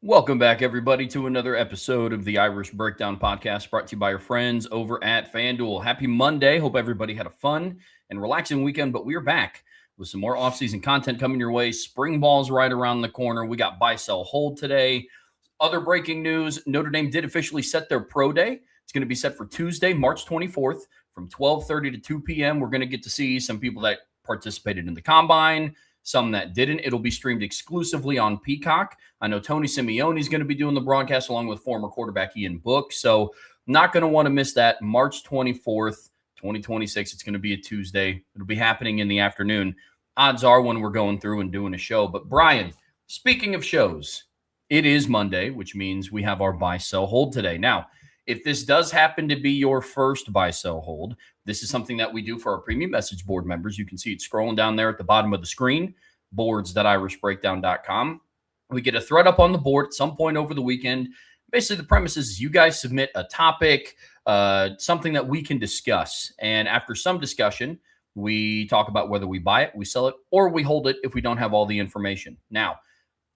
Welcome back, everybody, to another episode of the Irish Breakdown Podcast brought to you by your friends over at FanDuel. Happy Monday. Hope everybody had a fun and relaxing weekend, but we're back with some more offseason content coming your way. Spring ball's right around the corner. We got buy, sell, hold today. Other breaking news, Notre Dame did officially set their pro day. It's going to be set for Tuesday, March 24th from 12:30 to 2 p.m. We're going to get to see some people that participated in the combine, some that didn't. It'll be streamed exclusively on Peacock. I know Tony Simeone is going to be doing the broadcast along with former quarterback Ian Book. So not going to want to miss that. March 24th, 2026. It's going to be a Tuesday. It'll be happening in the afternoon. Odds are when we're going through and doing a show. But Brian, speaking of shows, it is Monday, which means we have our buy, sell, hold today. Now, if this does happen to be your first buy, sell, hold, this is something that we do for our premium message board members. You can see it scrolling down there at the bottom of the screen, boards.irishbreakdown.com. We get a thread up on the board at some point over the weekend. Basically, the premise is you guys submit a topic, something that we can discuss. And after some discussion, we talk about whether we buy it, we sell it, or we hold it if we don't have all the information. Now,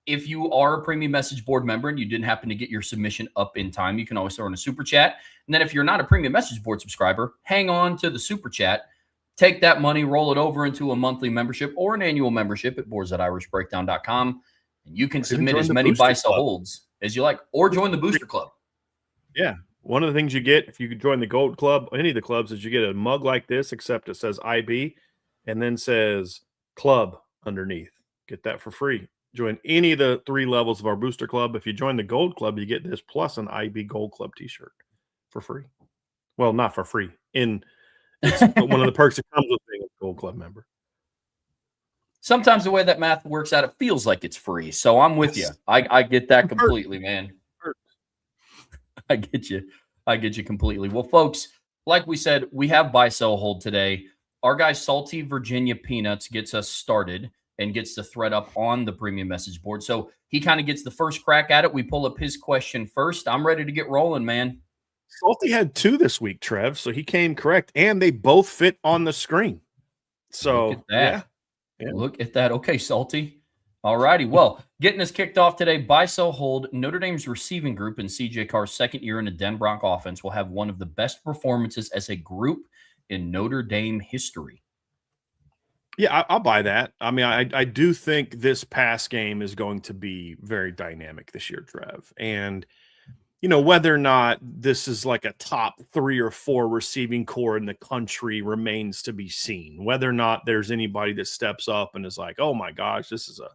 if you are a premium message board member and you didn't happen to get your submission up in time, you can always throw in a super chat. And then if you're not a premium message board subscriber, hang on to the super chat. Take that money, roll it over into a monthly membership or an annual membership at boards.irishbreakdown.com. And you can submit as many buy sell holds as you like, or join the booster club. Yeah. One of the things you get if you could join the gold club, any of the clubs, is you get a mug like this, except it says IB and then says club underneath. Get that for free. Join any of the 3 levels of our booster club. If you join the gold club, you get this plus an IB gold club t-shirt for free. Well, not for free. It's one of the perks that comes with being a gold club member. Sometimes the way that math works out, it feels like it's free. So I'm with you. I get that completely, man. I get you. I get you completely. Well, folks, like we said, we have buy, sell, hold today. Our guy Salty Virginia Peanuts gets us started and gets the thread up on the premium message board. So he kind of gets the first crack at it. We pull up his question first. I'm ready to get rolling, man. Salty had 2 this week, Trev, so he came correct, and they both fit on the screen. So, look at that. Yeah. Look at that. Okay, Salty. All righty. Well, getting us kicked off today, buy, sell, hold. Notre Dame's receiving group in CJ Carr's second year in a Denbrock offense will have one of the best performances as a group in Notre Dame history. Yeah, I'll buy that. I mean, I do think this pass game is going to be very dynamic this year, Trev. And, whether or not this is like a top 3 or 4 receiving core in the country remains to be seen. Whether or not there's anybody that steps up and is like, oh my gosh, this is a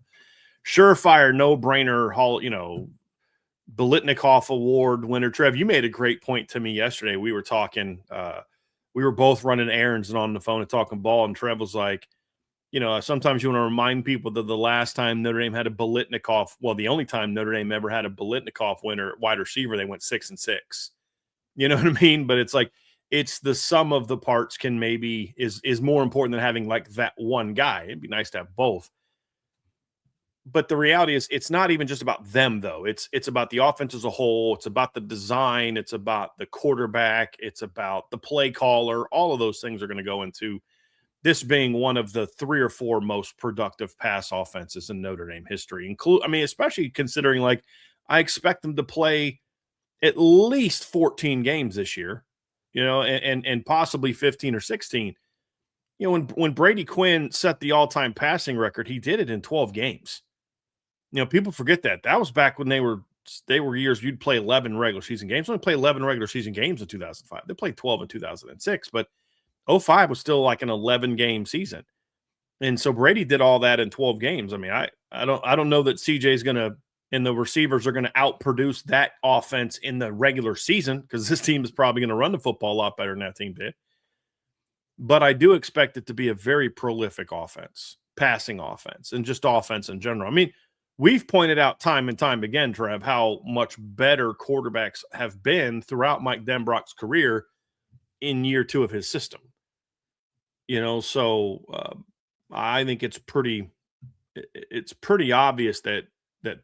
surefire, no-brainer, Biletnikoff Award winner. Trev, you made a great point to me yesterday. We were talking, we were both running errands and on the phone and talking ball, and Trev was like, sometimes you want to remind people that the last time Notre Dame had a Biletnikoff, well, the only time Notre Dame ever had a Biletnikoff winner wide receiver, they went 6-6. You know what I mean? But it's like, it's the sum of the parts is more important than having like that one guy. It'd be nice to have both. But the reality is it's not even just about them, though. It's about the offense as a whole. It's about the design. It's about the quarterback. It's about the play caller. All of those things are going to go into this being one of the 3 or 4 most productive pass offenses in Notre Dame history. Especially considering, like, I expect them to play at least 14 games this year, and possibly 15 or 16. When Brady Quinn set the all-time passing record, he did it in 12 games. People forget that. That was back when they were years you'd play 11 regular season games. They only play 11 regular season games in 2005. They played 12 in 2006, but 05 was still like an 11-game season. And so Brady did all that in 12 games. I mean, I don't know that CJ's going to and the receivers are going to outproduce that offense in the regular season, because this team is probably going to run the football a lot better than that team did. But I do expect it to be a very prolific offense, passing offense, and just offense in general. I mean, we've pointed out time and time again, Trev, how much better quarterbacks have been throughout Mike Denbrock's career in year 2 of his system. So I think it's pretty obvious that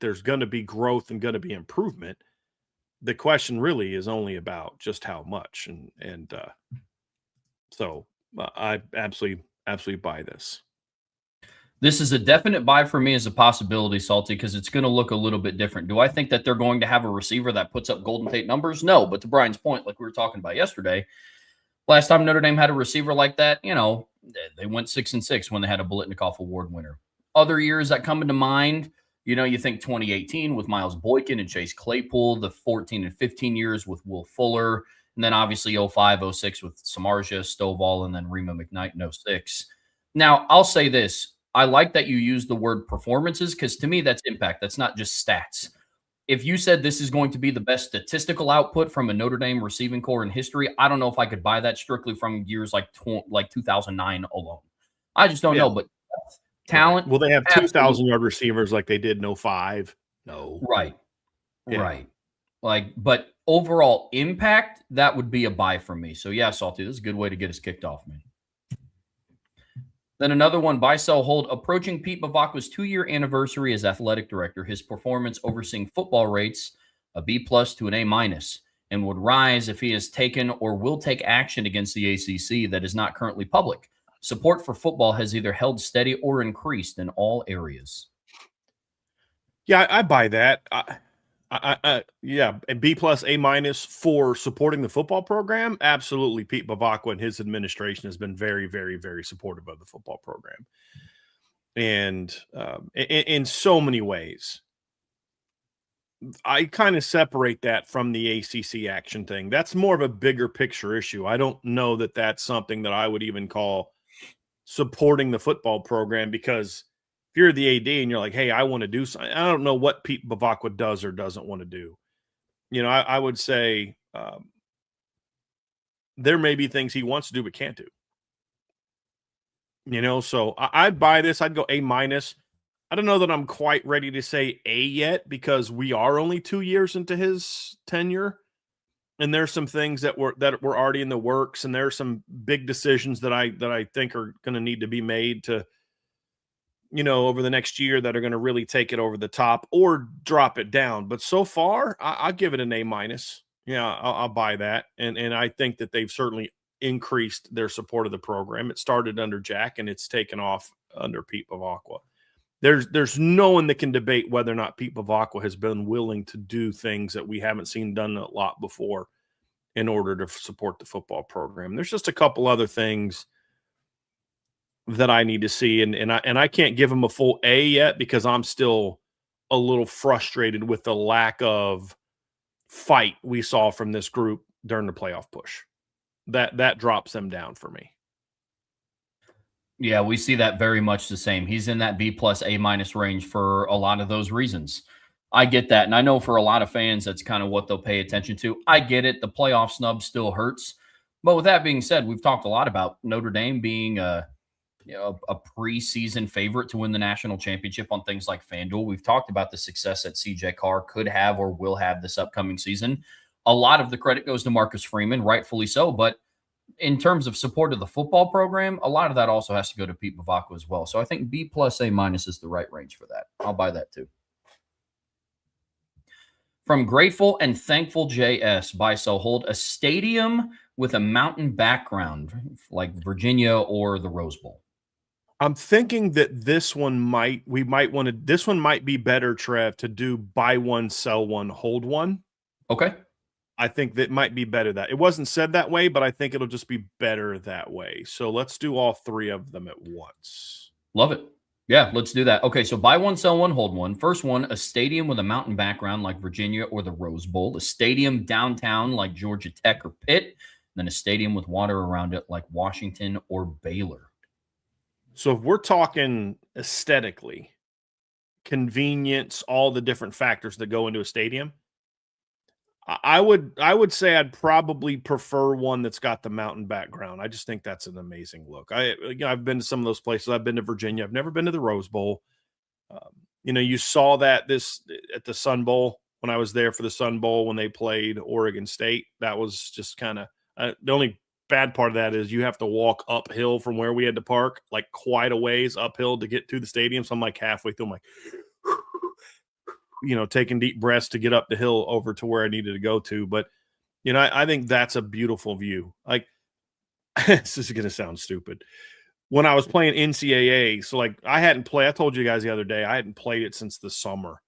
there's going to be growth and going to be improvement. The question really is only about just how much. So I absolutely buy this. This is a definite buy for me as a possibility, Salty, because it's going to look a little bit different. Do I think that they're going to have a receiver that puts up Golden Tate numbers? No, but to Brian's point, like we were talking about yesterday, last time Notre Dame had a receiver like that, they went 6-6 when they had a Biletnikoff Award winner. Other years that come into mind, you think 2018 with Miles Boykin and Chase Claypool, the 14 and 15 years with Will Fuller, and then obviously 05, 06 with Samardzija, Stovall, and then Rima McKnight in 06. Now, I'll say this. I like that you use the word performances because to me, that's impact. That's not just stats. If you said this is going to be the best statistical output from a Notre Dame receiving core in history, I don't know if I could buy that strictly from years like 2009 alone. I just don't know. But talent. Will they have 2,000-yard receivers like they did in 05? No. Right. Yeah. Right. But overall impact, that would be a buy for me. So, yeah, Salty, this is a good way to get us kicked off, man. Then another one, buy, sell, hold. Approaching Pete Bevacqua's 2-year anniversary as athletic director, his performance overseeing football rates a B+ to an A-, and would rise if he has taken or will take action against the ACC that is not currently public. Support for football has either held steady or increased in all areas. Yeah, I buy that. Yeah, a B+, A- for supporting the football program. Absolutely. Pete Bevacqua and his administration has been very, very, very supportive of the football program. And in so many ways, I kind of separate that from the ACC action thing. That's more of a bigger picture issue. I don't know that that's something that I would even call supporting the football program, because if you're the AD and you're like, hey, I want to do something, I don't know what Pete Bevacqua does or doesn't want to do. I would say there may be things he wants to do but can't do. So I'd buy this. I'd go A-. I don't know that I'm quite ready to say A yet, because we are only 2 years into his tenure. And there's some things that were already in the works, and there's some big decisions that I think are going to need to be made to, over the next year, that are going to really take it over the top or drop it down. But so far, I'll give it an A-. Yeah, I'll buy that. And I think that they've certainly increased their support of the program. It started under Jack, and it's taken off under Pete Bevacqua. There's no one that can debate whether or not Pete Bevacqua has been willing to do things that we haven't seen done a lot before in order to support the football program. There's just a couple other things that I need to see, and I can't give him a full A yet, because I'm still a little frustrated with the lack of fight we saw from this group during the playoff push. That drops them down for me. Yeah, we see that very much the same. He's in that B+ A- range for a lot of those reasons. I get that. And I know for a lot of fans, that's kind of what they'll pay attention to. I get it. The playoff snub still hurts. But with that being said, we've talked a lot about Notre Dame being a preseason favorite to win the national championship on things like FanDuel. We've talked about the success that CJ Carr could have or will have this upcoming season. A lot of the credit goes to Marcus Freeman, rightfully so. But in terms of support of the football program, a lot of that also has to go to Pete Bevacqua as well. So I think B+ A- is the right range for that. I'll buy that too. From Grateful and Thankful JS, buy, sell, hold. A stadium with a mountain background like Virginia or the Rose Bowl. I'm thinking that this one might be better, Trev, to do buy one, sell one, hold one. Okay. I think that might be better. That it wasn't said that way, but I think it'll just be better that way. So let's do all three of them at once. Love it. Yeah, let's do that. Okay, so buy one, sell one, hold one. First one, a stadium with a mountain background like Virginia or the Rose Bowl. A stadium downtown like Georgia Tech or Pitt. Then a stadium with water around it like Washington or Baylor. So if we're talking aesthetically, convenience, all the different factors that go into a stadium, I would say I'd probably prefer one that's got the mountain background. I just think that's an amazing look. I've been to some of those places. I've been to Virginia. I've never been to the Rose Bowl. You saw that at the Sun Bowl when I was there for the Sun Bowl when they played Oregon State. That was just kind of the only bad part of that is you have to walk uphill from where we had to park, like quite a ways uphill to get to the stadium. So I'm like halfway through, I'm like, taking deep breaths to get up the hill over to where I needed to go to. But, I think that's a beautiful view. Like, this is going to sound stupid. when I was playing NCAA. So like I told you guys the other day, I hadn't played it since the summer.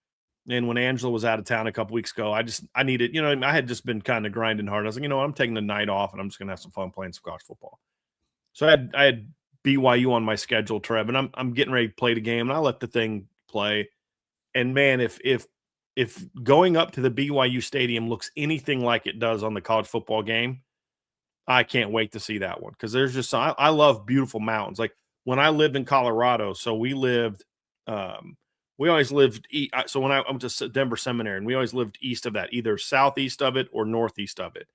And when Angela was out of town a couple weeks ago, I needed, I had just been kind of grinding hard. I was like, I'm taking the night off and I'm just going to have some fun playing some college football. So I had BYU on my schedule, Trev, and I'm getting ready to play the game, and I let the thing play. And man, if going up to the BYU stadium looks anything like it does on the college football game, I can't wait to see that one, because there's just I love beautiful mountains. Like when I lived in Colorado, so we always lived. So when I went to Denver Seminary, and we always lived east of that, either southeast of it or northeast of it.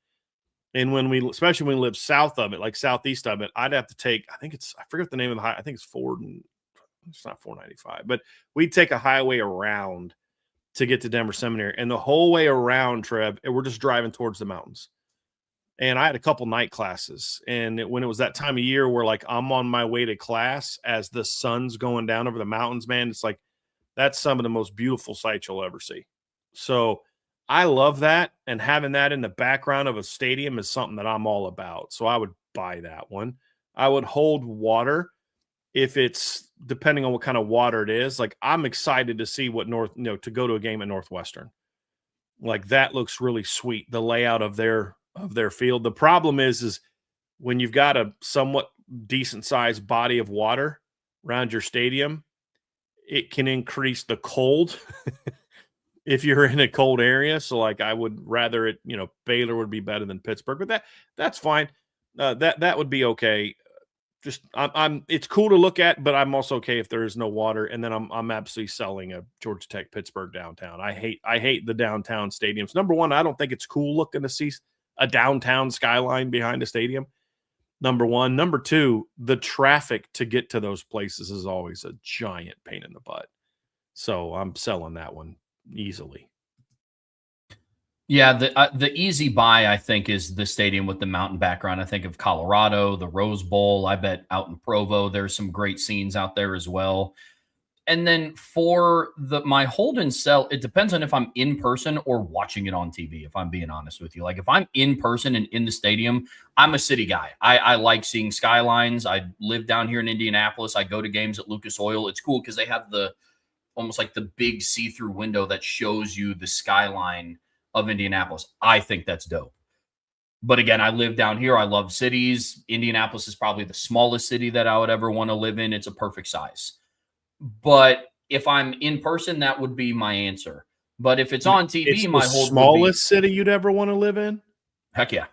And especially when we lived south of it, like southeast of it, I'd have to take, I forget the name of the high. I think it's it's not 495, but we'd take a highway around to get to Denver Seminary. And the whole way around, Trev, and we're just driving towards the mountains. And I had a couple night classes. And when it was that time of year where like I'm on my way to class as the sun's going down over the mountains, man, it's like, that's some of the most beautiful sights you'll ever see. So I love that. And having that in the background of a stadium is something that I'm all about. So I would buy that one. I would hold water if it's depending on what kind of water it is. Like I'm excited to see to go to a game at Northwestern. Like that looks really sweet. The layout of their field. The problem is when you've got a somewhat decent sized body of water around your stadium, it can increase the cold if you're in a cold area. So like I would rather it, Baylor would be better than Pittsburgh, but that's fine. That would be okay. Just it's cool to look at, but I'm also okay if there is no water. And then I'm absolutely selling a Georgia Tech Pittsburgh downtown. I hate the downtown stadiums. Number one, I don't think it's cool looking to see a downtown skyline behind a stadium. Number one. Number two, the traffic to get to those places is always a giant pain in the butt. So I'm selling that one easily. Yeah, the easy buy, I think, is the stadium with the mountain background. I think of Colorado, the Rose Bowl. I bet out in Provo, there's some great scenes out there as well. And then for my hold and sell, it depends on if I'm in person or watching it on TV, if I'm being honest with you. Like if I'm in person and in the stadium, I'm a city guy. I like seeing skylines. I live down here in Indianapolis. I go to games at Lucas Oil. It's cool because they have almost like the big see-through window that shows you the skyline of Indianapolis. I think that's dope. But again, I live down here. I love cities. Indianapolis is probably the smallest city that I would ever want to live in. It's a perfect size. But if I'm in person, that would be my answer. But if it's on TV, it's my the hold smallest city you'd ever want to live in? Heck yeah.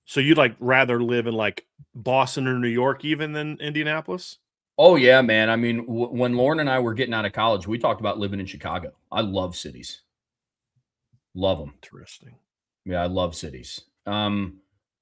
So you'd like rather live in like Boston or New York even than Indianapolis? Oh, yeah, man. I mean, when Lauren and I were getting out of college, we talked about living in Chicago. I love cities. Love them. Interesting. Yeah, I love cities.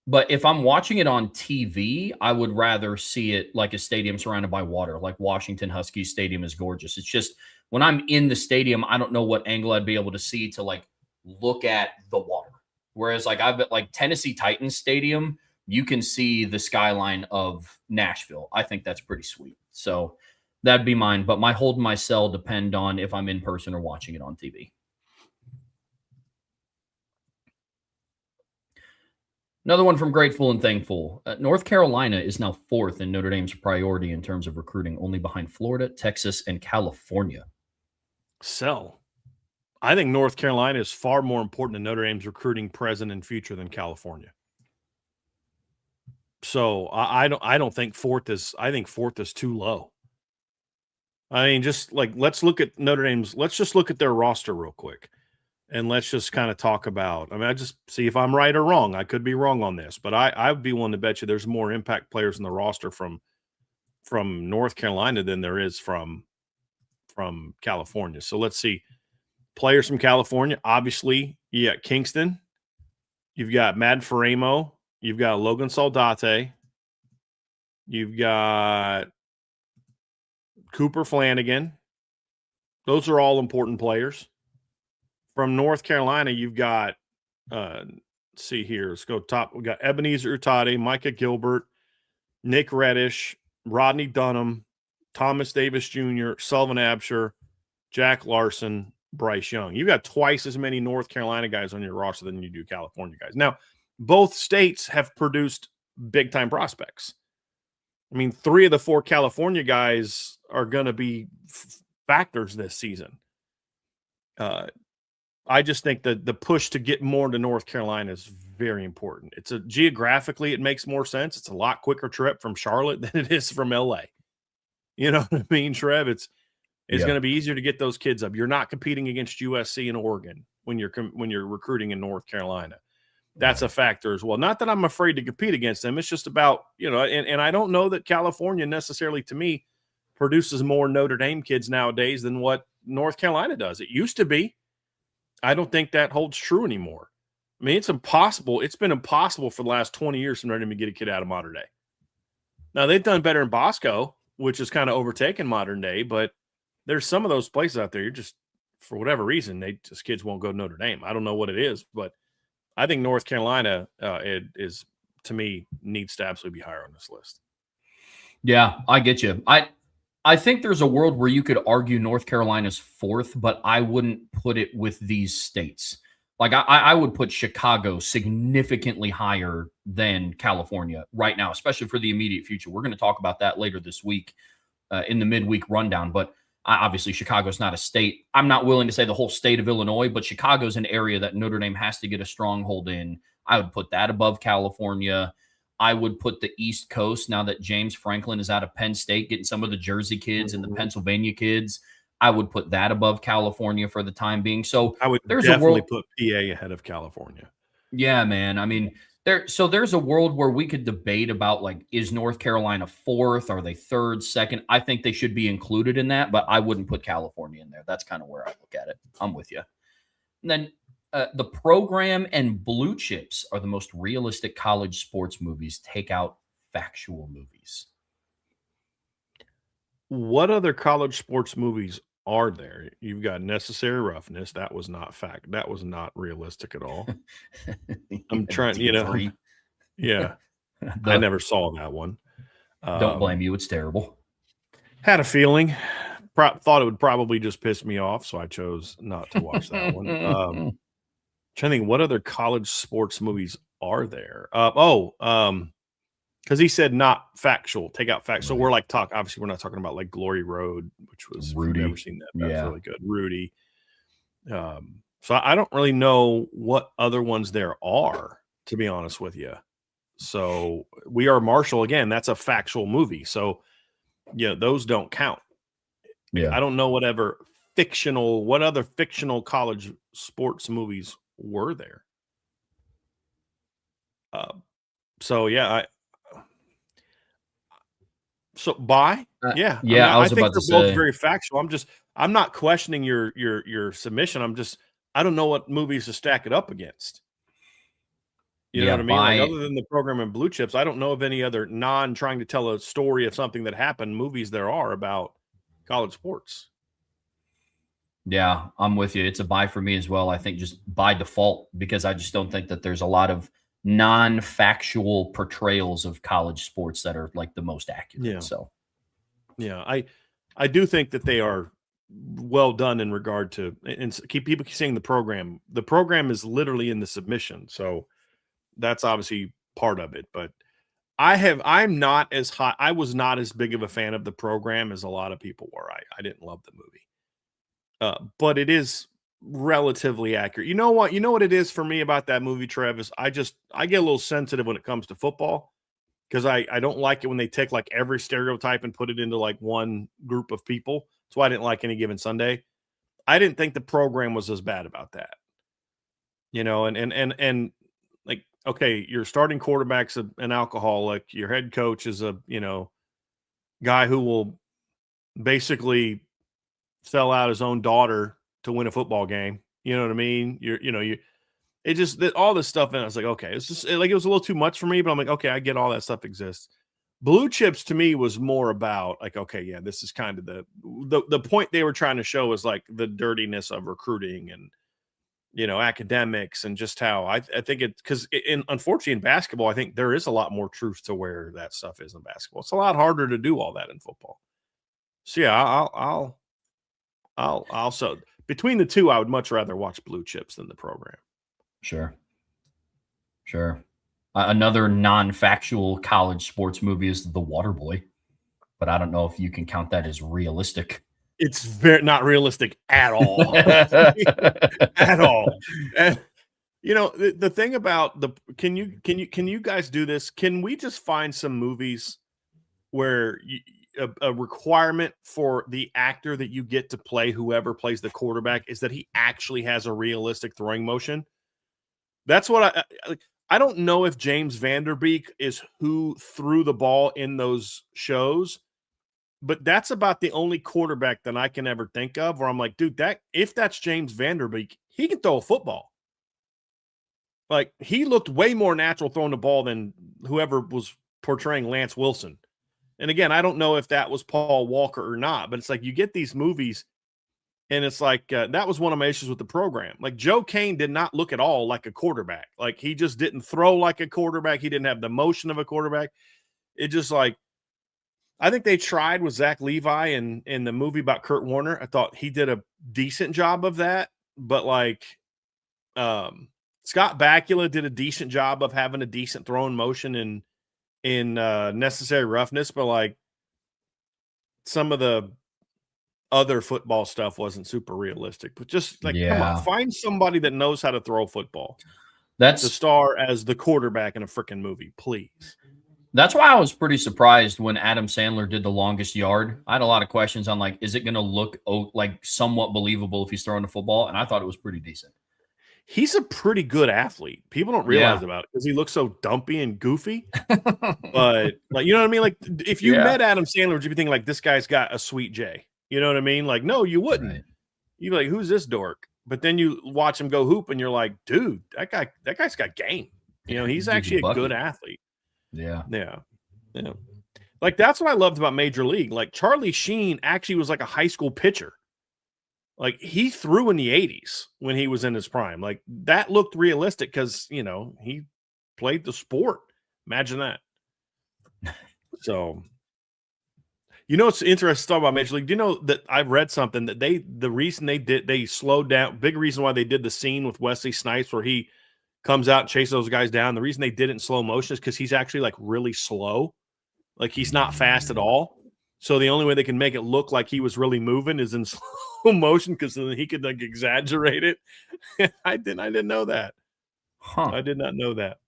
But if I'm watching it on TV, I would rather see it like a stadium surrounded by water, like Washington Huskies Stadium is gorgeous. It's just when I'm in the stadium, I don't know what angle I'd be able to see to like look at the water. Whereas like I've got like Tennessee Titans Stadium, you can see the skyline of Nashville. I think that's pretty sweet. So that'd be mine. But my hold and my sell depend on if I'm in person or watching it on TV. Another one from Grateful and Thankful. North Carolina is now 4th in Notre Dame's priority in terms of recruiting, only behind Florida, Texas, and California. Sell. I think North Carolina is far more important to Notre Dame's recruiting present and future than California. So I don't think 4th is. I think 4th is too low. I mean, just like let's look at Notre Dame's. Let's just look at their roster real quick. And let's just kind of talk about, I just see if I'm right or wrong. I could be wrong on this, but I would be willing to bet you there's more impact players in the roster from North Carolina than there is from California. So let's see. Players from California, obviously, you got Kingston. You've got Mad Faremo. You've got Logan Saldate. You've got Cooper Flanagan. Those are all important players. From North Carolina, you've got, see here, let's go top. We've got Ebenezer Utade, Micah Gilbert, Nick Reddish, Rodney Dunham, Thomas Davis Jr., Sullivan Absher, Jack Larson, Bryce Young. You've got twice as many North Carolina guys on your roster than you do California guys. Now, both states have produced big-time prospects. I mean, 3 of the 4 California guys are going to be factors this season. I just think that the push to get more to North Carolina is very important. Geographically, it makes more sense. It's a lot quicker trip from Charlotte than it is from LA. You know what I mean, Trev? It's going to be easier to get those kids up. You're not competing against USC and Oregon when you're recruiting in North Carolina. That's a factor as well. Not that I'm afraid to compete against them. It's just about, and I don't know that California necessarily, to me, produces more Notre Dame kids nowadays than what North Carolina does. It used to be. I don't think that holds true anymore. I mean, it's impossible. It's been impossible for the last 20 years for Notre Dame to get a kid out of modern day. Now, they've done better in Bosco, which has kind of overtaken modern day, but there's some of those places out there, you're just, for whatever reason, kids won't go to Notre Dame. I don't know what it is, but I think North Carolina to me, needs to absolutely be higher on this list. Yeah, I get you. I think there's a world where you could argue North Carolina's 4th, but I wouldn't put it with these states. Like I would put Chicago significantly higher than California right now, especially for the immediate future. We're going to talk about that later this week in the midweek rundown, but obviously Chicago's not a state. I'm not willing to say the whole state of Illinois, but Chicago's an area that Notre Dame has to get a stronghold in. I would put that above California. I would put the East Coast, now that James Franklin is out of Penn State, getting some of the Jersey kids and the Pennsylvania kids, I would put that above California for the time being. So I would definitely put PA ahead of California. Yeah, man. I mean, there's a world where we could debate about, like, is North Carolina 4th? Are they 3rd, 2nd? I think they should be included in that, but I wouldn't put California in there. That's kind of where I look at it. I'm with you. And then the program and Blue Chips are the most realistic college sports movies. Take out factual movies. What other college sports movies are there? You've got Necessary Roughness. That was not That was not realistic at all. I'm trying, yeah. I never saw that one. Don't blame you. It's terrible. Had a feeling. Thought it would probably just piss me off, so I chose not to watch that one. Trying to think, what other college sports movies are there? Because he said not factual, take out facts. So we're like obviously we're not talking about like Glory Road, which was Rudy. I've never seen that. That's really good. Rudy. So I don't really know what other ones there are, to be honest with you. So We Are Marshall, again, that's a factual movie. So those don't count. Yeah. I don't know what other fictional college sports movies were there. I think they're both very factual. I'm not questioning your submission. I don't know what movies to stack it up against. You know what I mean? Like, other than the program and Blue Chips, I don't know of any other trying to tell a story of something that happened movies there are about college sports. Yeah, I'm with you. It's a buy for me as well. I think just by default, because I just don't think that there's a lot of non-factual portrayals of college sports that are like the most accurate. Yeah. So, yeah, I do think that they are well done in regard to, and people keep saying the program. The program is literally in the submission, so that's obviously part of it. But I'm not as high. I was not as big of a fan of the program as a lot of people were. I didn't love the movie, but it is relatively accurate. You know what it is for me about that movie, Travis? I get a little sensitive when it comes to football, because I don't like it when they take like every stereotype and put it into like one group of people. That's why I didn't like Any Given Sunday. I didn't think the program was as bad about that. And like, okay, your starting quarterback's an alcoholic. Your head coach is a, guy who will basically sell out his own daughter to win a football game. You know what I mean? It just that all this stuff, and I was like, okay, it's just like it was a little too much for me, but I'm like, okay, I get all that stuff exists. Blue Chips to me was more about like, okay, yeah, this is kind of the point they were trying to show is like the dirtiness of recruiting and academics, and just how I think it, because unfortunately in basketball, I think there is a lot more truth to where that stuff is in basketball. It's a lot harder to do all that in football. So yeah, I'll so between the two, I would much rather watch Blue Chips than the program. Sure. Another non-factual college sports movie is The Waterboy, but I don't know if you can count that as realistic. It's very not realistic at all. At all. And, the thing about can you guys do this? Can we just find some movies where a requirement for the actor that you get to play whoever plays the quarterback is that he actually has a realistic throwing motion? That's what I don't know if James Vanderbeek is who threw the ball in those shows, but that's about the only quarterback that I can ever think of where I'm like, dude, if that's James Vanderbeek, he can throw a football. Like, he looked way more natural throwing the ball than whoever was portraying Lance Wilson. And again, I don't know if that was Paul Walker or not, but it's like you get these movies and it's like that was one of my issues with the program. Like, Joe Kane did not look at all like a quarterback. Like, he just didn't throw like a quarterback. He didn't have the motion of a quarterback. It just like, I think they tried with Zach Levi in the movie about Kurt Warner. I thought he did a decent job of that, but like Scott Bakula did a decent job of having a decent throwing motion in Necessary Roughness, but like some of the other football stuff wasn't super realistic. But just like, come on, find somebody that knows how to throw football. That's to star as the quarterback in a freaking movie, please. That's why I was pretty surprised when Adam Sandler did The Longest Yard. I had a lot of questions on like, is it going to look like somewhat believable if he's throwing the football? And I thought it was pretty decent. He's a pretty good athlete. People don't realize about it because he looks so dumpy and goofy. But like, you know what I mean? Like, if you met Adam Sandler, would you be thinking like, this guy's got a sweet J? You know what I mean? Like, no, you wouldn't. Right. You'd be like, who's this dork? But then you watch him go hoop and you're like, dude, that guy's got game. You know, he's actually a good athlete. Yeah. Like, that's what I loved about Major League. Like, Charlie Sheen actually was like a high school pitcher. Like, he threw in the 80s when he was in his prime. Like, that looked realistic because, you know, he played the sport. Imagine that. So, you know, it's interesting to talk about Major League. Do you know that I've read something that the reason they slowed down, big reason why they did the scene with Wesley Snipes where he comes out and chases those guys down. The reason they did it in slow motion is because he's actually like really slow. Like, he's not fast at all. So the only way they can make it look like he was really moving is in slow motion because then he could like exaggerate it. I didn't know that. I did not know that.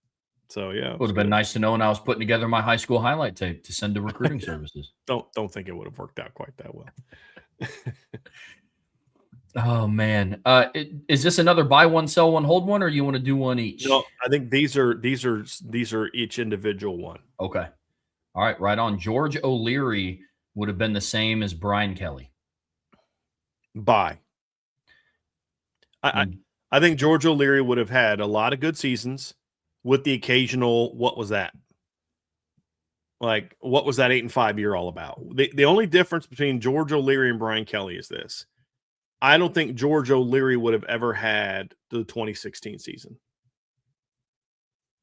So yeah, it would have been nice to know when I was putting together my high school highlight tape to send to recruiting services. Don't think it would have worked out quite that well. Oh man, is this another buy one, sell one, hold one, or you want to do one each? No, I think these are each individual one. Okay, all right, right on. George O'Leary would have been the same as Brian Kelly. Buy. I think George O'Leary would have had a lot of good seasons with the occasional, what was that? Like, what was that 8-5 year all about? The only difference between George O'Leary and Brian Kelly is this. I don't think George O'Leary would have ever had the 2016 season.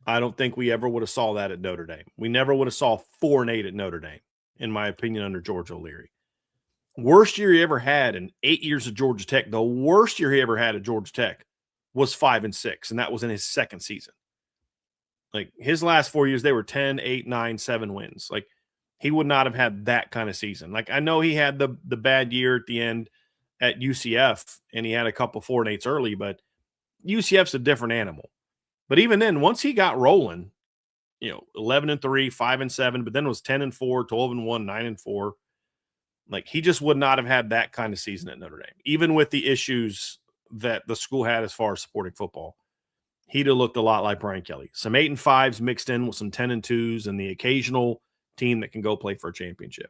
I don't think we ever would have saw that at Notre Dame. We never would have saw 4-8 at Notre Dame, in my opinion, under George O'Leary. Worst year he ever had in 8 years at Georgia Tech, the worst year he ever had at Georgia Tech was 5-6, and that was in his second season. Like, his last 4 years, they were 10, 8, 9, 7 wins. Like, he would not have had that kind of season. Like, I know he had the bad year at the end at UCF, and he had a couple 4-8s early, but UCF's a different animal. But even then, once he got rolling, 11-3, 5-7, but then it was 10-4, 12-1, 9-4. Like, he just would not have had that kind of season at Notre Dame, even with the issues that the school had as far as supporting football. He'd have looked a lot like Brian Kelly. Some 8-5s mixed in with some 10-2s and the occasional team that can go play for a championship.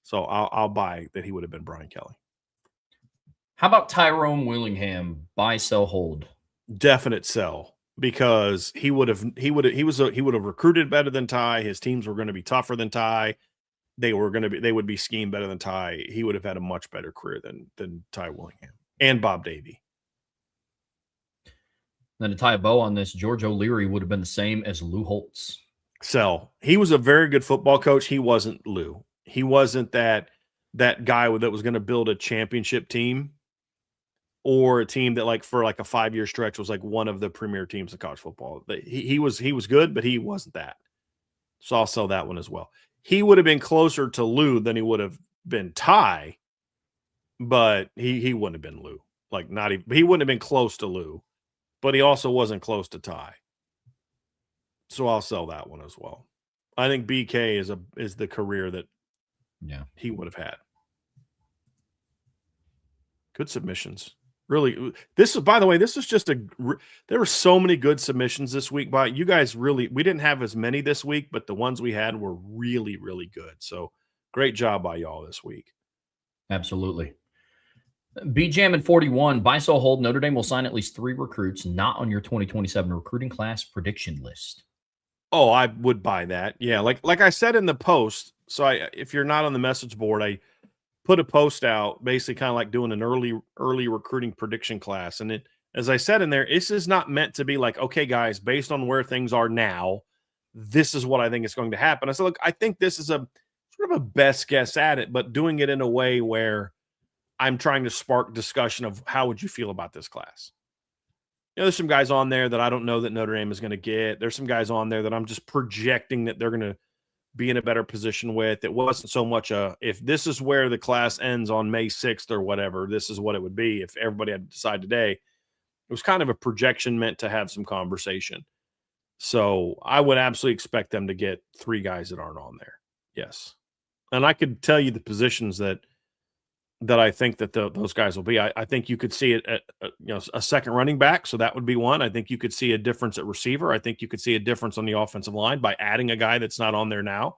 So I'll buy that he would have been Brian Kelly. How about Tyrone Willingham? Buy, sell, hold. Definite sell, because he would have recruited better than Ty. His teams were going to be tougher than Ty. They would be schemed better than Ty. He would have had a much better career than Ty Willingham and Bob Davie. Then to tie a bow on this, George O'Leary would have been the same as Lou Holtz. Sell. He was a very good football coach. He wasn't Lou. He wasn't that guy that was going to build a championship team or a team that like for like a 5-year stretch was like one of the premier teams in college football. He was good, but he wasn't that. So I'll sell that one as well. He would have been closer to Lou than he would have been Ty, but he wouldn't have been Lou. Like not even he wouldn't have been close to Lou, but he also wasn't close to Ty. So I'll sell that one as well. I think BK is the career that he would have had. Good submissions. Really, by the way, this was just there were so many good submissions this week. But you guys we didn't have as many this week, but the ones we had were really, really good. So great job by y'all this week. Absolutely. B-Jam in 41, buy, sell, hold. Notre Dame will sign at least 3 recruits not on your 2027 recruiting class prediction list. Oh, I would buy that. Yeah, like I said in the post. So if you're not on the message board, I put a post out basically kind of like doing an early recruiting prediction class. And as I said in there, this is not meant to be like, okay, guys, based on where things are now, this is what I think is going to happen. I said, look, I think this is a sort of a best guess at it, but doing it in a way where I'm trying to spark discussion of how would you feel about this class? There's some guys on there that I don't know that Notre Dame is going to get. There's some guys on there that I'm just projecting that they're going to be in a better position with. It wasn't so much if this is where the class ends on May 6th or whatever, this is what it would be if everybody had to decide today. It was kind of a projection meant to have some conversation. So I would absolutely expect them to get 3 guys that aren't on there. Yes. And I could tell you the positions that I think that those guys will be. I think you could see it at a second running back, so that would be one. I think you could see a difference at receiver. I think you could see a difference on the offensive line by adding a guy that's not on there now.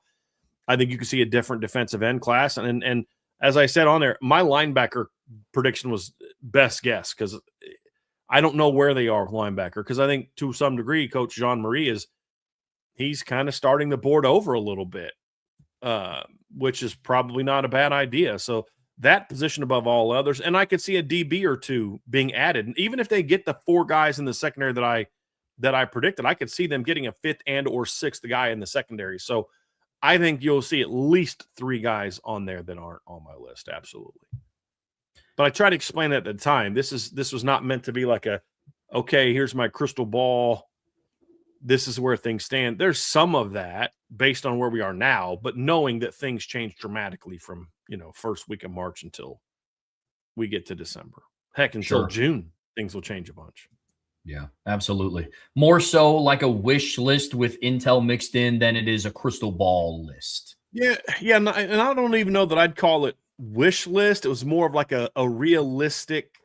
I think you could see a different defensive end class. And as I said on there, my linebacker prediction was best guess because I don't know where they are with linebacker because I think to some degree Coach Jean-Marie he's kind of starting the board over a little bit, which is probably not a bad idea. So that position above all others, and I could see a DB or 2 being added. And even if they get the 4 guys in the secondary that I predicted, I could see them getting a 5th and or 6th guy in the secondary. So I think you'll see at least 3 guys on there that aren't on my list. Absolutely. But I tried to explain that at the time. This was not meant to be like okay, here's my crystal ball. This is where things stand. There's some of that based on where we are now, but knowing that things change dramatically from, first week of March until we get to December. Heck, until June, things will change a bunch. Yeah, absolutely. More so like a wish list with intel mixed in than it is a crystal ball list. Yeah. And I don't even know that I'd call it wish list. It was more of like a realistic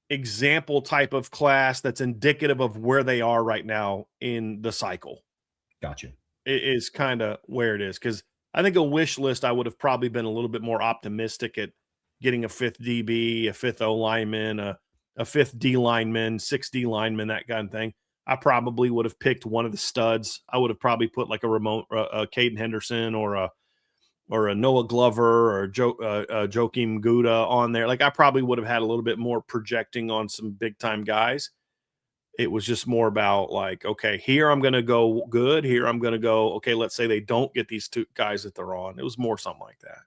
example type of class that's indicative of where they are right now in the cycle. Gotcha. It is kind of where it is because I think a wish list, I would have probably been a little bit more optimistic at getting a 5th DB, a 5th O lineman, a 5th D lineman, 6th D lineman, that kind of thing. I probably would have picked one of the studs. I would have probably put like a Caden Henderson or a Noah Glover or Joakim Gouda on there. Like I probably would have had a little bit more projecting on some big time guys. It was just more about like, okay, here I'm going to go good. Here I'm going to go, okay, let's say they don't get these 2 guys that they're on. It was more something like that.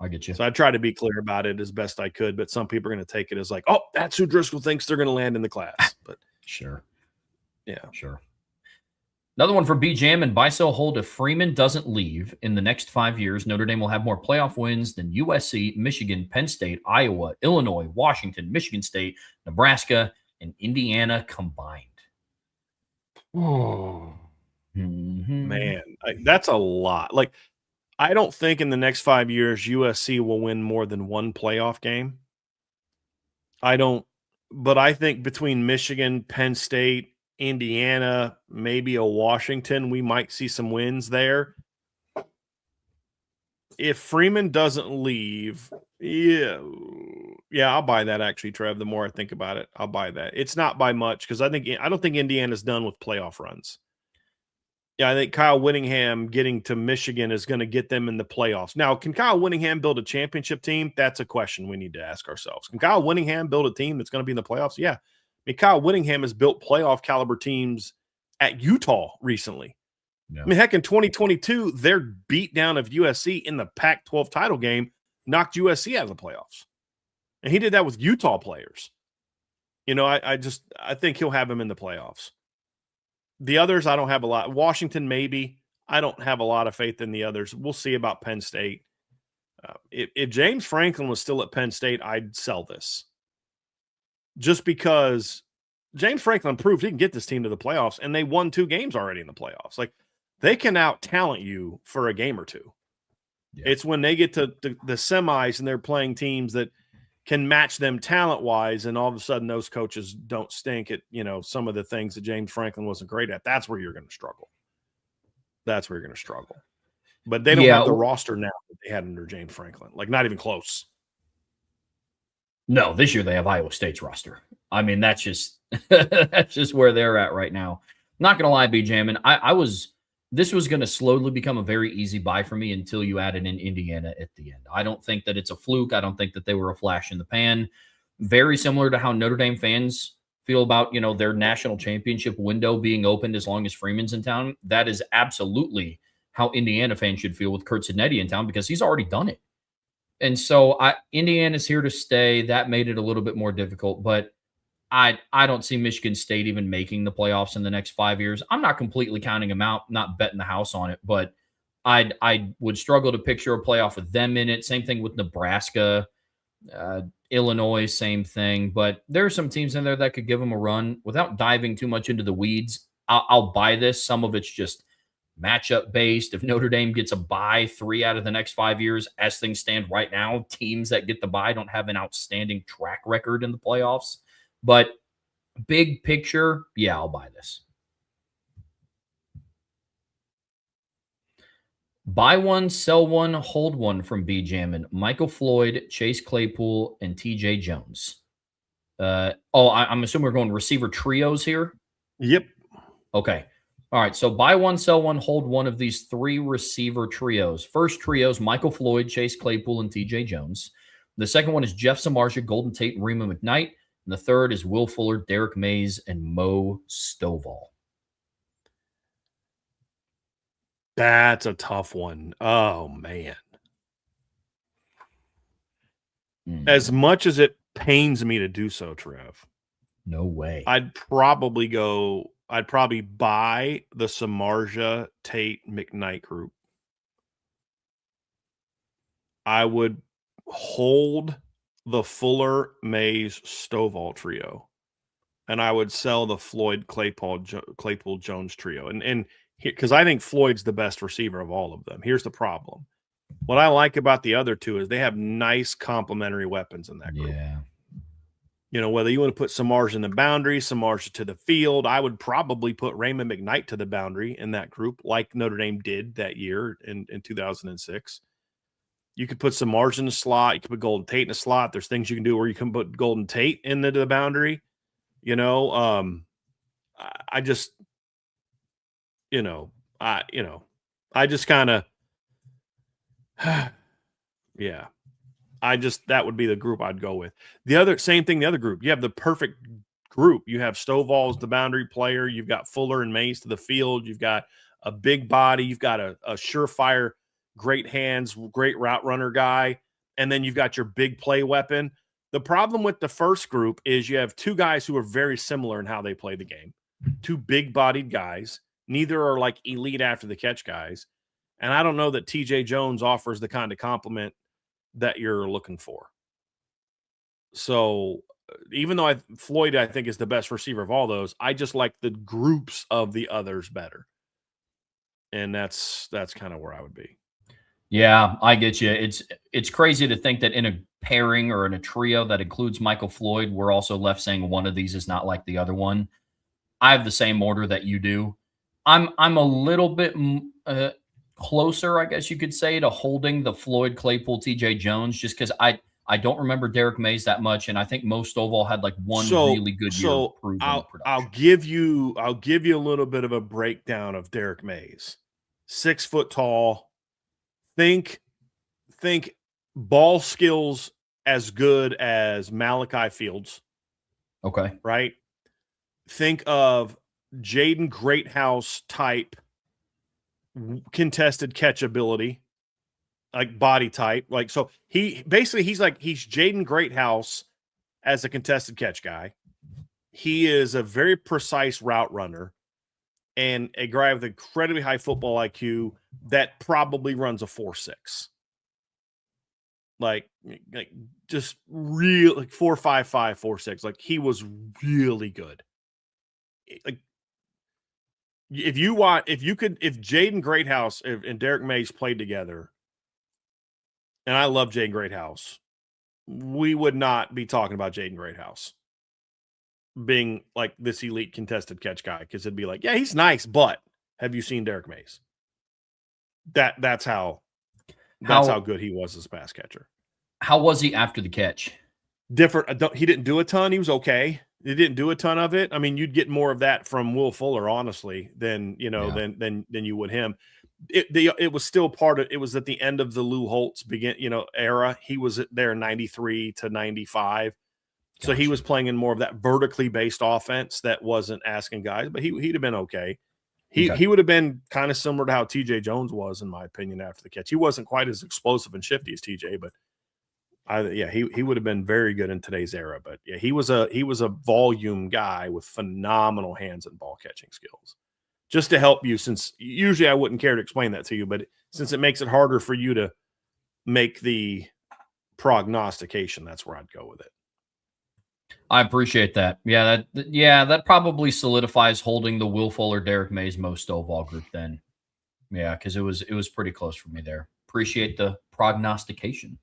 I get you. So I tried to be clear about it as best I could, but some people are going to take it as like, oh, that's who Driscoll thinks they're going to land in the class. But sure. Yeah. Sure. Another one for B-Jam and buy, sell, hold. If Freeman doesn't leave in the next 5 years, Notre Dame will have more playoff wins than USC, Michigan, Penn State, Iowa, Illinois, Washington, Michigan State, Nebraska, and Indiana combined. Oh, man, that's a lot. Like, I don't think in the next 5 years USC will win more than 1 playoff game. But I think between Michigan, Penn State, Indiana, maybe a Washington, we might see some wins there. If Freeman doesn't leave, yeah, I'll buy that actually, Trev. The more I think about it, I'll buy that. It's not by much because I don't think Indiana's done with playoff runs. Yeah, I think Kyle Whittingham getting to Michigan is going to get them in the playoffs. Now, can Kyle Whittingham build a championship team? That's a question we need to ask ourselves. Can Kyle Whittingham build a team that's going to be in the playoffs? Yeah. I mean, Kyle Whittingham has built playoff caliber teams at Utah recently. Yeah. I mean, heck, in 2022, their beatdown of USC in the Pac-12 title game knocked USC out of the playoffs. And he did that with Utah players. I think he'll have him in the playoffs. The others, I don't have a lot. Washington, maybe. I don't have a lot of faith in the others. We'll see about Penn State. If James Franklin was still at Penn State, I'd sell this. Just because James Franklin proved he can get this team to the playoffs, and they won 2 games already in the playoffs. Like, they can out-talent you for a game or 2. Yeah. It's when they get to the semis and they're playing teams that can match them talent-wise, and all of a sudden those coaches don't stink at, some of the things that James Franklin wasn't great at. That's where you're going to struggle. But they don't have the roster now that they had under James Franklin. Like, not even close. No, this year they have Iowa State's roster. I mean, that's just that's just where they're at right now. Not going to lie, B-Jam, this was going to slowly become a very easy buy for me until you added in Indiana at the end. I don't think that it's a fluke. I don't think that they were a flash in the pan. Very similar to how Notre Dame fans feel about, their national championship window being opened as long as Freeman's in town. That is absolutely how Indiana fans should feel with Kurt Sidnetti in town, because he's already done it. And so Indiana's here to stay. That made it a little bit more difficult, but I don't see Michigan State even making the playoffs in the next 5 years. I'm not completely counting them out, not betting the house on it, but I would struggle to picture a playoff with them in it. Same thing with Nebraska, Illinois, same thing. But there are some teams in there that could give them a run. Without diving too much into the weeds, I'll buy this. Some of it's just matchup based. If Notre Dame gets a bye 3 out of the next 5 years, as things stand right now, teams that get the bye don't have an outstanding track record in the playoffs. But big picture, yeah, I'll buy this. Buy one, sell one, hold one from B-Jammin. Michael Floyd, Chase Claypool, and TJ Jones. I'm assuming we're going receiver trios here? Yep. Okay. All right. So buy one, sell one, hold one of these 3 receiver trios. First trio is Michael Floyd, Chase Claypool, and TJ Jones. The second one is Jeff Samardzija, Golden Tate, and Rima McKnight. And the third is Will Fuller, Derek Mays, and Mo Stovall. That's a tough one. Oh, man. As much as it pains me to do so, Trev. No way. I'd probably buy the Samardzija, Tate, McKnight group. I would hold the Fuller, Mays, Stovall trio, and I would sell the Floyd, Claypool, Jones trio. And because I think Floyd's the best receiver of all of them. Here's the problem. What I like about the other 2 is they have nice complementary weapons in that group. Yeah. Whether you want to put Samardzija in the boundary, Samardzija to the field, I would probably put Raymond McKnight to the boundary in that group, like Notre Dame did that year in 2006. You could put Samardzija in the slot. You could put Golden Tate in the slot. There's things you can do where you can put Golden Tate into the boundary. I just kind of, yeah. That would be the group I'd go with. The other group. You have the perfect group. You have Stovall as the boundary player. You've got Fuller and Mays to the field. You've got a big body. You've got a surefire, great hands, great route runner guy. And then you've got your big play weapon. The problem with the first group is you have 2 guys who are very similar in how they play the game. 2 big-bodied guys. Neither are like elite after the catch guys. And I don't know that TJ Jones offers the kind of complement that you're looking for. So even though Floyd, I think, is the best receiver of all those, I just like the groups of the others better. And that's kind of where I would be. Yeah, I get you. It's crazy to think that in a pairing or in a trio that includes Michael Floyd, we're also left saying one of these is not like the other one. I have the same order that you do. I'm a little bit closer, I guess you could say, to holding the Floyd, Claypool, TJ Jones, just because I don't remember Derek Mays that much, and I think Mo Stovall had like one really good year of proven production. I'll give you a little bit of a breakdown of Derek Mays. 6 foot tall. Think ball skills as good as Malachi Fields. Okay. Right? Think of Jaden Greathouse type contested catch ability. like body type. Like, so he's Jaden Greathouse as a contested catch guy. He is a very precise route runner and a guy with incredibly high football IQ that probably runs a 4.6. Like just real, like 4.55, 4.6. Like, he was really good. Like, if Jaden Greathouse and Derek Mays played together, and I love Jaden Greathouse, we would not be talking about Jaden Greathouse being like this elite contested catch guy, because it'd be like, yeah, he's nice, but have you seen Derek Mays? That's how good he was as a pass catcher. How was he after the catch? Different. He didn't do a ton. He was okay. He didn't do a ton of it. I mean, you'd get more of that from Will Fuller, honestly, than than you would him. It was still part of it. Was at the end of the Lou Holtz era. He was there 93 to 95. So he was playing in more of that vertically based offense that wasn't asking guys, but he'd have been okay. He would have been kind of similar to how TJ Jones was, in my opinion, after the catch. He wasn't quite as explosive and shifty as TJ, but he would have been very good in today's era. But yeah, he was a volume guy with phenomenal hands and ball catching skills. Just to help you, since usually I wouldn't care to explain that to you, but since it makes it harder for you to make the prognostication, that's where I'd go with it. I appreciate that. Yeah, that probably solidifies holding the Will Fuller, Derek Mays, Mo Stovall group then. Yeah, because it was pretty close for me there. Appreciate the prognostication.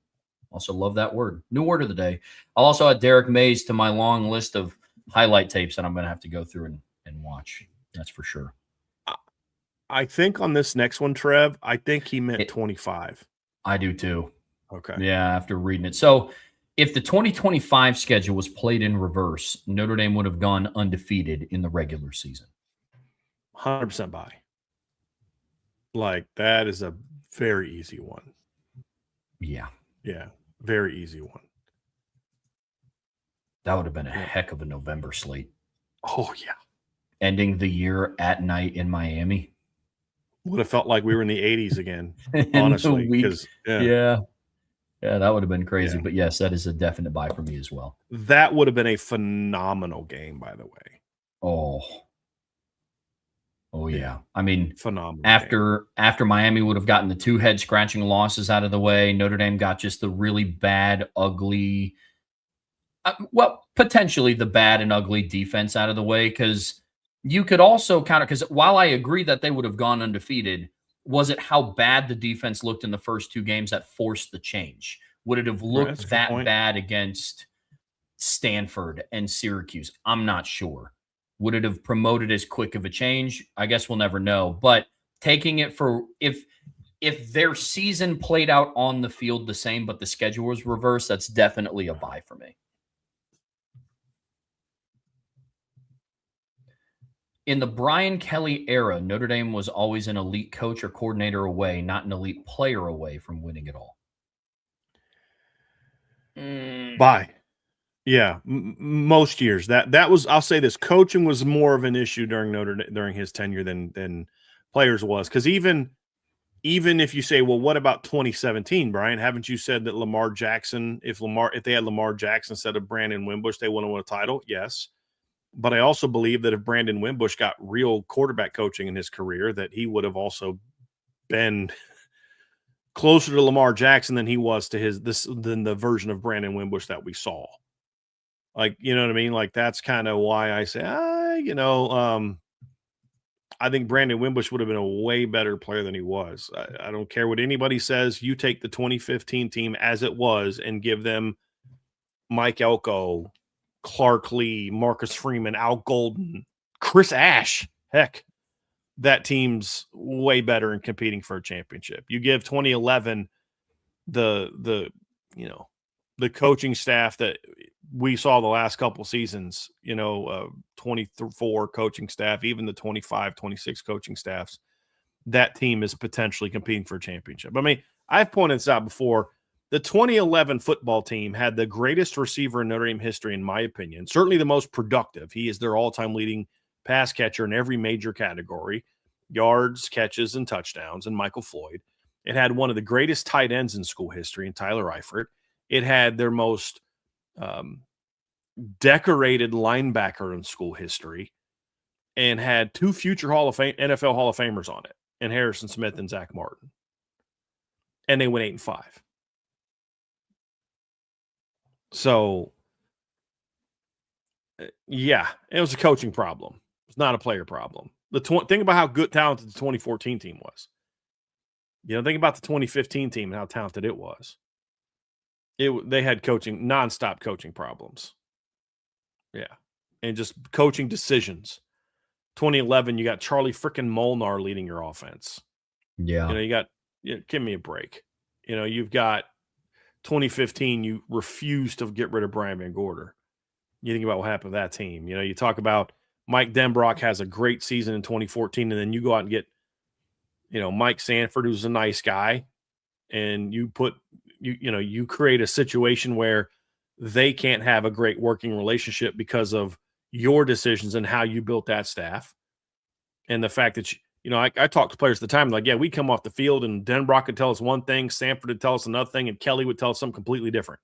Also love that word. New word of the day. I'll also add Derek Mays to my long list of highlight tapes that I'm going to have to go through and watch. That's for sure. I think on this next one, Trev, I think he meant 25. I do too. Okay. Yeah, after reading it. So if the 2025 schedule was played in reverse, Notre Dame would have gone undefeated in the regular season. 100% buy. Like, that is a very easy one. Yeah. Yeah, very easy one. That would have been a heck of a November slate. Oh, yeah. Ending the year at night in Miami. Would have felt like we were in the 80s again, honestly. Yeah, that would have been crazy. Yeah. But yes, that is a definite buy for me as well. That would have been a phenomenal game, by the way. Oh yeah. I mean, phenomenal. After Miami would have gotten the 2 head scratching losses out of the way, Notre Dame got just the really bad, ugly, potentially the bad and ugly defense out of the way, because you could also counter, because while I agree that they would have gone undefeated, was it how bad the defense looked in the first 2 games that forced the change? Would it have looked that bad against Stanford and Syracuse? I'm not sure. Would it have promoted as quick of a change? I guess we'll never know. But taking it for if their season played out on the field the same, but the schedule was reversed, that's definitely a buy for me. In the Brian Kelly era, Notre Dame was always an elite coach or coordinator away, not an elite player away from winning it all. Buy. Yeah, most years that was. I'll say this: coaching was more of an issue during his tenure than players was. Because even if you say, well, what about 2017, Brian? Haven't you said that Lamar Jackson, if they had Lamar Jackson instead of Brandon Wimbush, they wouldn't win a title? Yes, but I also believe that if Brandon Wimbush got real quarterback coaching in his career, that he would have also been closer to Lamar Jackson than he was to than the version of Brandon Wimbush that we saw. Like, you know what I mean? Like, that's kind of why I say, I think Brandon Wimbush would have been a way better player than he was. I don't care what anybody says. You take the 2015 team as it was and give them Mike Elko, Clark Lee, Marcus Freeman, Al Golden, Chris Ash. Heck, that team's way better in competing for a championship. You give 2011 the coaching staff that we saw the last couple seasons, 24 coaching staff, even the 25, 26 coaching staffs, that team is potentially competing for a championship. I mean, I've pointed this out before. The 2011 football team had the greatest receiver in Notre Dame history, in my opinion, certainly the most productive. He is their all-time leading pass catcher in every major category, yards, catches, and touchdowns, and Michael Floyd. It had one of the greatest tight ends in school history in Tyler Eifert. It had their most decorated linebacker in school history, and had 2 future NFL Hall of Famers on it, and Harrison Smith and Zach Martin. And they went 8-5. So, yeah, it was a coaching problem. It's not a player problem. Think about how talented the 2014 team was. Think about the 2015 team and how talented it was. They had nonstop coaching problems. Yeah, and just coaching decisions. 2011, you got Charlie frickin' Molnar leading your offense. Yeah. Give me a break. You've got 2015, you refuse to get rid of Brian Van Gorder. You think about what happened to that team. You talk about Mike Denbrock has a great season in 2014, and then you go out and get, Mike Sanford, who's a nice guy, and you create a situation where they can't have a great working relationship because of your decisions and how you built that staff. And the fact that, I talk to players at the time, like, yeah, we come off the field and Denbrock would tell us one thing, Sanford would tell us another thing, and Kelly would tell us something completely different.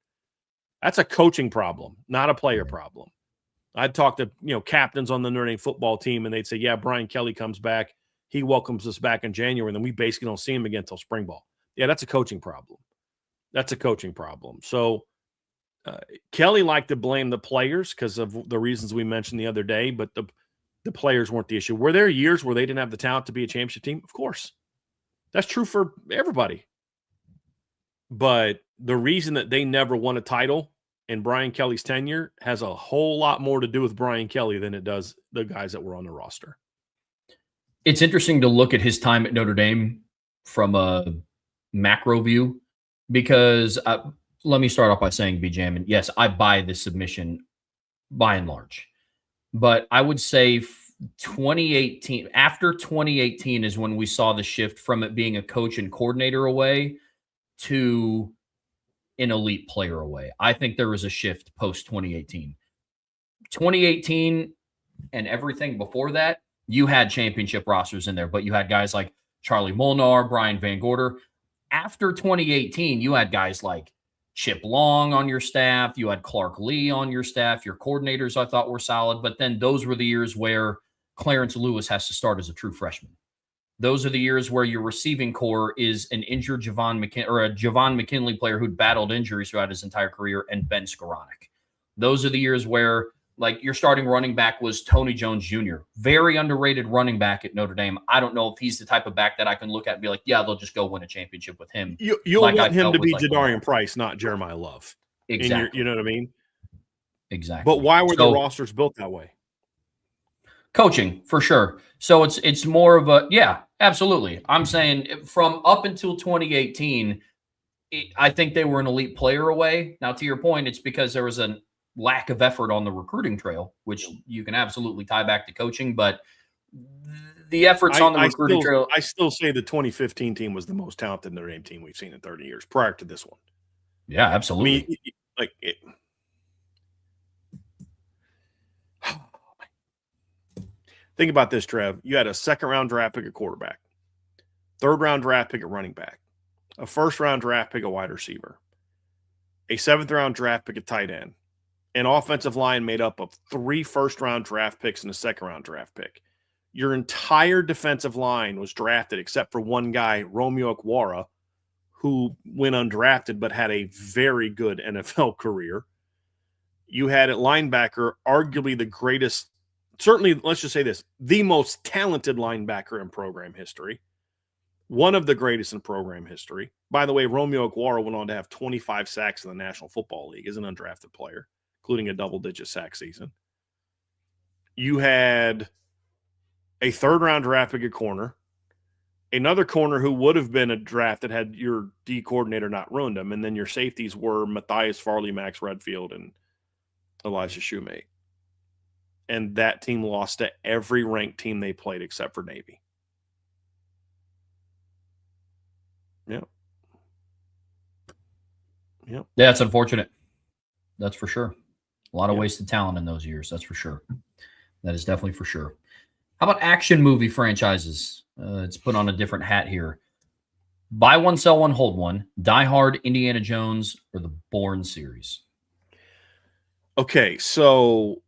That's a coaching problem, not a player problem. I'd talk to, captains on the Notre Dame football team, and they'd say, yeah, Brian Kelly comes back. He welcomes us back in January, and then we basically don't see him again until spring ball. Yeah, that's a coaching problem. That's a coaching problem. So Kelly liked to blame the players because of the reasons we mentioned the other day, but the players weren't the issue. Were there years where they didn't have the talent to be a championship team? Of course. That's true for everybody. But the reason that they never won a title in Brian Kelly's tenure has a whole lot more to do with Brian Kelly than it does the guys that were on the roster. It's interesting to look at his time at Notre Dame from a macro view, because let me start off by saying, B-Jam, yes, I buy this submission by and large. But I would say 2018, after 2018 is when we saw the shift from it being a coach and coordinator away to an elite player away. I think there was a shift post 2018. 2018 and everything before that, you had championship rosters in there, but you had guys like Charlie Molnar, Brian Van Gorder. After 2018, you had guys like Chip Long on your staff. You had Clark Lee on your staff. Your coordinators, I thought, were solid. But then those were the years where Clarence Lewis has to start as a true freshman. Those are the years where your receiving core is an injured Javon McKinley player who'd battled injuries throughout his entire career, and Ben Skoranek. Those are the years where, like, your starting running back was Tony Jones Jr., very underrated running back at Notre Dame. I don't know if he's the type of back that I can look at and be like, yeah, they'll just go win a championship with him. You'll want him to be Jadarian Price, not Jeremiah Love. Exactly. You know what I mean? Exactly. But why were the rosters built that way? Coaching, for sure. So it's more of a, yeah, absolutely. I'm saying from up until 2018, I think they were an elite player away. Now, to your point, it's because there was a lack of effort on the recruiting trail, which you can absolutely tie back to coaching, but the efforts on the recruiting trail. I still say the 2015 team was the most talented Notre Dame team we've seen in 30 years prior to this one. Yeah, absolutely. I mean, think about this, Trev. You had a second-round draft pick at quarterback, third-round draft pick at running back, a first-round draft pick at wide receiver, a seventh-round draft pick at tight end, an offensive line made up of 3 first-round draft picks and a second-round draft pick. Your entire defensive line was drafted except for one guy, Romeo Okwara, who went undrafted but had a very good NFL career. You had at linebacker arguably the greatest, certainly, let's just say this, the most talented linebacker in program history. One of the greatest in program history. By the way, Romeo Okwara went on to have 25 sacks in the National Football League as an undrafted player, including a double-digit sack season. You had a third-round draft pick at corner, another corner who would have been a drafted had your D coordinator not ruined him, and then your safeties were Matthias Farley, Max Redfield, and Elijah Shoemate. And that team lost to every ranked team they played except for Navy. Yep. Yep. Yeah, it's unfortunate. That's for sure. A lot of wasted talent in those years. That's for sure. That is definitely for sure. How about action movie franchises? Let's put on a different hat here. Buy one, sell one, hold one. Die Hard, Indiana Jones, or the Bourne series. Okay, so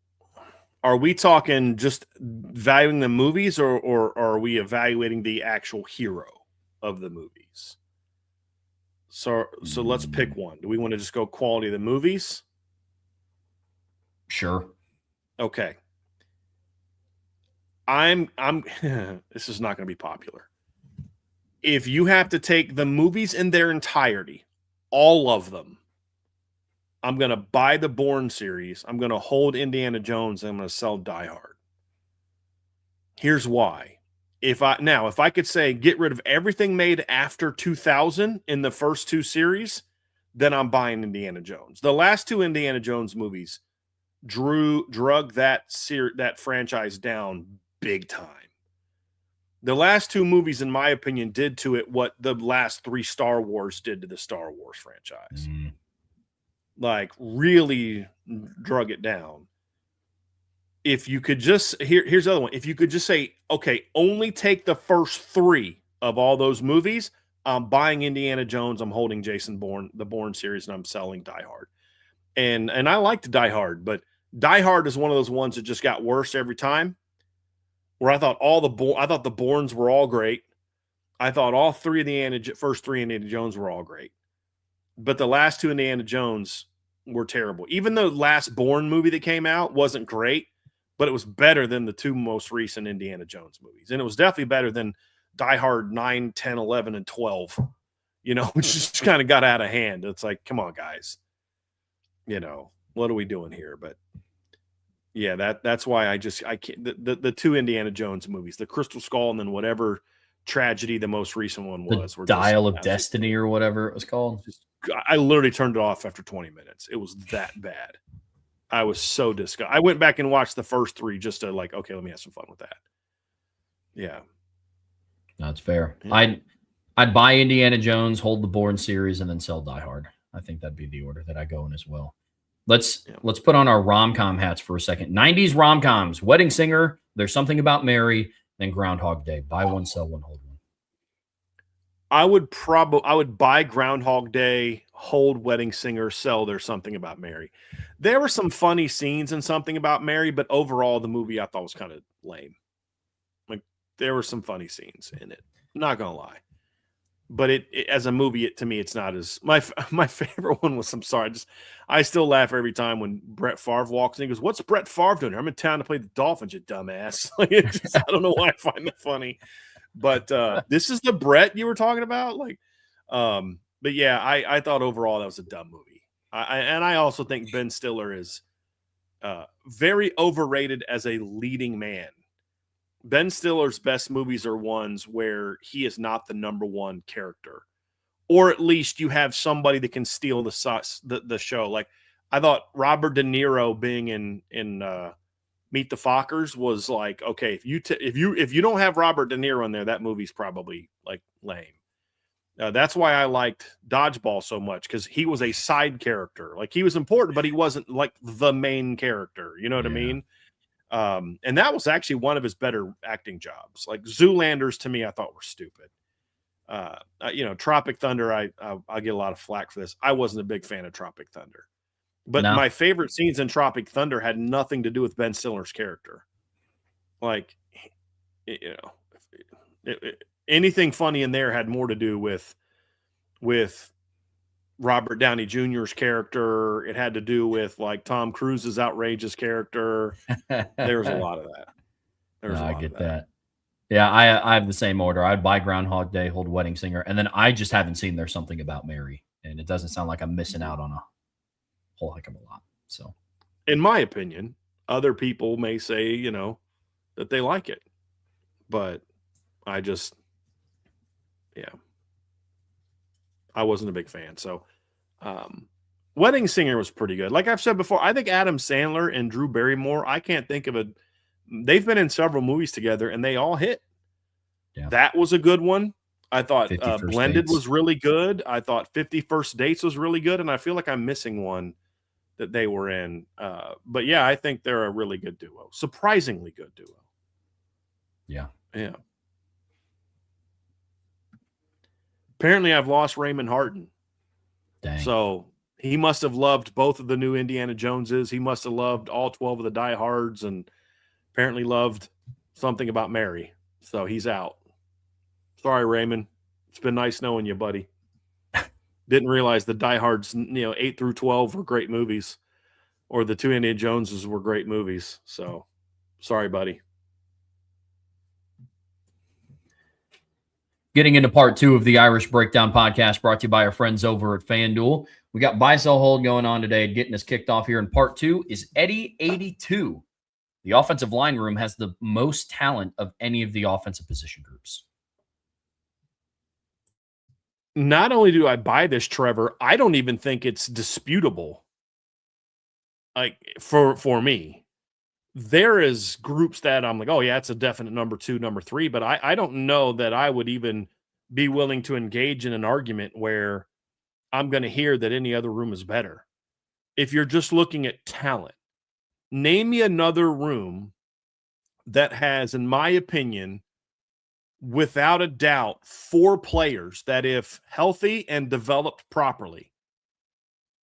are we talking just valuing the movies, or are we evaluating the actual hero of the movies? So let's pick one. Do we want to just go quality of the movies? Sure. Okay. I'm this is not going to be popular. If you have to take the movies in their entirety, all of them, I'm going to buy the Bourne series. I'm going to hold Indiana Jones, and I'm going to sell Die Hard. Here's why. If I could say get rid of everything made after 2000 in the first two series, then I'm buying Indiana Jones. The last two Indiana Jones movies drug that franchise down big time. The last two movies, in my opinion, did to it what the last three Star Wars did to the Star Wars franchise. Like, really drug it down. If you could just here's the other one. If you could just say, okay, only take the first three of all those movies, I'm buying Indiana Jones, I'm holding Jason Bourne, the Bourne series, and I'm selling Die Hard. And I liked Die Hard, but Die Hard is one of those ones that just got worse every time. Where I thought the Bournes were all great. I thought all three of the first three Indiana Jones were all great. But the last two Indiana Jones were terrible. Even the last Bourne movie that came out wasn't great, but it was better than the two most recent Indiana Jones movies. And it was definitely better than Die Hard 9, 10, 11, and 12, which just kind of got out of hand. It's like, come on, guys. What are we doing here? But yeah, that's why I can't. The two Indiana Jones movies, the Crystal Skull, and then whatever tragedy the most recent one was. The Dial of Destiny or whatever it was called. I literally turned it off after 20 minutes. It was that bad. I was so disgusted. I went back and watched the first three just to okay, let me have some fun with that. Yeah. That's fair. Yeah. I'd buy Indiana Jones, hold the Bourne series, and then sell Die Hard. I think that'd be the order that I go in as well. Let's put on our rom-com hats for a second. 90s rom-coms, Wedding Singer, There's Something About Mary, then Groundhog Day. Buy one, sell one, hold one. I would buy Groundhog Day, hold Wedding Singer, sell There's Something About Mary. There were some funny scenes in Something About Mary, but overall the movie I thought was kind of lame. Like, there were some funny scenes in it. I'm not gonna lie. But it as a movie, to me, it's not as my favorite one was. I'm sorry, I still laugh every time when Brett Favre walks in. He goes, "What's Brett Favre doing here? I'm in town to play the Dolphins, you dumbass." I don't know why I find that funny, but this is the Brett you were talking about. But yeah, I thought overall that was a dumb movie. I also think Ben Stiller is very overrated as a leading man. Ben Stiller's best movies are ones where he is not the number one character, or at least you have somebody that can steal the show. Like, I thought Robert De Niro being in Meet the Fockers was like, okay, if you don't have Robert De Niro in there, that movie's probably like lame. That's why I liked Dodgeball so much, because he was a side character. Like, he was important, but he wasn't like the main character. You know what I mean? And that was actually one of his better acting jobs. Like, Zoolanders, to me, I thought were stupid. Tropic Thunder, I get a lot of flack for this. I wasn't a big fan of Tropic Thunder, but my favorite scenes in Tropic Thunder had nothing to do with Ben Stiller's character. Like, anything funny in there had more to do with Robert Downey Jr.'s character. It had to do with like Tom Cruise's outrageous character. There was a lot of that. I get that. Yeah, I have the same order. I'd buy Groundhog Day, hold Wedding Singer, and then I just haven't seen There's Something About Mary, and it doesn't sound like I'm missing out on a whole heck of a lot. So, in my opinion, other people may say, that they like it, but I just, I wasn't a big fan. So, Wedding Singer was pretty good. Like I've said before, I think Adam Sandler and Drew Barrymore, I can't think of they've been in several movies together and they all hit. Yeah. That was a good one. I thought Blended was really good. I thought 50 First Dates was really good. And I feel like I'm missing one that they were in. But yeah, I think they're a really good duo. Surprisingly good duo. Yeah. Yeah. Apparently, I've lost Raymond Harden. Dang. So he must have loved both of the new Indiana Joneses. He must have loved all 12 of the diehards and apparently loved something about Mary. So he's out. Sorry, Raymond. It's been nice knowing you, buddy. Didn't realize the diehards, 8 through 12 were great movies, or the two Indiana Joneses were great movies. So sorry, buddy. Getting into part 2 of the Irish Breakdown podcast, brought to you by our friends over at FanDuel. We got buy sell hold going on today. Getting us kicked off here in part 2 is Eddie 82. The offensive line room has the most talent of any of the offensive position groups. Not only do I buy this, Trevor, I don't even think it's disputable. Like for me, there is groups that I'm like, oh yeah, it's a definite number 2, number 3, but I don't know that I would even be willing to engage in an argument where I'm going to hear that any other room is better. If you're just looking at talent, name me another room that has, in my opinion, without a doubt, 4 players that, if healthy and developed properly,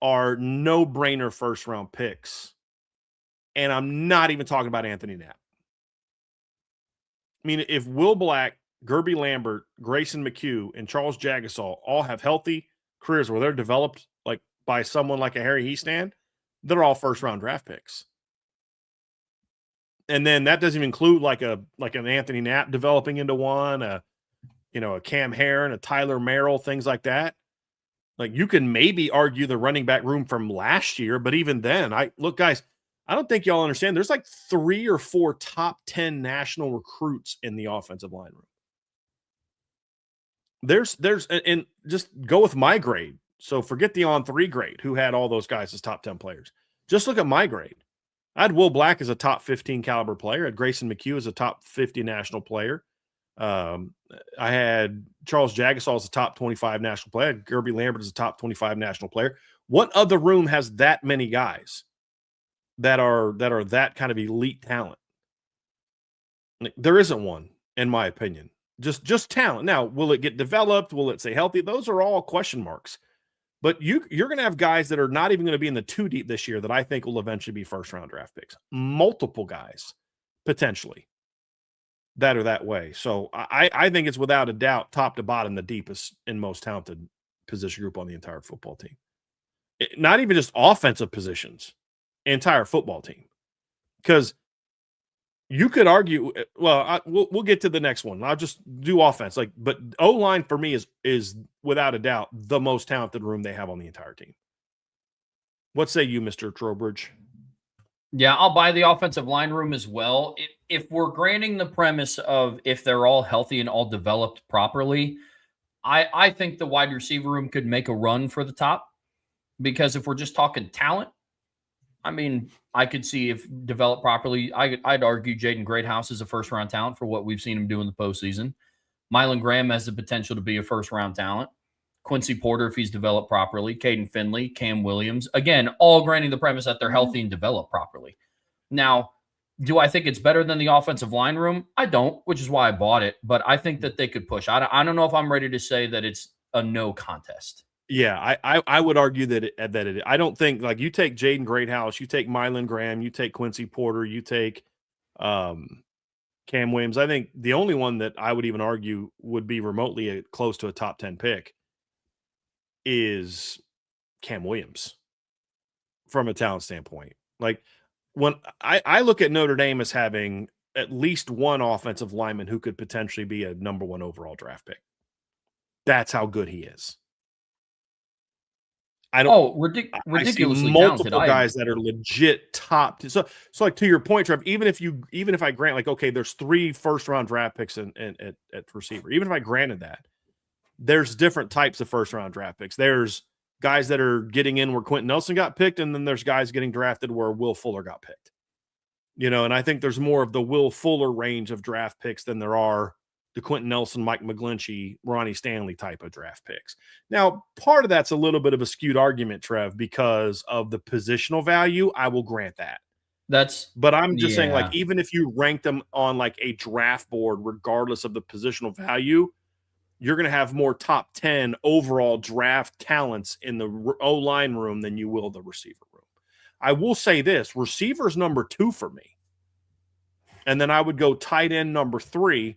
are no-brainer first-round picks. And I'm not even talking about Anthony Knapp. I mean, if Will Black, Gerby Lambert, Grayson McHugh, and Charles Jagasaw all have healthy careers where they're developed like by someone like a Harry Heastand, they're all first-round draft picks. And then that doesn't even include like an Anthony Knapp developing into one, a Cam Heron, a Tyler Merrill, things like that. Like you can maybe argue the running back room from last year, but even then, guys, I don't think y'all understand. There's like 3 or 4 top 10 national recruits in the offensive line room. And just go with my grade. So forget the on 3 grade, who had all those guys as top 10 players. Just look at my grade. I had Will Black as a top 15 caliber player. I had Grayson McHugh as a top 50 national player. I had Charles Jagasaw as a top 25 national player. I had Gerby Lambert as a top 25 national player. What other room has that many guys that are that kind of elite talent? There isn't one, in my opinion. Just talent. Now, will it get developed? Will it stay healthy? Those are all question marks. But you're going to have guys that are not even going to be in the 2 deep this year that I think will eventually be first-round draft picks. Multiple guys, potentially, that are that way. So I think it's without a doubt, top to bottom, the deepest and most talented position group on the entire football team. Not even just offensive positions, entire football team. Because you could argue, we'll get to the next one. I'll just do offense. But O-line for me is without a doubt the most talented room they have on the entire team. What say you, Mr. Trowbridge? Yeah, I'll buy the offensive line room as well. If we're granting the premise of if they're all healthy and all developed properly, I think the wide receiver room could make a run for the top. Because if we're just talking talent, I mean, I could see if developed properly, I'd argue Jaden Greathouse is a first-round talent for what we've seen him do in the postseason. Mylan Graham has the potential to be a first-round talent. Quincy Porter, if he's developed properly. Caden Finley, Cam Williams. Again, all granting the premise that they're healthy and developed properly. Now, do I think it's better than the offensive line room? I don't, which is why I bought it. But I think that they could push. I don't know if I'm ready to say that it's a no contest. Yeah, I would argue that I don't think, like, you take Jaden Greathouse, you take Mylan Graham, you take Quincy Porter, you take Cam Williams. I think the only one that I would even argue would be remotely close to a top 10 pick is Cam Williams from a talent standpoint. Like, when I look at Notre Dame as having at least one offensive lineman who could potentially be a number 1 overall draft pick. That's how good he is. Ridiculously multiple talented. guys that are legit top. So like, to your point, Trev, even if I grant, like, okay, there's 3 first-round draft picks at receiver. Even if I granted that, there's different types of first-round draft picks. There's guys that are getting in where Quentin Nelson got picked, and then there's guys getting drafted where Will Fuller got picked. And I think there's more of the Will Fuller range of draft picks than there are the Quentin Nelson, Mike McGlinchey, Ronnie Stanley type of draft picks. Now, part of that's a little bit of a skewed argument, Trev, because of the positional value. I will grant that. But I'm just saying, like, even if you rank them on like a draft board, regardless of the positional value, you're going to have more top 10 overall draft talents in the O-line room than you will the receiver room. I will say this, receiver's number 2 for me. And then I would go tight end number 3.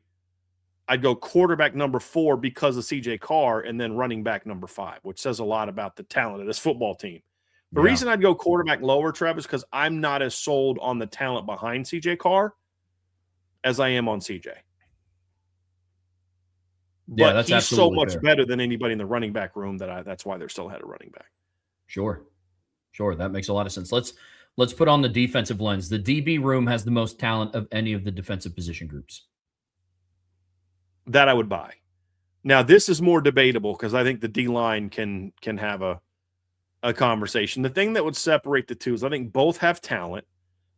I'd go quarterback number 4 because of CJ Carr, and then running back number 5, which says a lot about the talent of this football team. The reason I'd go quarterback lower, Trev, is because I'm not as sold on the talent behind CJ Carr as I am on CJ. But he's so much better than anybody in the running back room that's why they're still ahead of running back. Sure. That makes a lot of sense. Let's put on the defensive lens. The DB room has the most talent of any of the defensive position groups. That I would buy. Now, this is more debatable because I think the D-line can have a conversation. The thing that would separate the two is I think both have talent.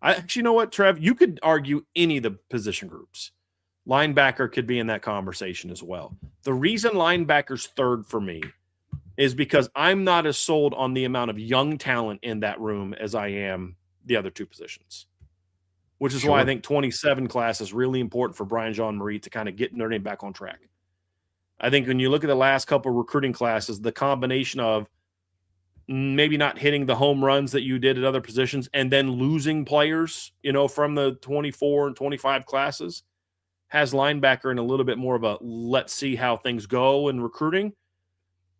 Actually, you know what, Trev? You could argue any of the position groups. Linebacker could be in that conversation as well. The reason linebacker's 3rd for me is because I'm not as sold on the amount of young talent in that room as I am the other 2 positions, which is why I think 27 class is really important for Brian Jean-Marie to kind of get Notre Dame back on track. I think when you look at the last couple of recruiting classes, the combination of maybe not hitting the home runs that you did at other positions and then losing players, from the 24 and 25 classes has linebacker in a little bit more of a let's see how things go in recruiting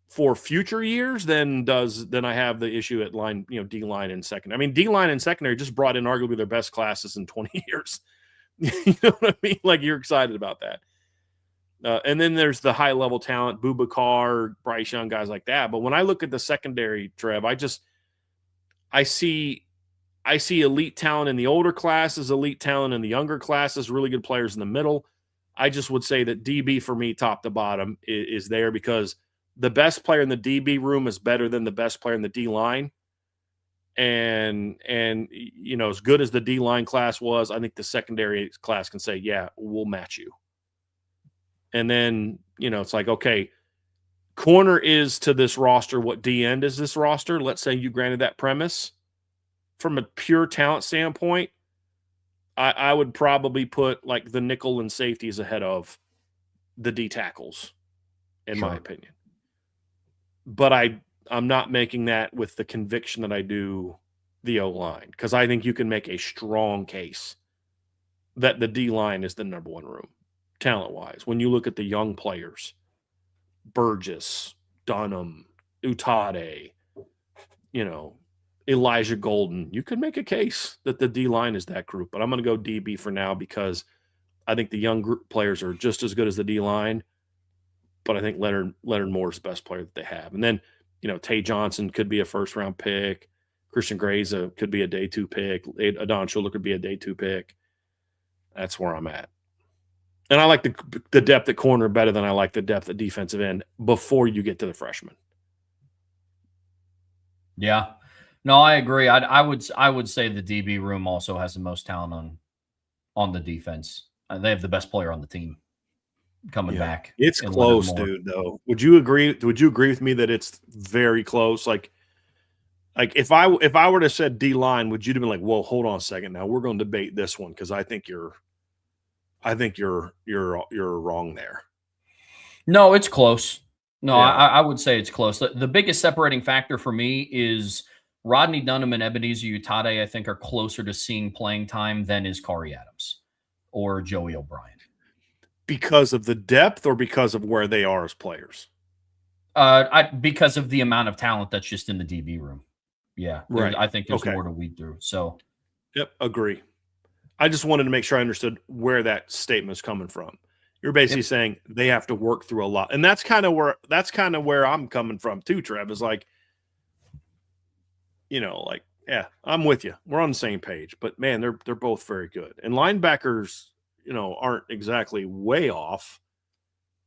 for future years than I have the issue at line, D-line and secondary. I mean, D-line and secondary just brought in arguably their best classes in 20 years. You know what I mean? Like, you're excited about that. And then there's the high-level talent, Bubakar, Bryce Young, guys like that. But when I look at the secondary, Trev, I see elite talent in the older classes, elite talent in the younger classes, really good players in the middle. I just would say that DB for me, top to bottom, is there because the best player in the DB room is better than the best player in the D-line. And as good as the D-line class was, I think the secondary class can say, yeah, we'll match you. And then, it's like, okay, corner is to this roster what D-end is this roster. Let's say you granted that premise. From a pure talent standpoint, I would probably put like the nickel and safeties ahead of the D tackles, in my opinion. But I'm not making that with the conviction that I do the O-line, because I think you can make a strong case that the D-line is the number 1 room, talent-wise. When you look at the young players, Burgess, Dunham, Utade, Elijah Golden, you could make a case that the D-line is that group. But I'm going to go DB for now because I think the young group players are just as good as the D-line. But I think Leonard Moore is the best player that they have. And then, Tay Johnson could be a first-round pick. Christian Gray's could be a day 2 pick. Adon Schuler could be a day 2 pick. That's where I'm at. And I like the depth at corner better than I like the depth at defensive end before you get to the freshmen. Yeah. No, I agree. I would say the DB room also has the most talent on the defense. They have the best player on the team coming back. It's close, dude. Though, would you agree? Would you agree with me that it's very close? Like if I were to said D-line, would you have been like, "Whoa, hold on a second. Now we're going to debate this one because I think you're wrong there." No, it's close. No, yeah. I would say it's close. The biggest separating factor for me is Rodney Dunham and Ebenezer Utade, I think, are closer to seeing playing time than is Kari Adams or Joey O'Brien. Because of the depth or because of where they are as players? Because of the amount of talent that's just in the DB room. Yeah, right. I think there's more to weed through. So, yep, agree. I just wanted to make sure I understood where that statement is coming from. You're basically saying they have to work through a lot, and that's kind of where I'm coming from too. Trev is like, yeah, I'm with you. We're on the same page, but man, they're both very good, and linebackers, aren't exactly way off.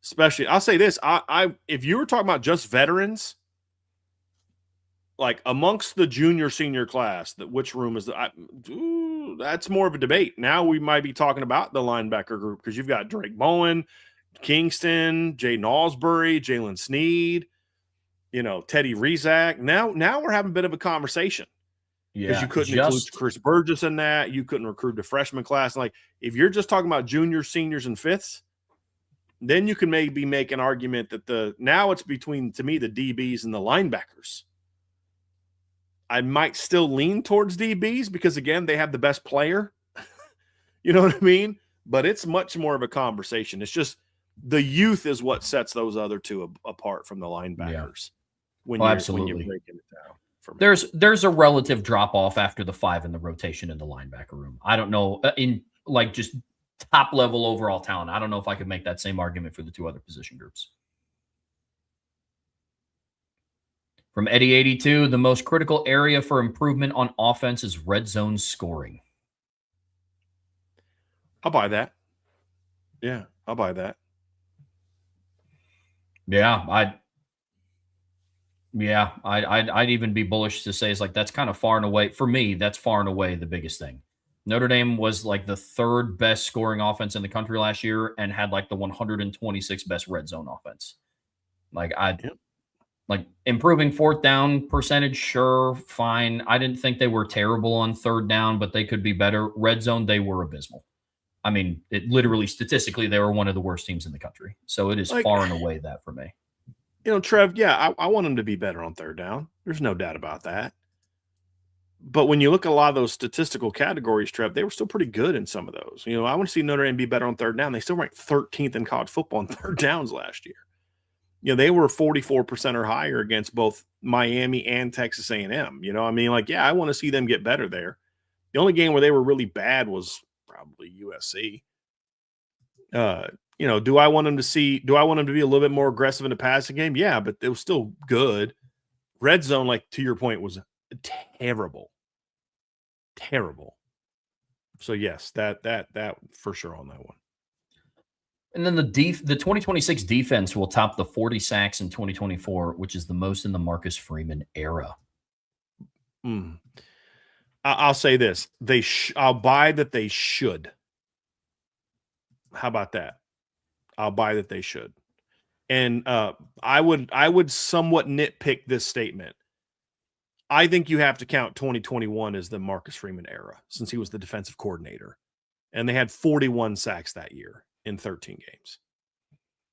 Especially, I'll say this: I if you were talking about just veterans, like amongst the junior senior class, which room is that's more of a debate. Now we might be talking about the linebacker group because you've got Drake Bowen, Kingston, Jaden Alsbury, Jalen Sneed, Teddy Rizak. Now we're having a bit of a conversation because you couldn't include Chris Burgess in that. You couldn't recruit the freshman class. Like if you're just talking about juniors, seniors, and fifths, then you can maybe make an argument that now it's between, to me, the DBs and the linebackers. I might still lean towards DBs because, again, they have the best player. You know what I mean? But it's much more of a conversation. It's just the youth is what sets those other two apart from the linebackers. When you're breaking it down. For me. There's a relative drop off after the 5 in the rotation in the linebacker room. I don't know, in like just top level overall talent. I don't know if I could make that same argument for the 2 other position groups. From Eddie 82, the most critical area for improvement on offense is red zone scoring. I'll buy that. Yeah, I'll buy that. Yeah, I'd even be bullish to say it's like that's kind of far and away for me. That's far and away the biggest thing. Notre Dame was like the 3rd best scoring offense in the country last year and had like the 126th best red zone offense. Like like improving 4th down percentage, sure, fine. I didn't think they were terrible on 3rd down, but they could be better. Red zone, they were abysmal. I mean, it literally statistically, they were one of the worst teams in the country. So it is far and away that for me. You know, Trev, yeah, I want them to be better on 3rd down. There's no doubt about that. But when you look at a lot of those statistical categories, Trev, they were still pretty good in some of those. You know, I want to see Notre Dame be better on 3rd down. They still ranked 13th in college football on 3rd downs last year. You know, they were 44% or higher against both Miami and Texas A&M. You know, I mean, like, yeah, I want to see them get better there. The only game where they were really bad was probably USC. You know, do I want them to be a little bit more aggressive in the passing game? Yeah, but it was still good. Red zone, like to your point, was terrible. Terrible. So yes, that for sure on that one. And then the 2026 defense will top the 40 sacks in 2024, which is the most in the Marcus Freeman era. I'll say this. I'll buy that they should. How about that? I'll buy that they should. And I would somewhat nitpick this statement. I think you have to count 2021 as the Marcus Freeman era since he was the defensive coordinator. And they had 41 sacks that year in 13 games.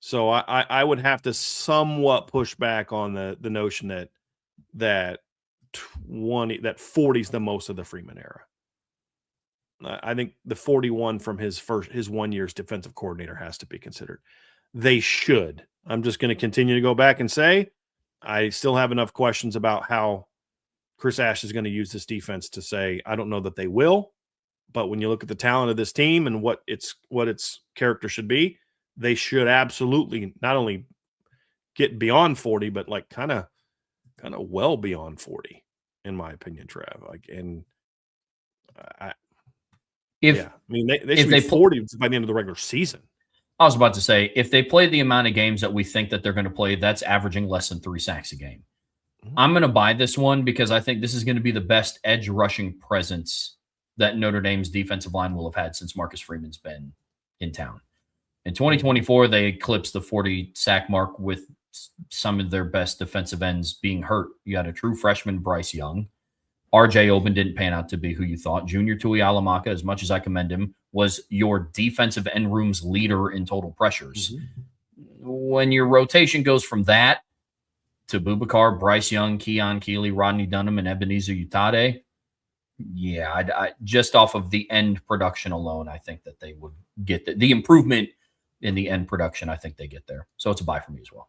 So I would have to somewhat push back on the notion that 40 is the most of the Freeman era. I think the 41 from his 1 year's defensive coordinator has to be considered. They should. I'm just going to continue to go back and say I still have enough questions about how Chris Ash is going to use this defense to say I don't know that they will. But when you look at the talent of this team and what its character should be, they should absolutely not only get beyond 40, but like kind of well beyond 40, in my opinion, Trev. Like, and they should be 40 by the end of the regular season. I was about to say, if they play the amount of games that we think that they're going to play, that's averaging less than 3 sacks a game. I'm going to buy this one because I think this is going to be the best edge rushing presence that Notre Dame's defensive line will have had since Marcus Freeman's been in town. In 2024, they eclipsed the 40 sack mark with some of their best defensive ends being hurt. You had a true freshman, Bryce Young. RJ Oben didn't pan out to be who you thought. Junior Tui Alamaka, as much as I commend him, was your defensive end room's leader in total pressures. When your rotation goes from that to Bubakar, Bryce Young, Keon Keeley, Rodney Dunham, and Ebenezer Utade, yeah, I just off of the end production alone, I think that they would get the improvement in the end production. I think they get there. So it's a buy for me as well.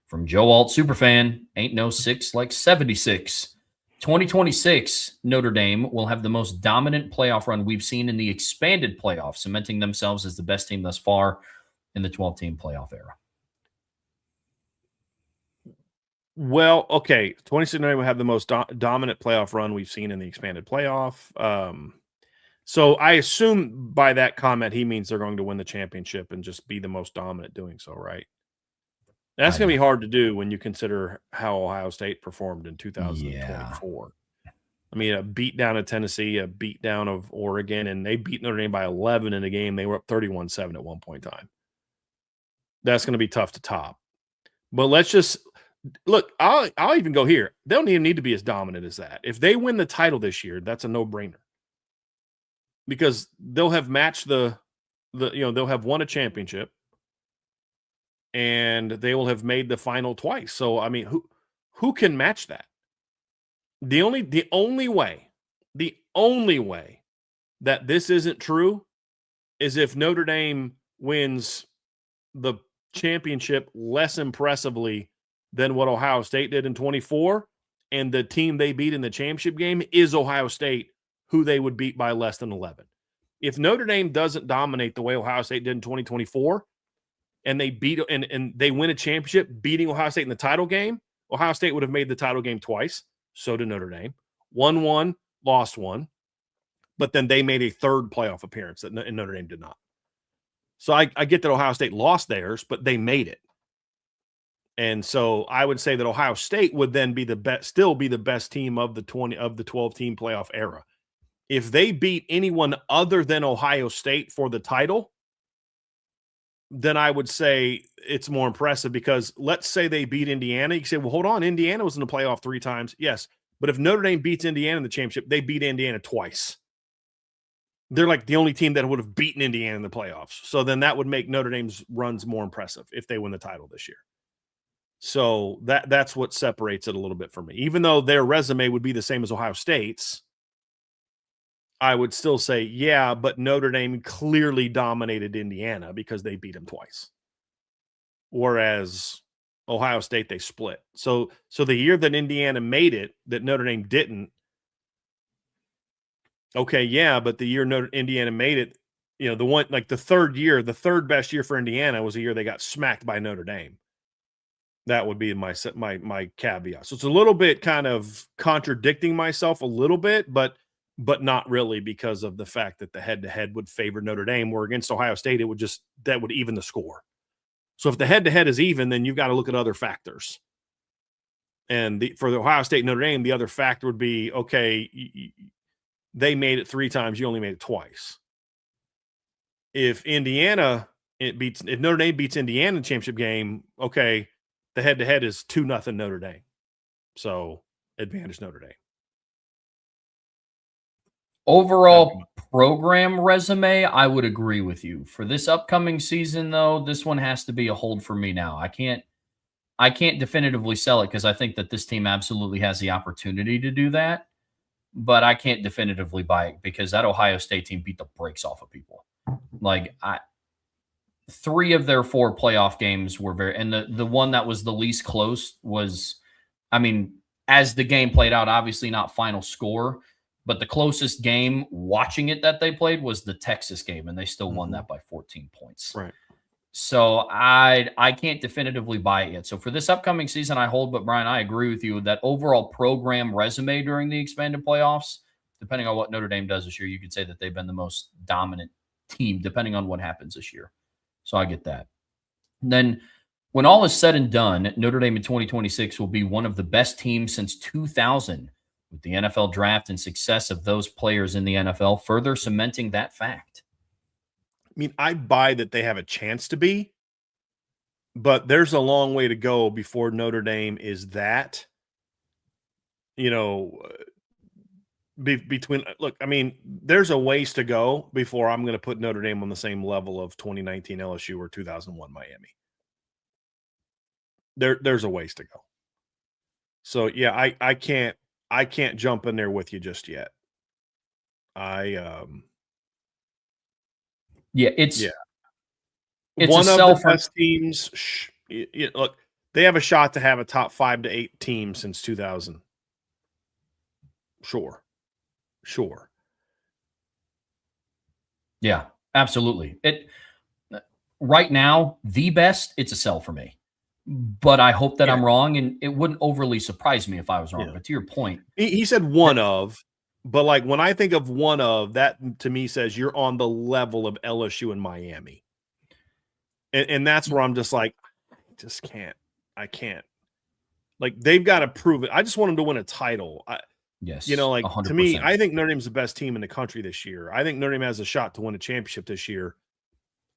From Joe Alt Superfan, ain't no 6 like 76. 2026, Notre Dame will have the most dominant playoff run we've seen in the expanded playoff, cementing themselves as the best team thus far in the 12-team playoff era. Well, okay. 26 Notre Dame will have the most dominant playoff run we've seen in the expanded playoff. So I assume by that comment, he means they're going to win the championship and just be the most dominant doing so, right? That's going to be hard to do when you consider how Ohio State performed in 2024. Yeah. I mean, a beat down of Tennessee, a beat down of Oregon, and they beat Notre Dame by 11 in a game. They were up 31-7 at one point in time. That's going to be tough to top. But let's just look, I'll even go here. They don't even need to be as dominant as that. If they win the title this year, that's a no-brainer. because they'll have matched they'll have won a championship and they will have made the final twice. So, I mean, who can match that? The only way that this isn't true is if Notre Dame wins the championship less impressively than what Ohio State did in 24, and the team they beat in the championship game is Ohio State, who they would beat by less than 11. If Notre Dame doesn't dominate the way Ohio State did in 2024, and they beat and they win a championship beating Ohio State in the title game, Ohio State would have made the title game twice. So did Notre Dame. Won one, lost one. But then they made a third playoff appearance that Notre Dame did not. So I get that Ohio State lost theirs, but they made it. And so I would say that Ohio State would then be still be the best team of the 12 team playoff era. If they beat anyone other than Ohio State for the title, then I would say it's more impressive, because let's say they beat Indiana. You can say, well, hold on, Indiana was in the playoff 3 times. Yes, but if Notre Dame beats Indiana in the championship, they beat Indiana twice. They're like the only team that would have beaten Indiana in the playoffs. So then that would make Notre Dame's runs more impressive if they win the title this year. So that's what separates it a little bit for me. Even though their resume would be the same as Ohio State's, I would still say, yeah, but Notre Dame clearly dominated Indiana because they beat them twice. Whereas Ohio State, they split. So the year that Indiana made it, that Notre Dame didn't, okay, yeah, but the year Indiana made it, the one, like the third best year for Indiana was the year they got smacked by Notre Dame. That would be my caveat. So it's a little bit kind of contradicting myself a little bit, but not really, because of the fact that the head-to-head would favor Notre Dame, where against Ohio State, that would even the score. So if the head-to-head is even, then you've got to look at other factors. And for the Ohio State Notre Dame, the other factor would be, okay, they made it 3 times, you only made it twice. If Notre Dame beats Indiana in the championship game, okay, the head-to-head is 2-0 Notre Dame. So advantage Notre Dame. Overall program resume, I would agree with you. For this upcoming season, though, this one has to be a hold for me now. I can't definitively sell it, because I think that this team absolutely has the opportunity to do that, but I can't definitively buy it, because that Ohio State team beat the brakes off of people. Like, 3 of their 4 playoff games were and the one that was the least close was, I mean, as the game played out, obviously not final score, but the closest game watching it that they played was the Texas game, and they still won that by 14 points. Right. So I can't definitively buy it yet. So for this upcoming season, I hold, but Brian, I agree with you that overall program resume during the expanded playoffs, depending on what Notre Dame does this year, you could say that they've been the most dominant team, depending on what happens this year. So I get that. And then when all is said and done, Notre Dame in 2026 will be one of the best teams since 2000, with the NFL draft and success of those players in the NFL further cementing that fact. I mean, I buy that they have a chance to be, but there's a long way to go before Notre Dame is that, look, I mean, there's a ways to go before I'm going to put Notre Dame on the same level of 2019 LSU or 2001 Miami. There's a ways to go. So yeah, I can't jump in there with you just yet. It's one of the best teams. Look, they have a shot to have a top 5 to 8 team since 2000. Sure. Yeah, absolutely. Right now, the best, it's a sell for me. But I hope that I'm wrong, and it wouldn't overly surprise me if I was wrong. Yeah. But to your point, he said one of, but like when I think of one of, that to me says you're on the level of LSU and Miami. And that's where I'm just like, I can't. Like, they've got to prove it. I just want them to win a title. Yes. 100%. To me, I think Notre Dame's the best team in the country this year. I think Notre Dame has a shot to win a championship this year.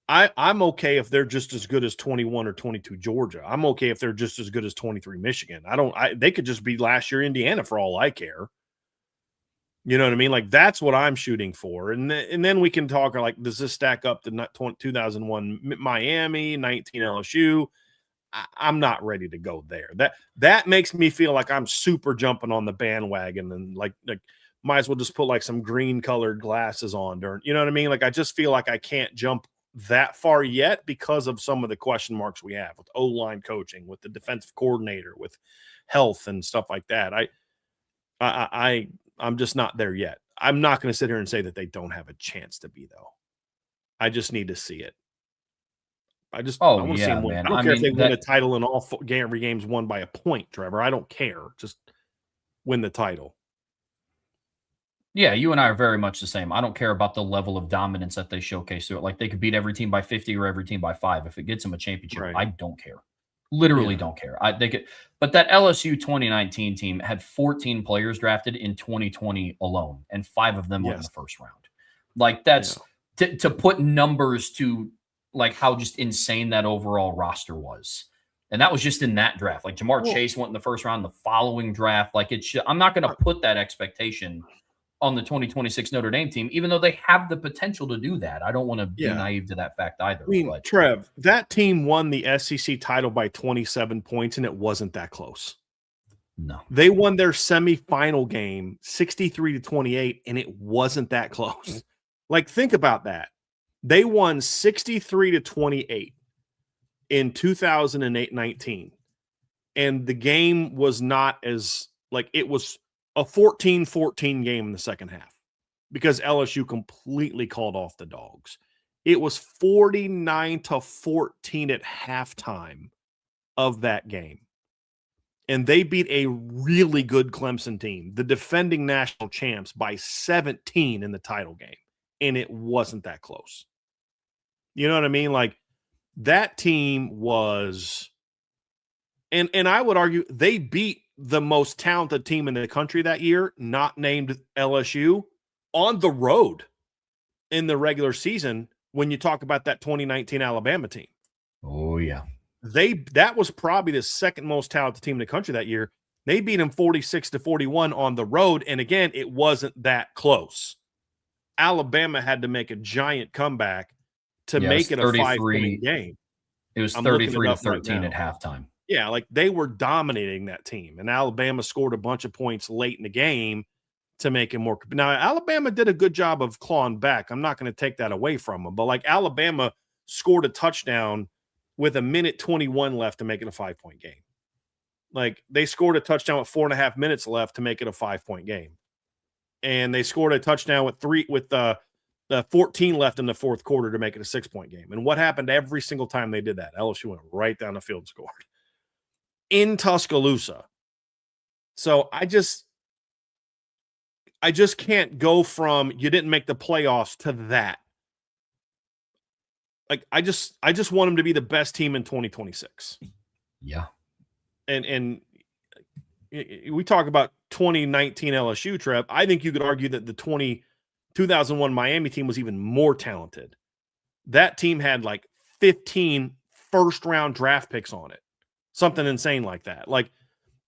I'm okay if they're just as good as 21 or 22 Georgia. I'm okay if they're just as good as 23 Michigan. They could just be last year Indiana for all I care. You know what I mean? Like, that's what I'm shooting for. And then we can talk like, does this stack up to 2001 Miami, 19 LSU? I'm not ready to go there. That makes me feel like I'm super jumping on the bandwagon and like might as well just put like some green colored glasses on during, you know what I mean? Like, I just feel like I can't jump that far yet because of some of the question marks we have with O-line coaching, with the defensive coordinator, with health and stuff like that. I'm just not there yet. I'm not going to sit here and say that they don't have a chance to be, though. I just need to see it. I want to see them win. Man. I don't care if they win a title and every game's won by a point, Trevor. I don't care. Just win the title. Yeah, you and I are very much the same. I don't care about the level of dominance that they showcase through it. Like, they could beat every team by 50 or every team by 5. If it gets them a championship, Right. I don't care. Literally don't care. But that LSU 2019 team had 14 players drafted in 2020 alone, and 5 of them went in the first round. Like, that's to put numbers to like how just insane that overall roster was. And that was just in that draft. Like, Jamar Chase went in the first round, the following draft. Like, I'm not going to put that expectation on the 2026 Notre Dame team, even though they have the potential to do that. I don't want to be naive to that fact either. I mean, Trev, that team won the SEC title by 27 points, and it wasn't that close. No. They won their semifinal game 63-28, and it wasn't that close. Like, think about that. They won 63-28 in 2008-19, and the game was not as like it was a 14-14 game in the second half because LSU completely called off the Dogs. It was 49-14 at halftime of that game. And they beat a really good Clemson team, the defending national champs, by 17 in the title game. And it wasn't that close. You know what I mean? Like, that team was, and I would argue they beat the most talented team in the country that year, not named LSU, on the road in the regular season when you talk about that 2019 Alabama team. Oh, yeah. That was probably the second most talented team in the country that year. They beat them 46-41 on the road, and again, it wasn't that close. Alabama had to make a giant comeback to make it a 5-point game. It was 33-13 at halftime. Yeah, like they were dominating that team, and Alabama scored a bunch of points late in the game to make it more. Now, Alabama did a good job of clawing back. I'm not going to take that away from them, but like Alabama scored a touchdown with 1:21 left to make it a 5-point game. Like, they scored a touchdown with 4.5 minutes left to make it a 5-point game. And they scored a touchdown with 14 left in the fourth quarter to make it a 6-point game. And what happened every single time they did that? LSU went right down the field and scored in Tuscaloosa. So I just can't go from you didn't make the playoffs to that. Like, I just want them to be the best team in 2026. Yeah. And we talk about 2019 LSU, Trev. I think you could argue that the 2001 Miami team was even more talented. That team had like 15 first-round draft picks on it. Something insane like that. Like,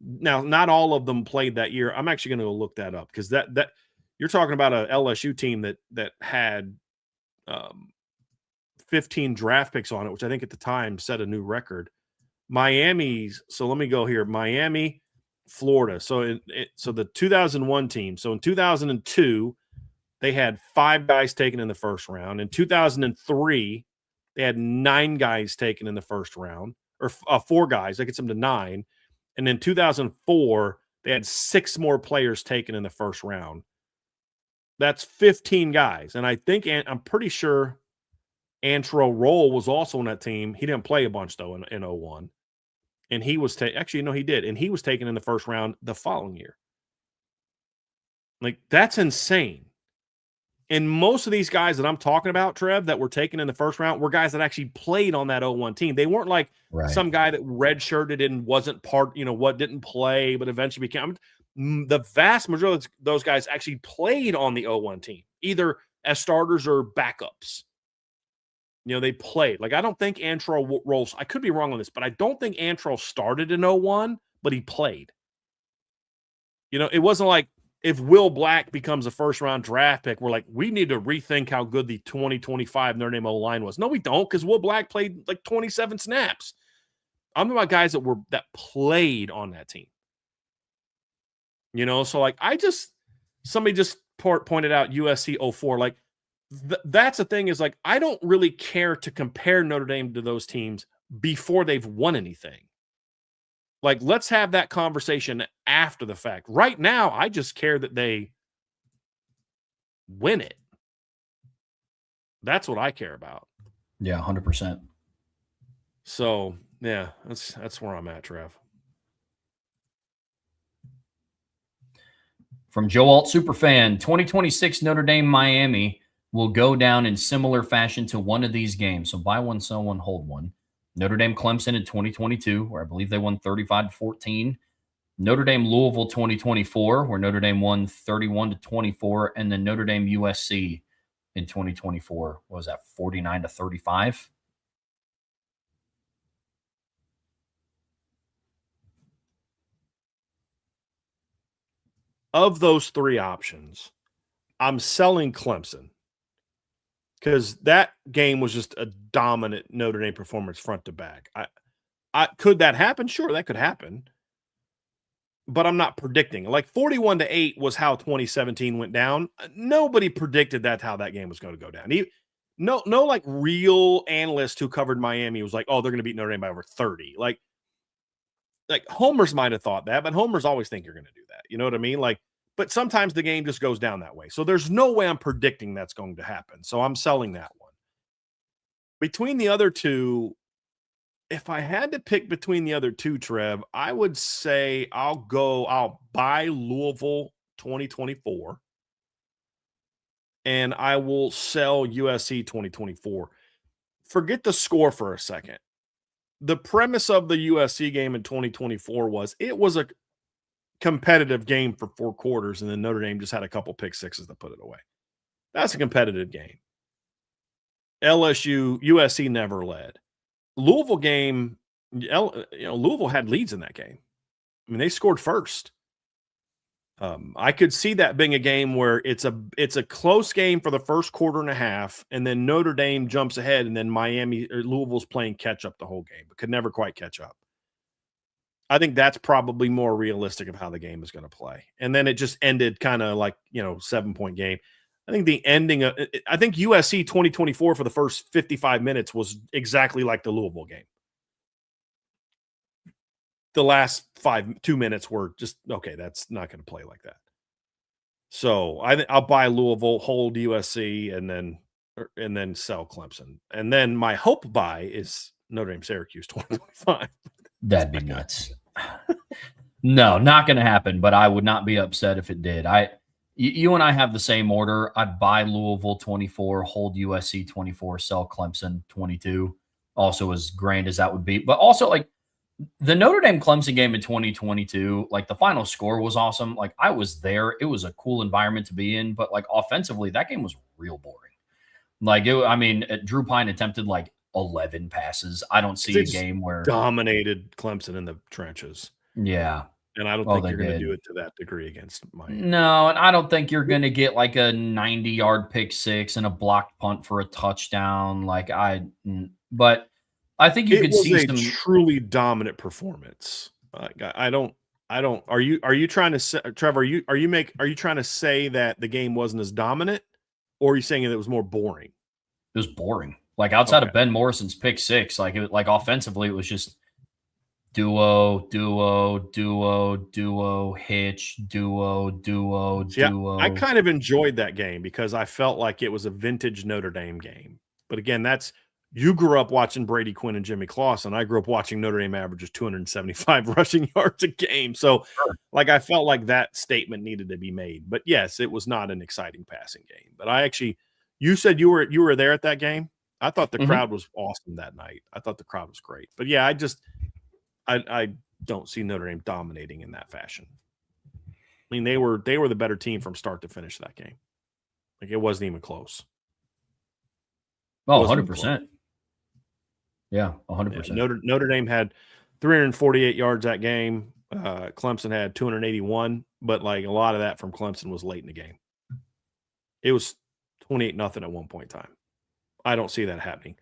now, not all of them played that year. I'm actually going to go look that up because that you're talking about a LSU team that had 15 draft picks on it, which I think at the time set a new record. Miami's, so let me go here. Miami, Florida. So the 2001 team. So in 2002, they had 5 guys taken in the first round. In 2003, they had 9 guys taken in the first round, or 4 guys. That gets them to 9. And in 2004, they had 6 more players taken in the first round. That's 15 guys. And I think, I'm pretty sure Antero Roll was also on that team. He didn't play a bunch, though, in 01. And he was actually, no, he did. And he was taken in the first round the following year. Like, that's insane. And most of these guys that I'm talking about, Trev, that were taken in the first round were guys that actually played on that 01 team. They weren't like some guy that redshirted and wasn't part, what didn't play, but eventually became. The vast majority of those guys actually played on the 01 team, either as starters or backups. They played. Like, I don't think Antero Rolls, I could be wrong on this, but I don't think Antero started in 01, but he played. It wasn't like if Will Black becomes a first-round draft pick, we're like, we need to rethink how good the 2025 Notre Dame O-line was. No, we don't, because Will Black played like 27 snaps. I'm talking about guys that played on that team. So like somebody just pointed out USC 04. Like that's the thing is like I don't really care to compare Notre Dame to those teams before they've won anything. Like, let's have that conversation after the fact. Right now, I just care that they win it. That's what I care about. Yeah, 100%. So, yeah, that's where I'm at, Trev. From Joe Alt Superfan, 2026 Notre Dame Miami will go down in similar fashion to one of these games. So buy one, sell one, hold one. Notre Dame Clemson in 2022, where I believe they won 35-14. Notre Dame Louisville 2024, where Notre Dame won 31-24, and then Notre Dame USC in 2024. What was that, 49-35? Of those three options, I'm selling Clemson because that game was just a dominant Notre Dame performance front to back. Could that happen? Sure, that could happen. But I'm not predicting. Like 41-8 was how 2017 went down. Nobody predicted that's how that game was going to go down. No, like real analyst who covered Miami was like, oh, they're going to beat Notre Dame by over 30. Like homers might have thought that, but homers always think you're going to do that. You know what I mean? Like, but sometimes the game just goes down that way. So there's no way I'm predicting that's going to happen. So I'm selling that one. Between the other two, if I had to pick between the other two, Trev, I would say I'll buy Louisville 2024 and I will sell USC 2024. Forget the score for a second. The premise of the USC game in 2024 was it was a competitive game for 4 quarters, and then Notre Dame just had a couple pick sixes to put it away. That's a competitive game. USC never led. Louisville game, Louisville had leads in that game. I mean, they scored first. I could see that being a game where it's a close game for the first quarter and a half, and then Notre Dame jumps ahead, and then Louisville's playing catch up the whole game, but could never quite catch up. I think that's probably more realistic of how the game is going to play. And then it just ended kind of like, 7-point game. I think the ending of I think USC 2024 for the first 55 minutes was exactly like the Louisville game. The last 2 minutes were just, okay, that's not going to play like that. So I'll buy Louisville, hold USC, and then sell Clemson. And then my hope buy is Notre Dame Syracuse 2025. That'd be nuts. No, not going to happen, but I would not be upset if it did. You and I have the same order. I'd buy Louisville 24, hold USC 24, sell Clemson 22. Also, as grand as that would be. But also, like, the Notre Dame Clemson game in 2022, like, the final score was awesome. Like, I was there. It was a cool environment to be in. But, like, offensively, that game was real boring. Like, Drew Pine attempted, like, 11 passes. I don't see a game where dominated Clemson in the trenches. Yeah. And I don't think you're going to do it to that degree against Miami. No, and I don't think you're going to get like a 90-yard pick six and a blocked punt for a touchdown. But I think you could see some truly dominant performance. I don't. Are you trying to say, Trevor? Are you trying to say that the game wasn't as dominant, or are you saying that it was more boring? It was boring. Like outside of Ben Morrison's pick six, like offensively, it was just duo, hitch, duo. I kind of enjoyed that game because I felt like it was a vintage Notre Dame game. But again, you grew up watching Brady Quinn and Jimmy Clausen. I grew up watching Notre Dame averages 275 rushing yards a game. So, I felt like that statement needed to be made. But yes, it was not an exciting passing game. But you said you were there at that game. I thought the crowd was awesome that night. I thought the crowd was great. But yeah, I don't see Notre Dame dominating in that fashion. I mean, they were the better team from start to finish that game. Like, it wasn't even close. Oh, 100%. Yeah, 100%. Notre Dame had 348 yards that game. Clemson had 281, but like a lot of that from Clemson was late in the game. It was 28-0 at one point in time. I don't see that happening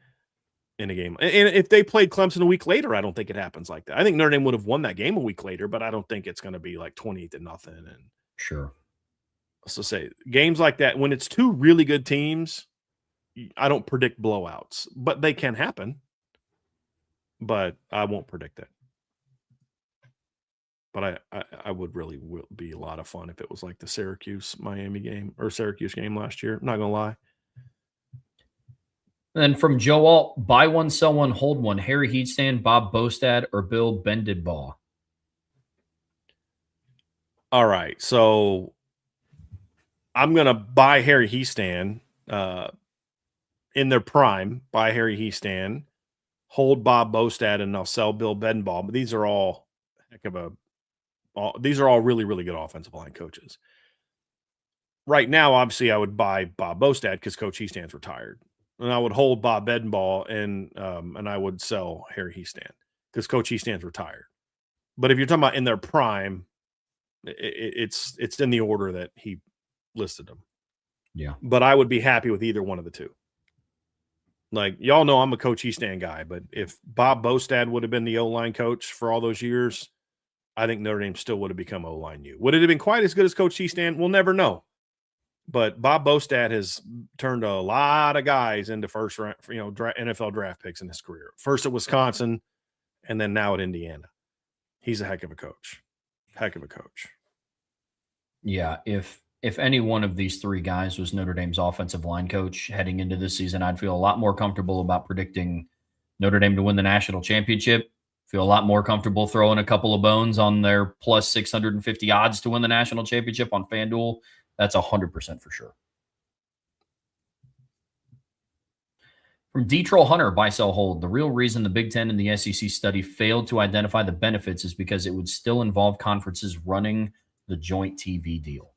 in a game. And if they played Clemson a week later, I don't think it happens like that. I think Notre Dame would have won that game a week later, but I don't think it's going to be like 28-0. And Sure. So say games like that, when it's two really good teams, I don't predict blowouts, but they can happen. But I won't predict it. But I would really be a lot of fun if it was like the Syracuse-Miami game or Syracuse game last year. I'm not going to lie. And then from Joe Alt, buy one, sell one, hold one. Harry Heatstand, Bob Bostad, or Bill Bendidbaugh. All right. So I'm going to buy Harry Heatstand in their prime, buy Harry Heatstand, hold Bob Bostad, and I'll sell Bill Bendidbaugh. But these are all these are all really, really good offensive line coaches. Right now, obviously, I would buy Bob Bostad because Coach Heastand's retired. And I would hold Bob Bendidbaugh and I would sell Harry Heatstand because Coach Heastand's retired. But if you're talking about in their prime, it's in the order that he listed them. Yeah. But I would be happy with either one of the two. Like, y'all know I'm a Coach Heastand guy, but if Bob Bostad would have been the O-line coach for all those years, I think Notre Dame still would have become O-line U. Would it have been quite as good as Coach Heastand? We'll never know. But Bob Bostad has turned a lot of guys into first round, NFL draft picks in his career. First at Wisconsin, and then now at Indiana. He's a heck of a coach. Heck of a coach. Yeah, if any one of these three guys was Notre Dame's offensive line coach heading into this season, I'd feel a lot more comfortable about predicting Notre Dame to win the national championship. Feel a lot more comfortable throwing a couple of bones on their plus 650 odds to win the national championship on FanDuel. That's 100% for sure. From D-Troll Hunter, buy, sell, hold. The real reason the Big Ten and the SEC study failed to identify the benefits is because it would still involve conferences running the joint TV deal.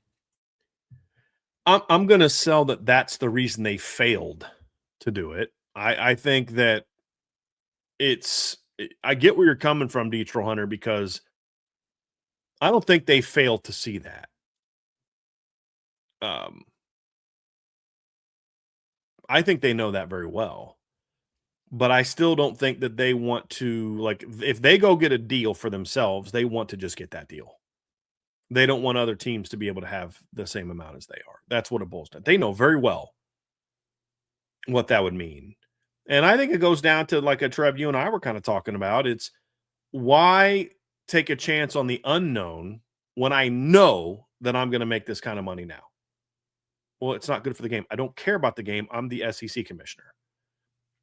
I'm going to sell that that's the reason they failed to do it. I think that I get where you're coming from, D-Troll Hunter, because I don't think they failed to see that. I think they know that very well, but I still don't think that they want to, like, if they go get a deal for themselves, they want to just get that deal. They don't want other teams to be able to have the same amount as they are. That's what it boils down. They know very well what that would mean. And I think it goes down to, like a Trev, you and I were kind of talking about, it's why take a chance on the unknown when I know that I'm going to make this kind of money now? Well, it's not good for the game. I don't care about the game. I'm the SEC commissioner.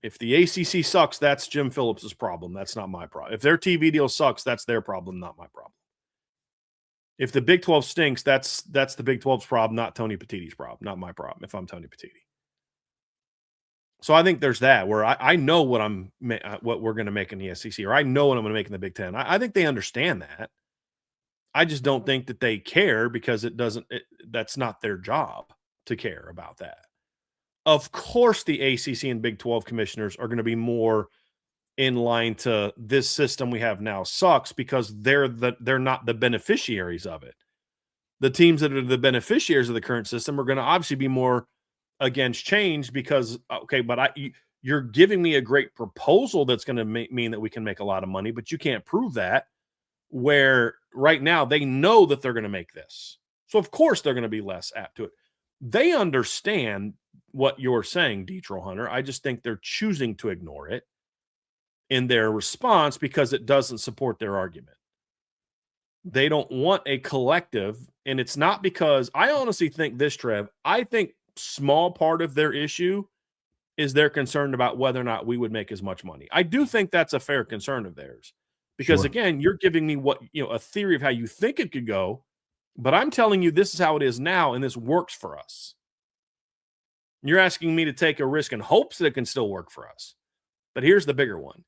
If the ACC sucks, that's Jim Phillips's problem. That's not my problem. If their TV deal sucks, that's their problem, not my problem. If the Big 12 stinks, that's the Big 12's problem, not Tony Petitti's problem, not my problem if I'm Tony Petitti. So I think there's that where I know what we're going to make in the SEC, or I know what I'm going to make in the Big 10. I think they understand that. I just don't think that they care because that's not their job to care about that. Of course, the ACC and Big 12 commissioners are going to be more in line to this system we have now sucks because they're not the beneficiaries of it. The teams that are the beneficiaries of the current system are going to obviously be more against change because, okay, but you're giving me a great proposal that's going to mean that we can make a lot of money, but you can't prove that, where right now they know that they're going to make this. So, of course, they're going to be less apt to it. They understand what you're saying, D-Troll Hunter. I just think they're choosing to ignore it in their response because it doesn't support their argument. They don't want a collective, and it's not because I honestly think this, Trev. I think small part of their issue is they're concerned about whether or not we would make as much money. I do think that's a fair concern of theirs because, again, you're giving me a theory of how you think it could go, but I'm telling you this is how it is now, and this works for us. You're asking me to take a risk in hopes that it can still work for us. But here's the bigger one.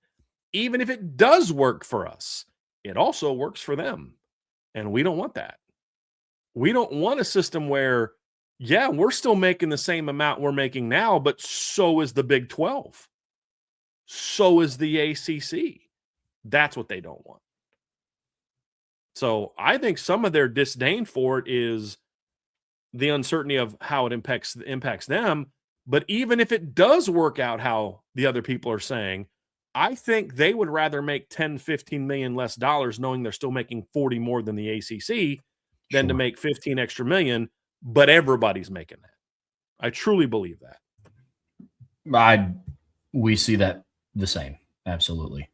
Even if it does work for us, it also works for them. And we don't want that. We don't want a system where, yeah, we're still making the same amount we're making now, but so is the Big 12. So is the ACC. That's what they don't want. So I think some of their disdain for it is the uncertainty of how it impacts them. But even if it does work out how the other people are saying, I think they would rather make 10, 15 million less dollars knowing they're still making 40 more than the ACC than to make 15 extra million, but everybody's making that. I truly believe that. We see that the same. Absolutely.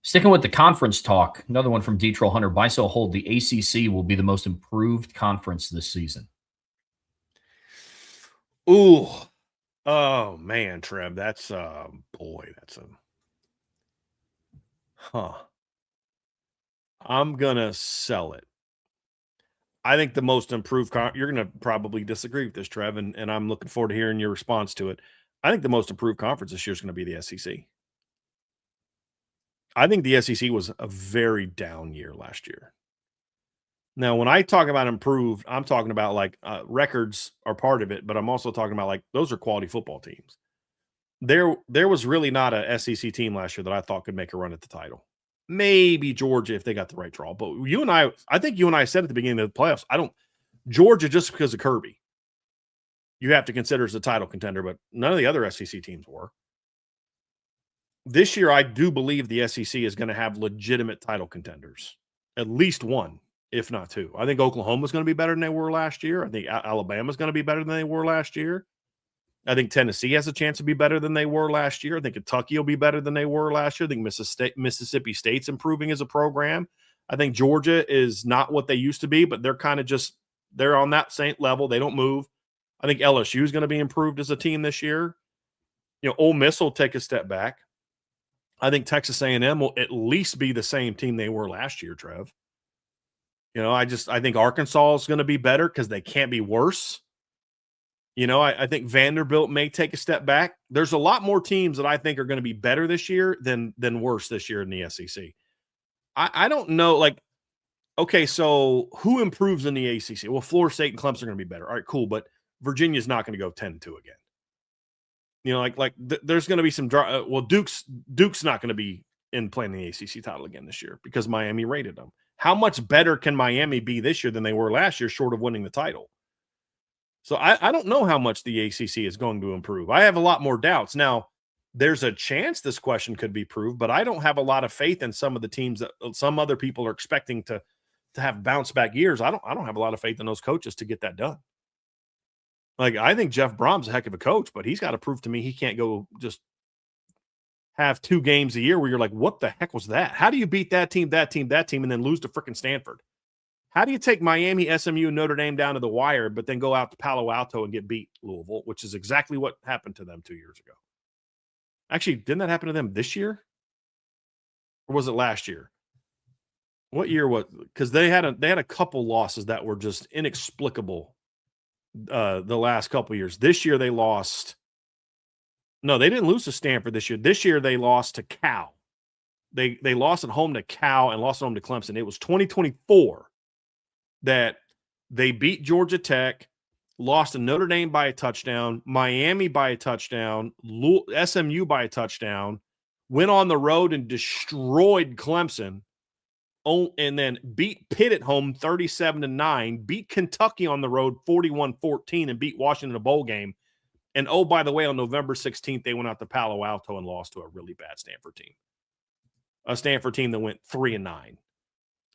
Sticking with the conference talk, another one from D-Troll Hunter. Biso hold the ACC will be the most improved conference this season. Ooh. Oh, man, Trev. That's I'm going to sell it. I think the most improved you're going to probably disagree with this, Trev, and I'm looking forward to hearing your response to it. I think the most improved conference this year is going to be the SEC. I think the SEC was a very down year last year. Now, when I talk about improved, I'm talking about like records are part of it, but I'm also talking about like those are quality football teams. There was really not a SEC team last year that I thought could make a run at the title. Maybe Georgia if they got the right draw. But I think you and I said at the beginning of the playoffs, Georgia just because of Kirby, you have to consider as a title contender, but none of the other SEC teams were. This year, I do believe the SEC is going to have legitimate title contenders, at least one, if not two. I think Oklahoma's going to be better than they were last year. I think Alabama's going to be better than they were last year. I think Tennessee has a chance to be better than they were last year. I think Kentucky will be better than they were last year. I think Mississippi State's improving as a program. I think Georgia is not what they used to be, but they're kind of they're on that same level. They don't move. I think LSU is going to be improved as a team this year. Ole Miss will take a step back. I think Texas A&M will at least be the same team they were last year, Trev. I think Arkansas is going to be better because they can't be worse. I think Vanderbilt may take a step back. There's a lot more teams that I think are going to be better this year than worse this year in the SEC. I don't know. Like, okay, so who improves in the ACC? Well, Florida State and Clemson are going to be better. All right, cool. But Virginia's not going to go 10-2 again. There's going to be some draw. Well, Duke's not going to be in playing the ACC title again this year because Miami rated them. How much better can Miami be this year than they were last year, short of winning the title? So I don't know how much the ACC is going to improve. I have a lot more doubts. Now, there's a chance this question could be proved, but I don't have a lot of faith in some of the teams that some other people are expecting to have bounce back years. I don't have a lot of faith in those coaches to get that done. Like, I think Jeff Brom's a heck of a coach, but he's got to prove to me he can't go just have 2 games a year where you're like, what the heck was that? How do you beat that team, and then lose to freaking Stanford? How do you take Miami, SMU, and Notre Dame down to the wire, but then go out to Palo Alto and get beat Louisville, which is exactly what happened to them 2 years ago? Actually, didn't that happen to them this year? Or was it last year? What year was it? Because they had a couple losses that were just inexplicable the last couple of years. This year they lost. No, they didn't lose to Stanford this year. This year they lost to Cal. They lost at home to Cal and lost at home to Clemson. It was 2024 that they beat Georgia Tech, lost to Notre Dame by a touchdown, Miami by a touchdown, SMU by a touchdown, went on the road and destroyed Clemson, and then beat Pitt at home 37-9, beat Kentucky on the road 41-14, and beat Washington in a bowl game. And, oh, by the way, on November 16th, they went out to Palo Alto and lost to a really bad Stanford team. A Stanford team that went 3-9.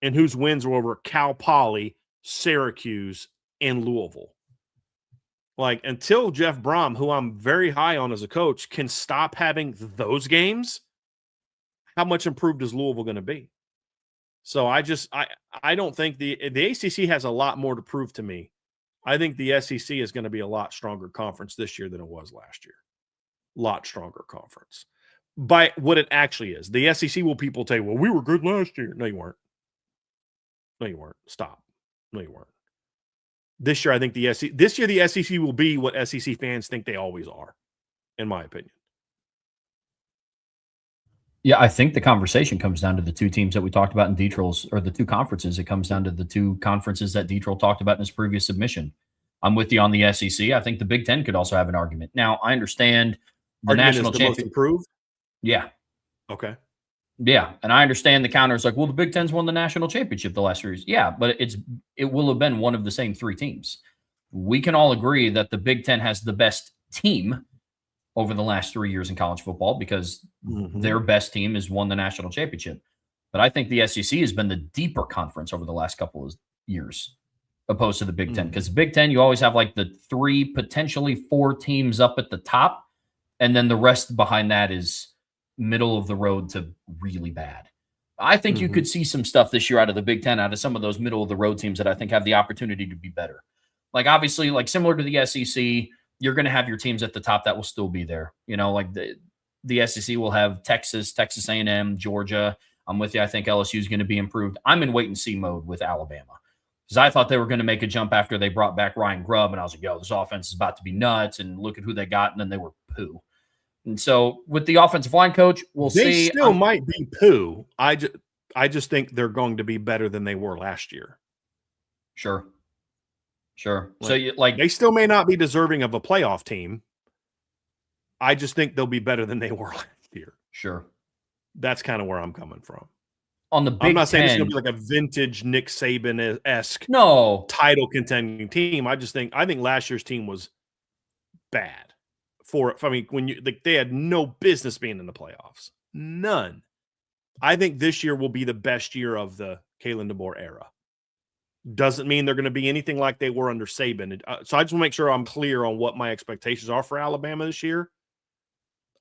And whose wins were over Cal Poly, Syracuse, and Louisville. Like, until Jeff Brom, who I'm very high on as a coach, can stop having those games, how much improved is Louisville going to be? So I don't think the ACC has a lot more to prove to me. I think the SEC is going to be a lot stronger conference this year than it was last year. Lot stronger conference. By what it actually is. The SEC will people say, well, we were good last year. No, you weren't. No, you weren't. Stop. No, you weren't. This year, I think the SEC will be what SEC fans think they always are, in my opinion. Yeah, I think the conversation comes down to the 2 teams that we talked about in D-Troll's, or the 2 conferences. It comes down to the 2 conferences that D-Troll talked about in his previous submission. I'm with you on the SEC. I think the Big Ten could also have an argument. Now, I understand the national championship. Most improved? Yeah. Okay. Yeah, and I understand the counter is like, well, the Big Ten's won the national championship the last 3 years. Yeah, but it will have been one of the same 3 teams. We can all agree that the Big Ten has the best team over the last 3 years in college football because their best team has won the national championship. But I think the SEC has been the deeper conference over the last couple of years, opposed to the Big Ten. Because the Big Ten, you always have like the 3, potentially 4 teams up at the top, and then the rest behind that is middle of the road to really bad. I think you could see some stuff this year out of the Big Ten, out of some of those middle of the road teams that I think have the opportunity to be better. Like obviously, like similar to the SEC, you're going to have your teams at the top that will still be there. You know, like the SEC will have Texas, Texas A&M, Georgia. I'm with you. I think LSU is going to be improved. I'm in wait and see mode with Alabama because I thought they were going to make a jump after they brought back Ryan Grubb, and I was like, yo, this offense is about to be nuts, and look at who they got, and then they were poo. And so with the offensive line coach, we'll see. They still might be poo. I just think they're going to be better than they were last year. Sure. Like, so they still may not be deserving of a playoff team. I just think they'll be better than they were last year. Sure. That's kind of where I'm coming from. On the Big I'm not saying it's Ten, going to be like a vintage Nick Saban-esque title contending team. I think last year's team was bad. When they had no business being in the playoffs. None. I think this year will be the best year of the Kalen DeBoer era. Doesn't mean they're going to be anything like they were under Saban. So I just want to make sure I'm clear on what my expectations are for Alabama this year.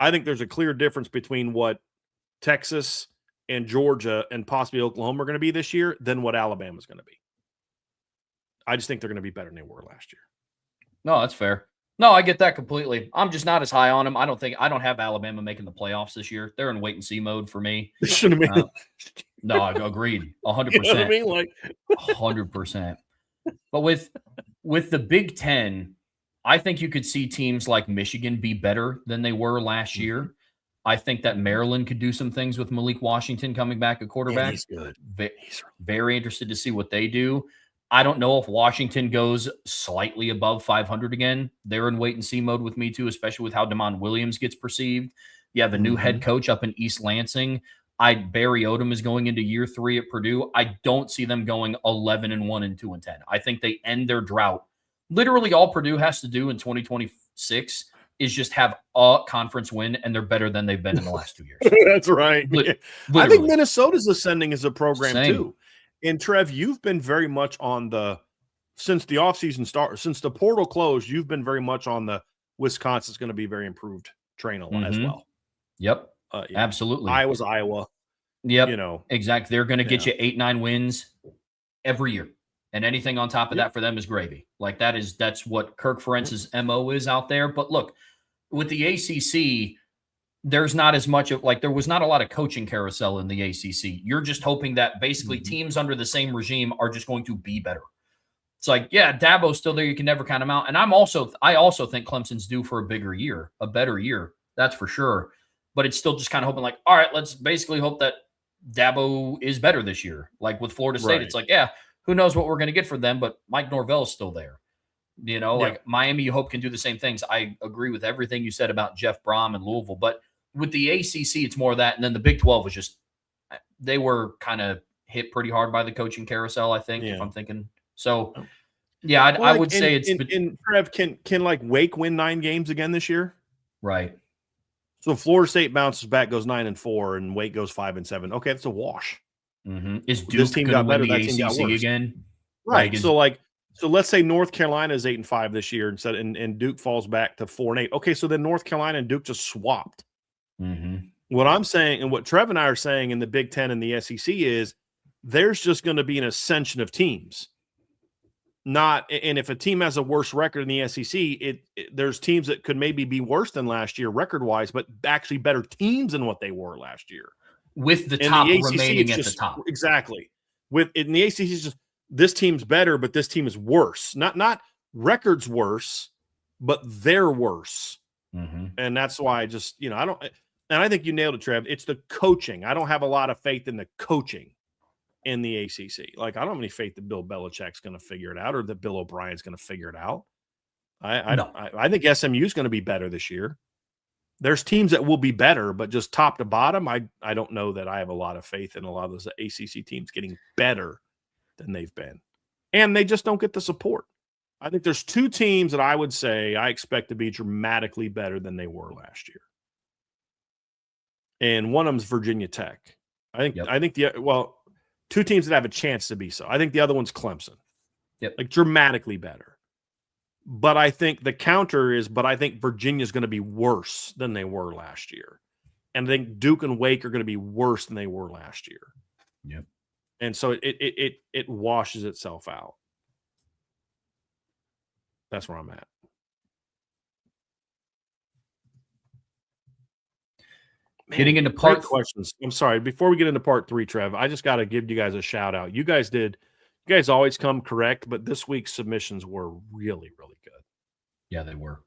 I think there's a clear difference between what Texas and Georgia and possibly Oklahoma are going to be this year than what Alabama's going to be. I just think they're going to be better than they were last year. No, that's fair. No, I get that completely. I'm just not as high on them. I don't have Alabama making the playoffs this year. They're in wait and see mode for me. No, I agreed. 100%. You know what I mean? Like 100%. But with the Big Ten, I think you could see teams like Michigan be better than they were last year. I think that Maryland could do some things with Malik Washington coming back at quarterback. Yeah, he's good. Very interested to see what they do. I don't know if Washington goes slightly above 500 again. They're in wait and see mode with me too, especially with how Damon Williams gets perceived. You have a new head coach up in East Lansing. Barry Odom is going into year 3 at Purdue. I don't see them going 11-1 and 2-10. I think they end their drought. Literally all Purdue has to do in 2026 is just have a conference win, and they're better than they've been in the last 2 years. That's right. I think Minnesota's ascending as a program too. And Trev, you've been very much on since the offseason started, since the portal closed, you've been very much on the Wisconsin's going to be very improved train as well. Yep. Absolutely. Iowa. Yep. Exactly. They're going to get you 8-9 wins every year. And anything on top of that for them is gravy. Like that's what Kirk Ferentz's MO is out there. But look, with the ACC, there's not as much of there was not a lot of coaching carousel in the ACC. You're just hoping that basically teams under the same regime are just going to be better. It's like, yeah, Dabo's still there. You can never count him out. And I also think Clemson's due for a better year. That's for sure. But it's still just kind of hoping all right, let's basically hope that Dabo is better this year. Like with Florida State, It's like, yeah, who knows what we're going to get from them, but Mike Norvell is still there. Like Miami, you hope can do the same things. I agree with everything you said about Jeff Brom and Louisville, but with the ACC, it's more of that. And then the Big 12 was just, they were kind of hit pretty hard by the coaching carousel, I think, if I'm thinking. So, yeah, I would say it's. And Trev, can Wake win 9 games again this year? Right. So Florida State bounces back, goes 9-4, and Wake goes 5-7. Okay, that's a wash. Is Duke this team got better? That team got worse again? Right. So let's say North Carolina is 8-5 this year and Duke falls back to 4-8. Okay, so then North Carolina and Duke just swapped. What I'm saying, and what Trev and I are saying in the Big Ten and the SEC is there's just going to be an ascension of teams. And if a team has a worse record in the SEC, there's teams that could maybe be worse than last year record-wise, but actually better teams than what they were last year. With the top remaining at the top. Exactly. In the ACC, it's just this team's better, but this team is worse. Not records worse, but they're worse. And that's why I just, I don't – and I think you nailed it, Trev. It's the coaching. I don't have a lot of faith in the coaching in the ACC. I don't have any faith that Bill Belichick's going to figure it out or that Bill O'Brien's going to figure it out. I think SMU is going to be better this year. There's teams that will be better, but just top to bottom, I don't know that I have a lot of faith in a lot of those ACC teams getting better than they've been. And they just don't get the support. I think there's two teams that I would say I expect to be dramatically better than they were last year. And one of them is Virginia Tech. I think two teams that have a chance to be so. I think the other one's Clemson. Yep. Like dramatically better. But I think the counter is, I think Virginia's going to be worse than they were last year. And I think Duke and Wake are going to be worse than they were last year. Yep. And so it washes itself out. That's where I'm at. Man, getting into part questions. I'm sorry. Before we get into part 3, Trev, I just got to give you guys a shout out. You guys always come correct, but this week's submissions were really, really good. Yeah, they were.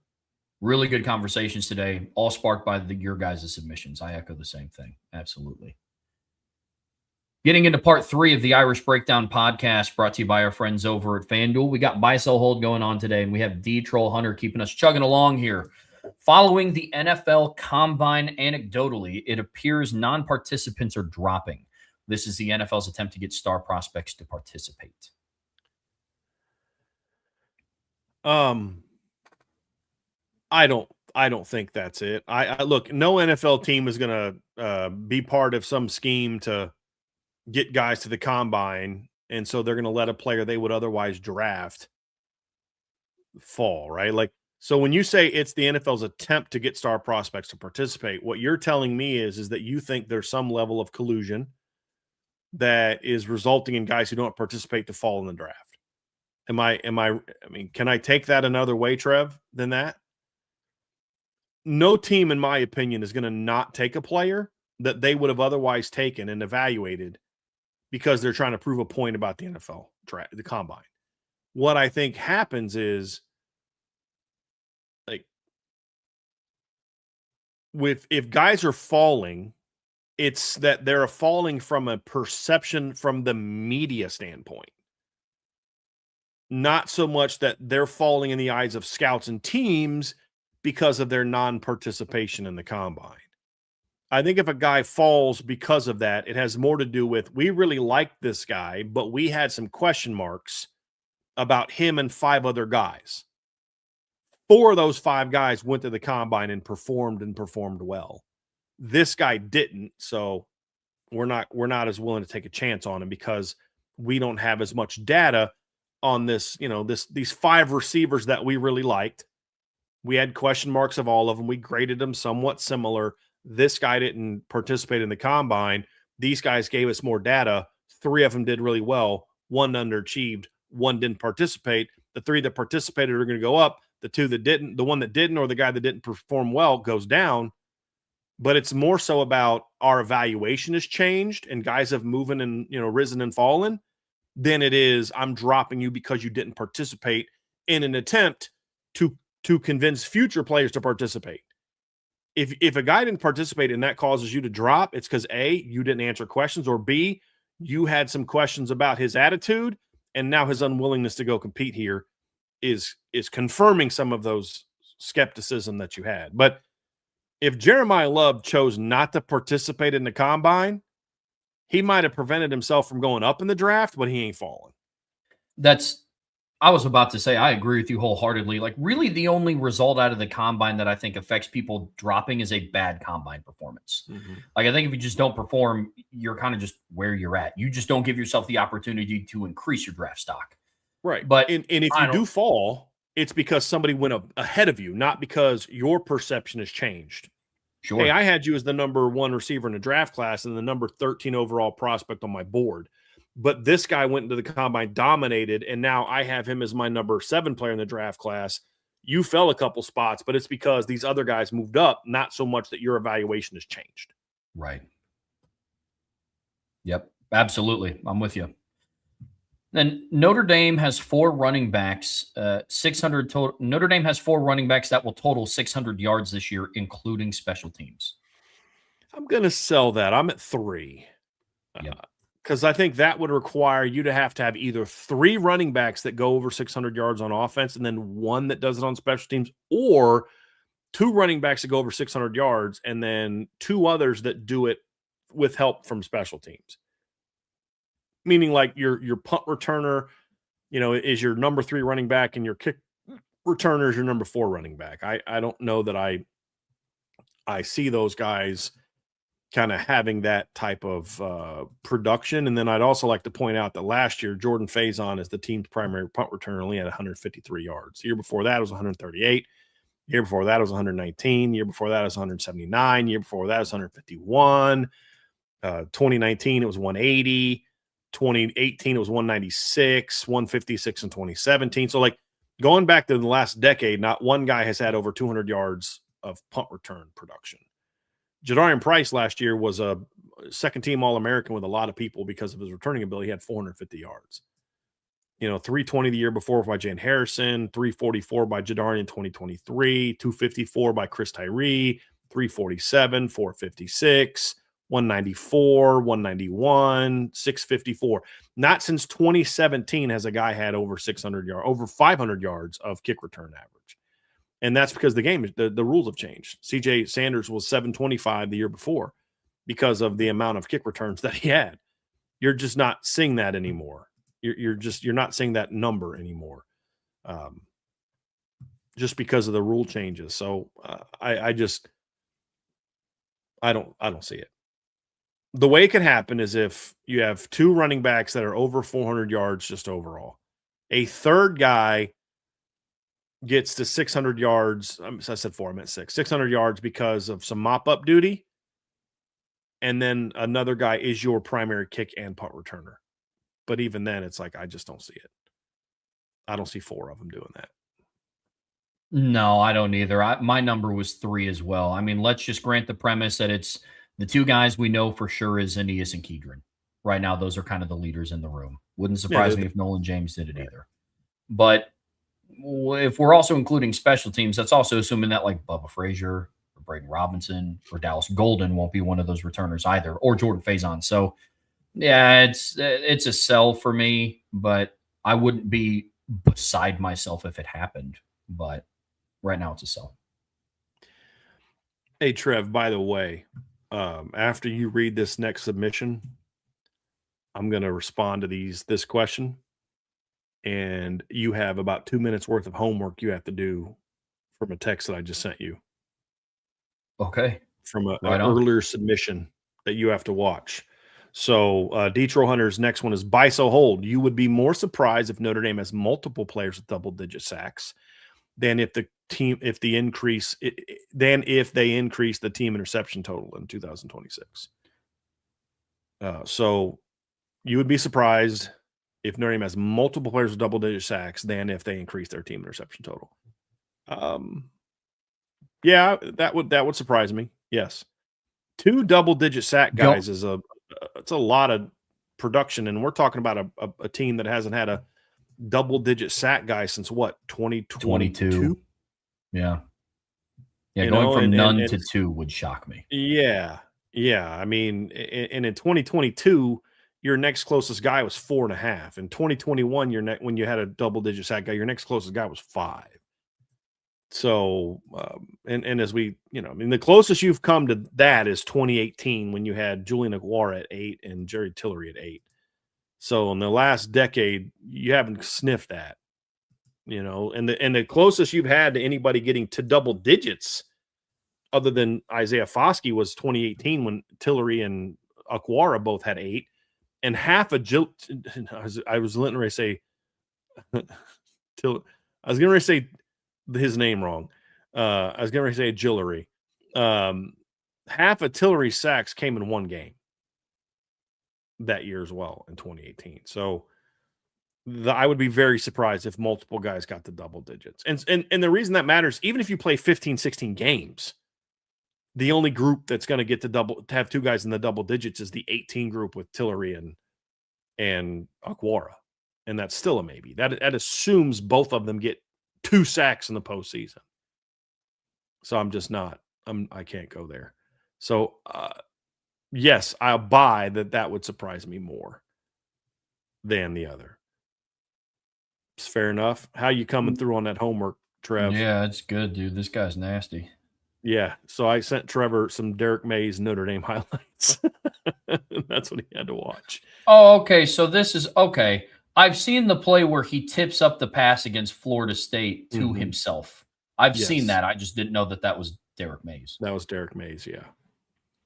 Really good conversations today, all sparked by your guys' submissions. I echo the same thing. Absolutely. Getting into part 3 of the Irish Breakdown podcast, brought to you by our friends over at FanDuel. We got buy, sell, hold going on today, and we have D-Troll Hunter keeping us chugging along here. Following the NFL Combine, anecdotally, it appears non-participants are dropping. This is the NFL's attempt to get star prospects to participate. I don't think that's it. I look, no NFL team is going to be part of some scheme to get guys to the combine, and so they're going to let a player they would otherwise draft fall, right? Like, so when you say it's the NFL's attempt to get star prospects to participate, what you're telling me is that you think there's some level of collusion that is resulting in guys who don't participate to fall in the draft. I mean, can I take that another way, Trev, than that? No team, in my opinion, is going to not take a player that they would have otherwise taken and evaluated because they're trying to prove a point about the NFL draft, the combine. What I think happens is, like, if guys are falling, it's that they're falling from a perception from the media standpoint. Not so much that they're falling in the eyes of scouts and teams because of their non-participation in the combine. I think if a guy falls because of that, it has more to do with, we really liked this guy, but we had some question marks about him and 5 other guys. 4 of those 5 guys went to the combine and performed well. This guy didn't, so we're not as willing to take a chance on him because we don't have as much data on this, these 5 receivers that we really liked. We had question marks of all of them. We graded them somewhat similar. This guy didn't participate in the combine. These guys gave us more data. 3 of them did really well. 1 underachieved. 1 didn't participate. The 3 that participated are going to go up. The 2 that didn't, the one that didn't, or the guy that didn't perform well goes down. But it's more so about our evaluation has changed and guys have moving and, risen and fallen than it is I'm dropping you because you didn't participate in an attempt to convince future players to participate. If a guy didn't participate and that causes you to drop, it's because A, you didn't answer questions, or B, you had some questions about his attitude, and now his unwillingness to go compete here is confirming some of those skepticism that you had. But if Jeremiah Love chose not to participate in the combine, he might have prevented himself from going up in the draft, but he ain't falling. I was about to say, I agree with you wholeheartedly. Like, really, the only result out of the combine that I think affects people dropping is a bad combine performance. Mm-hmm. Like, I think if you just don't perform, you're kind of just where you're at. You just don't give yourself the opportunity to increase your draft stock. Right. But and if you do fall, it's because somebody went ahead of you, not because your perception has changed. Sure. Hey, I had you as the number 1 receiver in the draft class and the number 13 overall prospect on my board. But this guy went into the combine, dominated, and now I have him as my number 7 player in the draft class. You fell a couple spots, but it's because these other guys moved up, not so much that your evaluation has changed. Right. Yep, absolutely. I'm with you. Then Notre Dame has 4 running backs, 600 total. Notre Dame has 4 running backs that will total 600 yards this year, including special teams. I'm going to sell that. I'm at 3. Yep. Because I think that would require you to have either 3 running backs that go over 600 yards on offense and then 1 that does it on special teams, or 2 running backs that go over 600 yards, and then 2 others that do it with help from special teams. Meaning like your punt returner, is your number 3 running back, and your kick returner is your number 4 running back. I don't know that I see those guys kind of having that type of production. And then I'd also like to point out that last year, Jordan Faison is the team's primary punt returner, only had 153 yards. The year before that was 138. The year before that was 119. The year before that was 179. The year before that was 151. 2019, it was 180. 2018, it was 196, 156 in 2017. So, like, going back to the last decade, not one guy has had over 200 yards of punt return production. Jadarian Price last year was a second-team All-American with a lot of people because of his returning ability. He had 450 yards. 320 the year before by Jane Harrison, 344 by Jadarian in 2023, 254 by Chris Tyree, 347, 456, 194, 191, 654. Not since 2017 has a guy had over 600 yards, over 500 yards of kick return average. And that's because the rules have changed. CJ Sanders was 725 the year before because of the amount of kick returns that he had. You're just not seeing that anymore. You're not seeing that number anymore, just because of the rule changes. So I don't see it. The way it could happen is if you have 2 running backs that are over 400 yards just overall. A third guy gets to 600 yards. I said 4, I meant 6. 600 yards because of some mop-up duty. And then another guy is your primary kick and punt returner. But even then, it's like, I just don't see it. I don't see 4 of them doing that. No, I don't either. My number was 3 as well. I mean, let's just grant the premise that it's the 2 guys we know for sure is Aeneas and Kedron. Right now, those are kind of the leaders in the room. Wouldn't surprise me if Nolan James did it either. But if we're also including special teams, that's also assuming that like Bubba Frazier or Braden Robinson or Dallas Golden won't be one of those returners either, or Jordan Faison. So, yeah, it's a sell for me, but I wouldn't be beside myself if it happened. But right now, it's a sell. Hey, Trev, by the way, after you read this next submission, I'm going to respond to this question. And you have about 2 minutes worth of homework you have to do from a text that I just sent you. Okay. From an earlier submission that you have to watch. So Detro Hunter's next one is buy so hold. You would be more surprised if Notre Dame has multiple players with double-digit sacks than if they increase the team interception total in 2026. So you would be surprised if Notre Dame has multiple players with double-digit sacks than if they increase their team interception total. Yeah, that would surprise me. Yes, 2 double-digit sack guys it's a lot of production, and we're talking about a team that hasn't had a double-digit sack guy since what, 2022? Yeah. Going from none to 2 would shock me. Yeah. I mean, and in 2022, your next closest guy was 4.5. In 2021, when you had a double-digit sack guy, your next closest guy was 5. So, and as we, the closest you've come to that is 2018 when you had Julian Aguara at 8 and Jerry Tillery at 8. So in the last decade, you haven't sniffed that, and the closest you've had to anybody getting to double digits other than Isaiah Foskey was 2018 when Tillery and Aguara both had 8 and half a I was going to say his name wrong. I was going to say Jillery. Half of Tillery's sacks came in one game that year as well in 2018. So I would be very surprised if multiple guys got to double digits. And the reason that matters, even if you play 15, 16 games, the only group that's going to get to have 2 guys in the double digits is the 18 group with Tillery and Aguara. And that's still a maybe. That assumes both of them get 2 sacks in the postseason. So I'm just not. I can't go there. So yes, I'll buy that would surprise me more than the other. It's fair enough. How you coming through on that homework, Trev? Yeah, it's good, dude. This guy's nasty. Yeah. So I sent Trevor some Derek Mays Notre Dame highlights. That's what he had to watch. Oh, okay. So this is okay. I've seen the play where he tips up the pass against Florida State to Mhm. himself. I've seen Yes. that. I just didn't know that that was Derek Mays. That was Derek Mays. Yeah.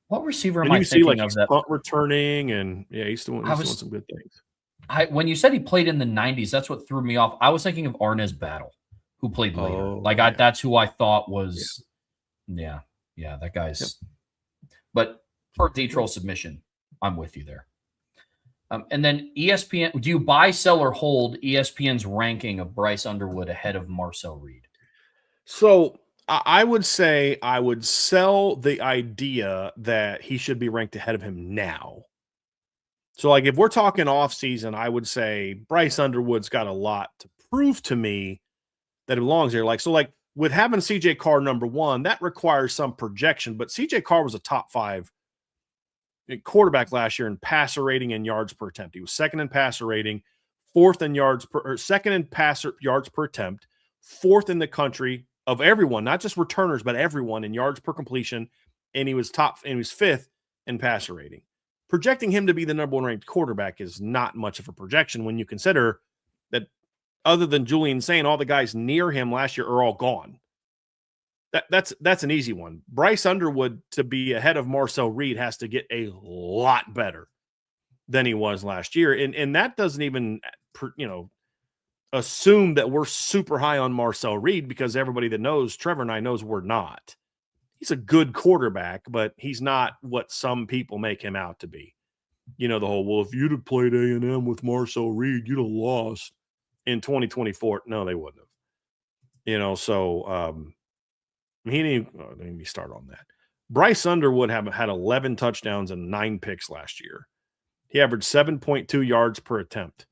What receiver am And you I can see like thinking of he's that? punt returning and yeah, he's doing I some was good things. when you said he played in the 90s, that's what threw me off. I was thinking of Arnez Battle, who played later. Oh Like yeah. that's who I thought Yeah. was yeah. Yeah, that Yep. guy's but for the troll submission, I'm with you there. And then ESPN, do you buy, sell, or hold ESPN's ranking of Bryce Underwood ahead of Marcel Reed? So I would say I would sell the idea that he should be ranked ahead of him now. So, like, if we're talking off season, I would say Bryce Underwood's got a lot to prove to me that he belongs there. Like, so, like, with having CJ Carr number one, that requires some projection. But CJ Carr was a top 5 quarterback last year in passer rating and yards per attempt. He was second in passer rating, fourth in yards per, or second in passer yards per attempt, fourth in the country of everyone, not just returners, but everyone in yards per completion. And he was fifth in passer rating. Projecting him to be the number one ranked quarterback is not much of a projection when you consider that other than Julian Saint, all the guys near him last year are all gone. That's an easy one. Bryce Underwood to be ahead of Marcel Reed has to get a lot better than he was last year. And that doesn't even, assume that we're super high on Marcel Reed, because everybody that knows Trevor and I knows we're not. He's a good quarterback, but he's not what some people make him out to be. The whole, well, if you'd have played A&M with Marcel Reed, you'd have lost in 2024. No, they wouldn't have. He didn't even start on that. Bryce Underwood had 11 touchdowns and 9 picks last year. He averaged 7.2 yards per attempt.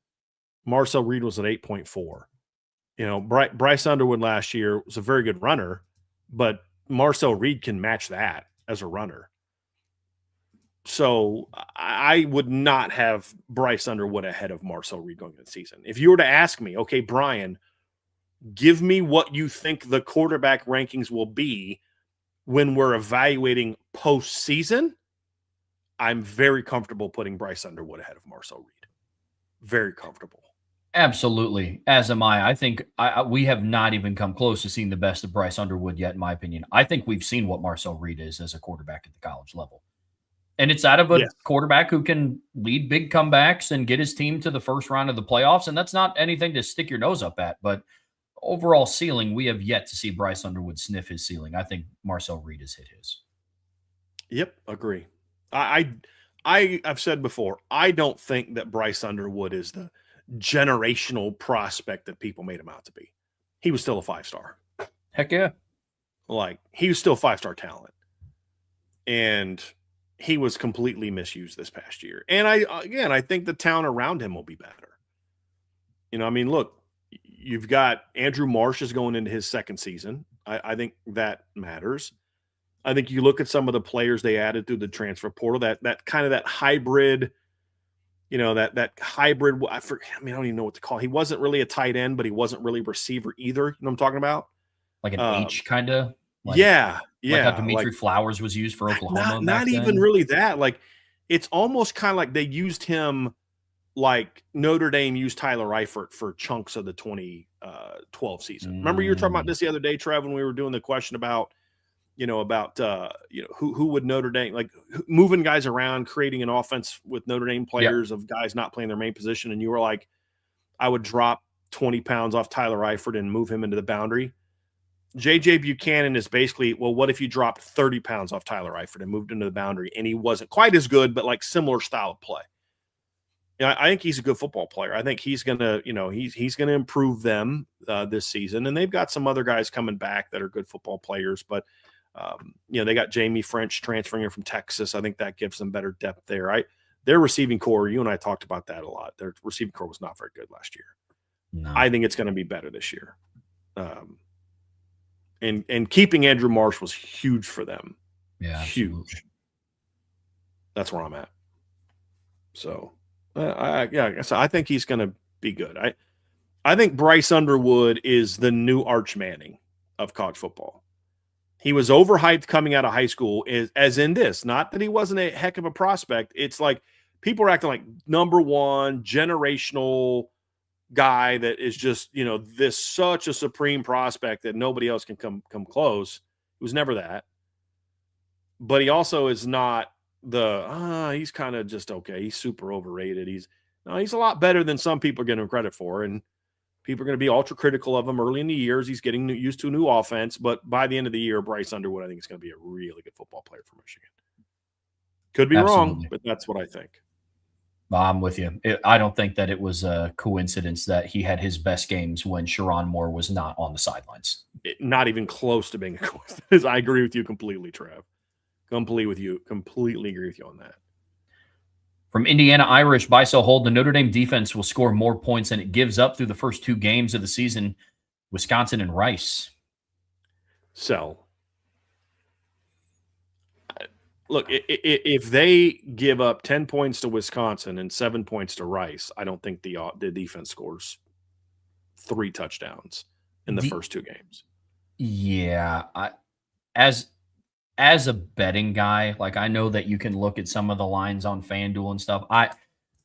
Marcel Reed was at 8.4. Bryce Underwood last year was a very good runner, but Marcel Reed can match that as a runner. So I would not have Bryce Underwood ahead of Marcel Reed going into the season. If you were to ask me, okay, Brian, give me what you think the quarterback rankings will be when we're evaluating postseason, I'm very comfortable putting Bryce Underwood ahead of Marcel Reed. Very comfortable. Absolutely, as am I. I think we have not even come close to seeing the best of Bryce Underwood yet, in my opinion. I think we've seen what Marcel Reed is as a quarterback at the college level. And it's out of a quarterback who can lead big comebacks and get his team to the first round of the playoffs. And that's not anything to stick your nose up at. But overall ceiling, we have yet to see Bryce Underwood sniff his ceiling. I think Marcel Reed has hit his. Yep, agree. I've said before, I don't think that Bryce Underwood is the generational prospect that people made him out to be. He was still a 5-star. Heck yeah. Like, he was still 5-star talent. And he was completely misused this past year. And I think the talent around him will be better. Look, you've got Andrew Marsh is going into his second season. I think that matters. I think you look at some of the players they added through the transfer portal, that kind of that hybrid, that hybrid. I don't even know what to call it. He wasn't really a tight end, but he wasn't really receiver either. You know what I'm talking about? Like an H kind of? Yeah. Like how Dimitri Flowers was used for Oklahoma Not even really that. Like, it's almost kind of like they used him like Notre Dame used Tyler Eifert for chunks of the 2012 season. Remember you were talking about this the other day, Trev, when we were doing the question about who would Notre Dame, like, moving guys around, creating an offense with Notre Dame players of guys not playing their main position. And you were like, I would drop 20 pounds off Tyler Eifert and move him into the boundary. JJ Buchanan is basically, well, what if you dropped 30 pounds off Tyler Eifert and moved into the boundary? And he wasn't quite as good, but like similar style of play. I think he's a good football player. I think he's gonna, he's gonna improve them this season. And they've got some other guys coming back that are good football players. But they got Jamie French transferring in from Texas. I think that gives them better depth there. Their receiving core, you and I talked about that a lot. Their receiving core was not very good last year. No. I think it's going to be better this year. And keeping Andrew Marsh was huge for them. Yeah, huge. Absolutely. That's where I'm at. So, I think he's going to be good. I think Bryce Underwood is the new Arch Manning of college football. He was overhyped coming out of high school, as in this. Not that he wasn't a heck of a prospect. It's like people are acting like number one generational guy that is just, this such a supreme prospect that nobody else can come close. He was never that. But he also is not he's kind of just okay. He's super overrated. He's a lot better than some people are giving him credit for. And people are going to be ultra critical of him early in the years. He's getting used to a new offense. But by the end of the year, Bryce Underwood, I think, is going to be a really good football player for Michigan. Could be wrong, but that's what I think. I'm with you. I don't think that it was a coincidence that he had his best games when Sharon Moore was not on the sidelines. Not even close to being a coincidence. I agree with you completely, Trev. Completely agree with you on that. From Indiana Irish, buy-sell hold, the Notre Dame defense will score more points than it gives up through the first 2 games of the season. Wisconsin and Rice. Sell. Look, if they give up 10 points to Wisconsin and 7 points to Rice, I don't think the defense scores 3 touchdowns in the first 2 games. Yeah. As a betting guy, like I know that you can look at some of the lines on FanDuel and stuff.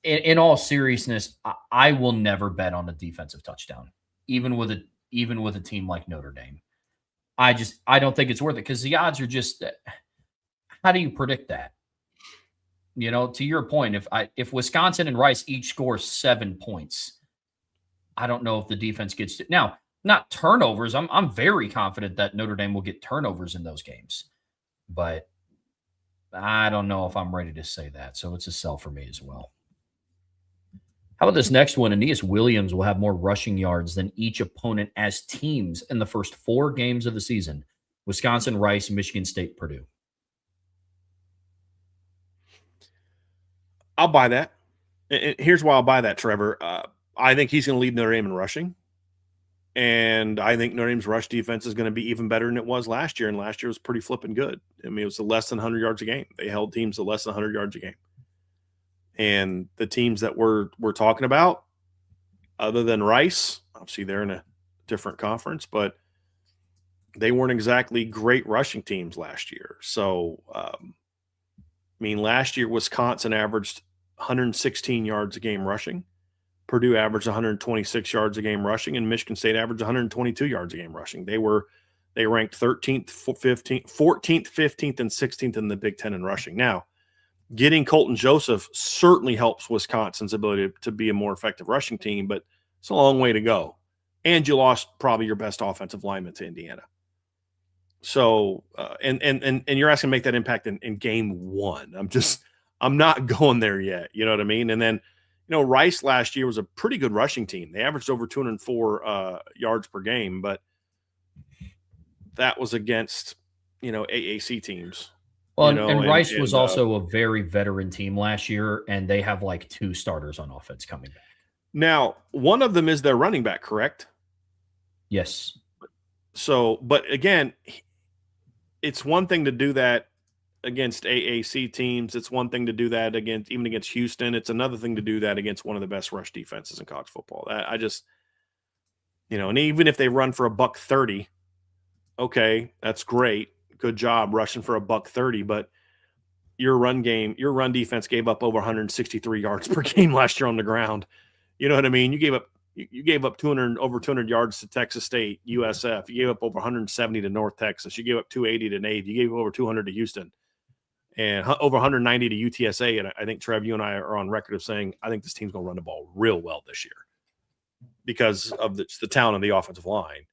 In all seriousness, I will never bet on a defensive touchdown, even with a team like Notre Dame. I don't think it's worth it because the odds are just. How do you predict that? To your point, if Wisconsin and Rice each score 7 points, I don't know if the defense gets to now. Not turnovers. I'm very confident that Notre Dame will get turnovers in those games. But I don't know if I'm ready to say that. So it's a sell for me as well. How about this next one? Aeneas Williams will have more rushing yards than each opponent as teams in the first 4 games of the season. Wisconsin, Rice, Michigan State, Purdue. I'll buy that. And here's why I'll buy that, Trevor. I think he's going to lead Notre Dame in rushing. And I think Notre Dame's rush defense is going to be even better than it was last year. And last year was pretty flipping good. I mean, it was less than 100 yards a game. They held teams to less than 100 yards a game. And the teams that we're talking about, other than Rice, obviously they're in a different conference, but they weren't exactly great rushing teams last year. So, last year Wisconsin averaged 116 yards a game rushing. Purdue averaged 126 yards a game rushing, and Michigan State averaged 122 yards a game rushing. They ranked 13th, 14th, 15th, and 16th in the Big Ten in rushing. Now, getting Colton Joseph certainly helps Wisconsin's ability to be a more effective rushing team, but it's a long way to go. And you lost probably your best offensive lineman to Indiana. So, and you're asking to make that impact in game 1. I'm not going there yet. You know what I mean? And then, Rice last year was a pretty good rushing team. They averaged over 204 yards per game, but that was against, AAC teams. Well, and Rice was also a very veteran team last year, and they have like 2 starters on offense coming back. Now, one of them is their running back, correct? Yes. So, but again, it's one thing to do that against AAC teams. It's one thing to do that even against Houston. It's another thing to do that against one of the best rush defenses in college football. I just, and even if they run for $130, okay, that's great. Good job rushing for $130, but your run defense gave up over 163 yards per game last year on the ground. You know what I mean? You gave up 200 yards to Texas State, USF. You gave up over 170 to North Texas. You gave up 280 to Navy. You gave over 200 to Houston, and over 190 to UTSA. And I think, Trev, you and I are on record of saying I think this team's going to run the ball real well this year because of the talent of the offensive line.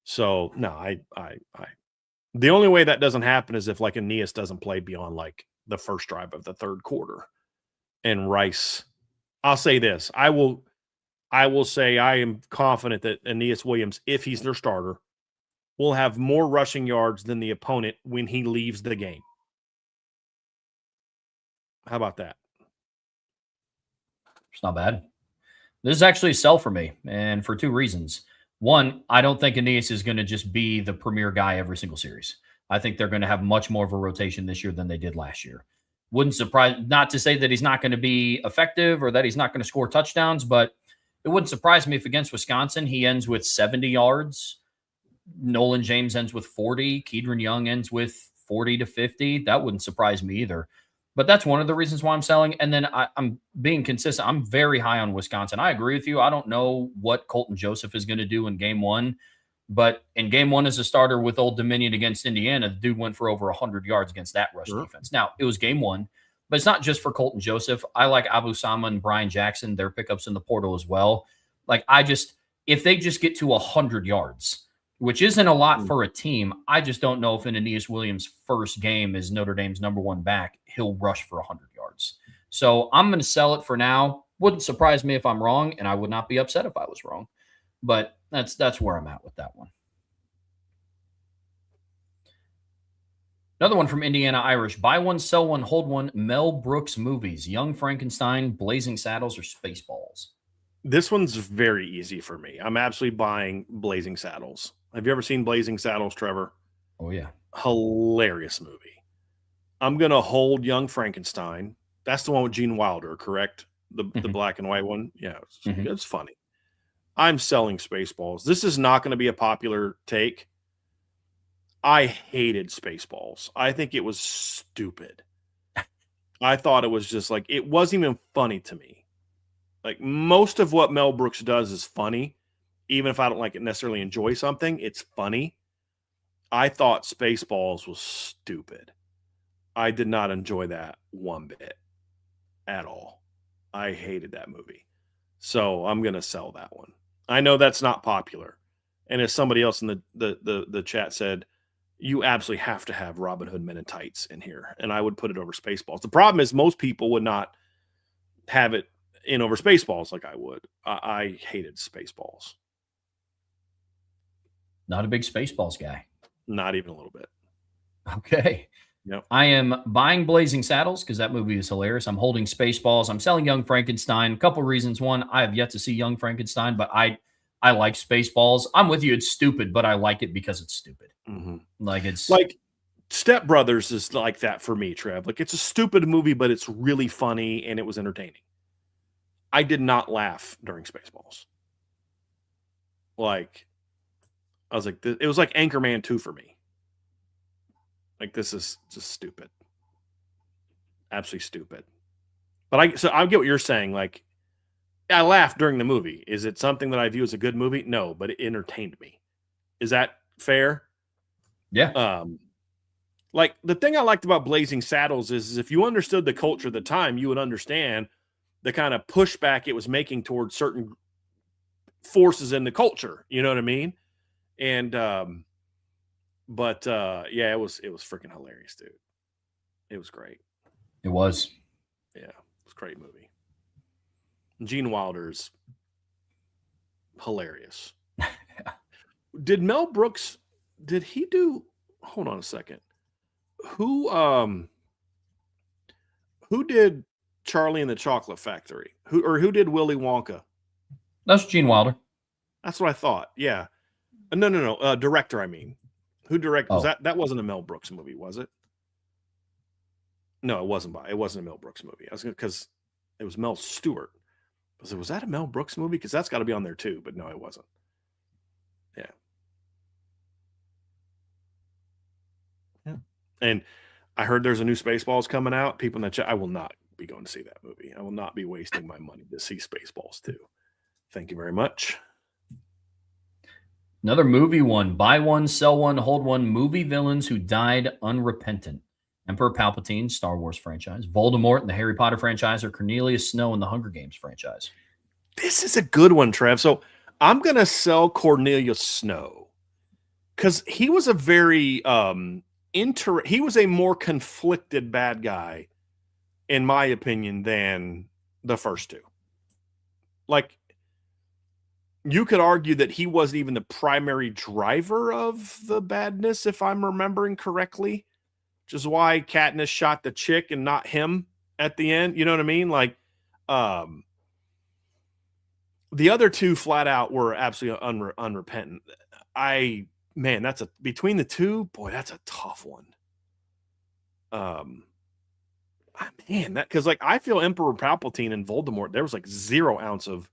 So no, the only way that doesn't happen is if like Aeneas doesn't play beyond like the first drive of the third quarter. And Rice, I'll say this, I will say I am confident that Aeneas Williams, if he's their starter, will have more rushing yards than the opponent when he leaves the game. How about that? It's not bad. This is actually a sell for me, and for 2 reasons. One, I don't think Aeneas is going to just be the premier guy every single series. I think they're going to have much more of a rotation this year than they did last year. Wouldn't surprise, not to say that he's not going to be effective or that he's not going to score touchdowns, but it wouldn't surprise me if against Wisconsin he ends with 70 yards, Nolan James ends with 40. Kedron Young ends with 40 to 50. That wouldn't surprise me either. But that's one of the reasons why I'm selling. And then I'm being consistent. I'm very high on Wisconsin. I agree with you. I don't know what Colton Joseph is going to do in game one. But in game one as a starter with Old Dominion against Indiana, the dude went for over 100 yards against that rush defense. Now, it was game one, but it's not just for Colton Joseph. I like Abu Sama and Brian Jackson, their pickups in the portal as well. Like, if they just get to 100 yards, which isn't a lot for a team, I just don't know if in Aeneas Williams' first game as Notre Dame's number one back, he'll rush for 100 yards. So I'm going to sell it for now. Wouldn't surprise me if I'm wrong, and I would not be upset if I was wrong. But that's where I'm at with that one. Another one from Indiana Irish. Buy one, sell one, hold one. Mel Brooks movies. Young Frankenstein, Blazing Saddles, or Spaceballs. This one's very easy for me. I'm absolutely buying Blazing Saddles. Have you ever seen Blazing Saddles, Trevor? Oh, yeah. Hilarious movie. I'm going to hold Young Frankenstein. That's the one with Gene Wilder, correct? The black and white one? Yeah, it's funny. I'm selling Spaceballs. This is not going to be a popular take. I hated Spaceballs. I think it was stupid. I thought it was just like, it wasn't even funny to me. Like, most of what Mel Brooks does is funny. Even if I don't necessarily enjoy something, it's funny. I thought Spaceballs was stupid. I did not enjoy that one bit at all. I hated that movie. So I'm going to sell that one. I know that's not popular. And as somebody else in the chat said, you absolutely have to have Robin Hood Men in Tights in here. And I would put it over Spaceballs. The problem is most people would not have it in over Spaceballs like I would. I hated Spaceballs. Not a big Spaceballs guy. Not even a little bit. Okay. Yep. I am buying Blazing Saddles because that movie is hilarious. I'm holding Spaceballs. I'm selling Young Frankenstein. A couple reasons. One, I have yet to see Young Frankenstein, but I like Spaceballs. I'm with you. It's stupid, but I like it because it's stupid. Like, it's like Step Brothers is like that for me, Trev. Like, it's a stupid movie, but it's really funny and it was entertaining. I did not laugh during Spaceballs. Like, I was like, it was like Anchorman 2 for me. Like, this is just stupid. Absolutely stupid. But I get what you're saying. Like, I laughed during the movie. Is it something that I view as a good movie? No, but it entertained me. Is that fair? Yeah. Like, the thing I liked about Blazing Saddles is if you understood the culture at the time, you would understand the kind of pushback it was making towards certain forces in the culture. You know what I mean? And yeah, it was freaking hilarious, dude. It was great. It was. Yeah, it was a great movie. Gene Wilder's hilarious. Did Mel Brooks, did he do, hold on a second. Who did Charlie and the Chocolate Factory? Who did Willy Wonka? That's Gene Wilder. That's what I thought. Yeah. No. Director, I mean. Who directed? Was that wasn't a Mel Brooks movie, was it? No, it wasn't. It wasn't a Mel Brooks movie. I was because it was Mel Stewart. Was that a Mel Brooks movie? Because that's got to be on there too. But no, it wasn't. Yeah. And I heard there's a new Spaceballs coming out. People in the chat, I will not be going to see that movie. I will not be wasting my money to see Spaceballs 2. Thank you very much. Another movie one. Buy one, sell one, hold one. Movie villains who died unrepentant. Emperor Palpatine, Star Wars franchise. Voldemort in the Harry Potter franchise, or Cornelius Snow in the Hunger Games franchise. This is a good one, Trev. So I'm going to sell Cornelius Snow because he was a very he was a more conflicted bad guy, in my opinion, than the first two. Like, you could argue that he wasn't even the primary driver of the badness, if I'm remembering correctly, which is why Katniss shot the chick and not him at the end. You know what I mean? Like, the other two flat out were absolutely unrepentant. That's between the two, boy, that's a tough one. Because I feel Emperor Palpatine and Voldemort, there was like 0 ounce of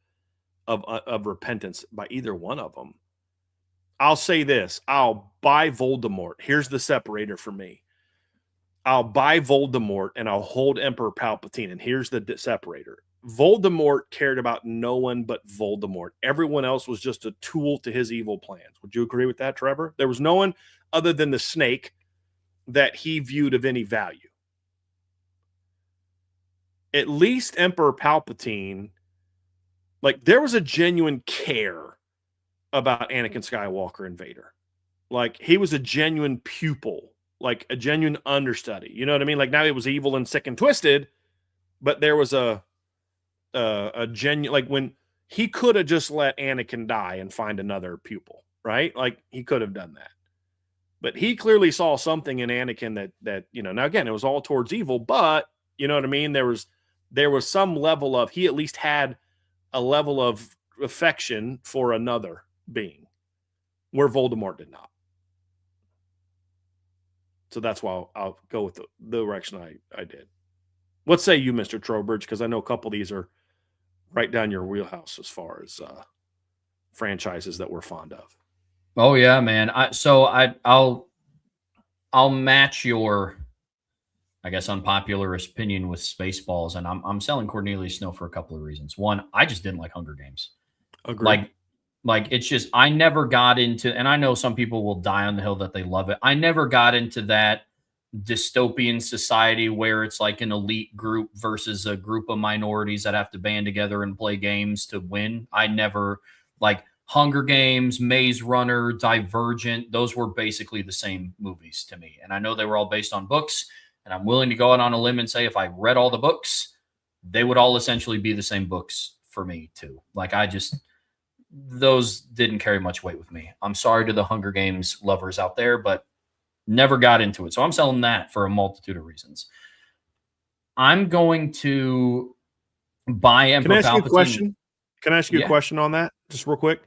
repentance by either one of them. I'll say this. I'll buy Voldemort. Here's the separator for me. I'll buy Voldemort and I'll hold Emperor Palpatine. And here's the separator. Voldemort cared about no one but Voldemort. Everyone else was just a tool to his evil plans. Would you agree with that, Trevor? There was no one other than the snake that he viewed of any value. At least Emperor Palpatine, like, there was a genuine care about Anakin Skywalker and Vader. Like, he was a genuine pupil, like a genuine understudy. You know what I mean? Like, now he was evil and sick and twisted, but there was a genuine, like, when he could have just let Anakin die and find another pupil, right? Like, he could have done that. But he clearly saw something in Anakin that, you know, now again, it was all towards evil, but you know what I mean? There was some level of, he at least had a level of affection for another being, where Voldemort did not. So that's why I'll go with the direction I did. What say you, Mr. Trowbridge? Because I know a couple of these are right down your wheelhouse as far as franchises that we're fond of. Oh yeah, man. I'll match your, I guess, unpopular opinion with Spaceballs, and I'm selling Cornelius Snow for a couple of reasons. One, I just didn't like Hunger Games. Agreed. Like it's just, I never got into, and I know some people will die on the hill that they love it. I never got into that dystopian society where it's like an elite group versus a group of minorities that have to band together and play games to win. I never, like, Hunger Games, Maze Runner, Divergent, those were basically the same movies to me. And I know they were all based on books, and I'm willing to go out on a limb and say if I read all the books, they would all essentially be the same books for me too. Like, those didn't carry much weight with me. I'm sorry to the Hunger Games lovers out there, but never got into it. So I'm selling that for a multitude of reasons. I'm going to buy Emperor Palpatine. Can I ask you a question? Can I ask you a question on that? Just real quick.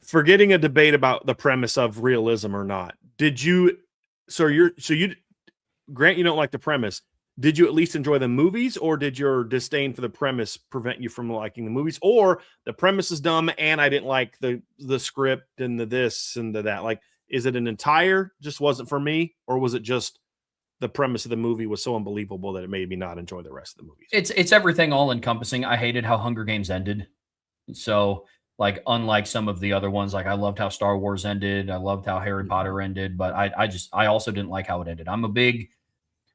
Forgetting a debate about the premise of realism or not. Grant, you don't like the premise. Did you at least enjoy the movies, or did your disdain for the premise prevent you from liking the movies? Or the premise is dumb and I didn't like the script and the this and the that? Like, is it an entire just wasn't for me, or was it just the premise of the movie was so unbelievable that it made me not enjoy the rest of the movies? It's everything all encompassing. I hated how Hunger Games ended. So, like, unlike some of the other ones, like, I loved how Star Wars ended. I loved how Harry Potter ended, but I also didn't like how it ended. I'm a big,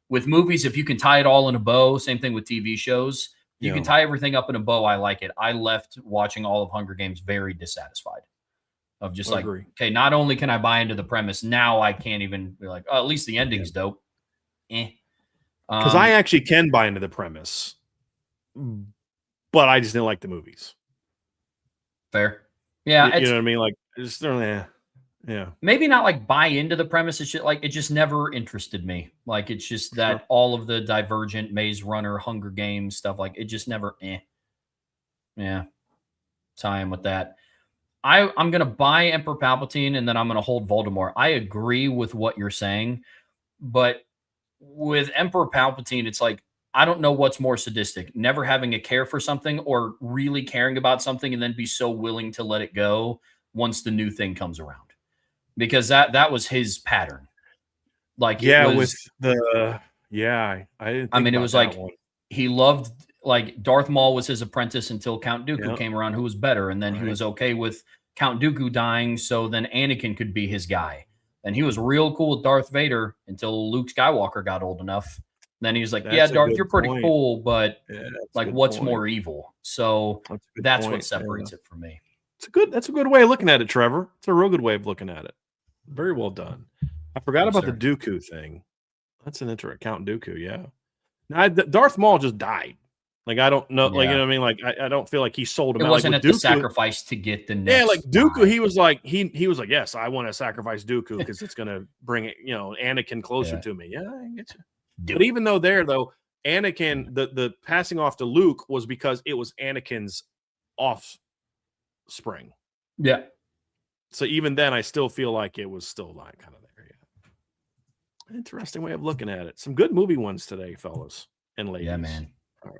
with movies, if you can tie it all in a bow, same thing with TV shows. You can tie everything up in a bow. I like it. I left watching all of Hunger Games very dissatisfied. Of just like, okay, not only can I buy into the premise, now I can't even be like, oh, at least the ending's dope. Because I actually can buy into the premise, but I just didn't like the movies. Fair. Yeah. You know what I mean? Like, just, yeah. Maybe not like buy into the premise. It's just like, it just never interested me. Like, it's just that all of the Divergent, Maze Runner, Hunger Games stuff, like, it just never, Yeah. Tie in with that. I'm going to buy Emperor Palpatine, and then I'm going to hold Voldemort. I agree with what you're saying, but with Emperor Palpatine, it's like, I don't know what's more sadistic, never having a care for something or really caring about something and then be so willing to let it go once the new thing comes around. Because that was his pattern. Like, I didn't think it was like one. He loved, like, Darth Maul was his apprentice until Count Dooku came around, who was better, and then he was okay with Count Dooku dying, so then Anakin could be his guy. And he was real cool with Darth Vader until Luke Skywalker got old enough. Then he was like, Darth, you're pretty cool, but like, what's more evil? So that's what separates it for me. That's a good way of looking at it, Trevor. It's a real good way of looking at it. Very well done. I forgot about the Dooku thing. That's an interesting Count Dooku, yeah. Now, Darth Maul just died. Like, I don't know, like, you know what I mean? Like, I don't feel like he sold him. It wasn't at the sacrifice to get the next. Yeah, like Dooku, he was like, he was like, yes, I want to sacrifice Dooku because it's gonna bring it, Anakin closer to me. Yeah, I get you. But even though Anakin, the passing off to Luke was because it was Anakin's offspring. Yeah. So even then, I still feel like it was still like kind of there. Yeah. Interesting way of looking at it. Some good movie ones today, fellas and ladies. Yeah, man. All right.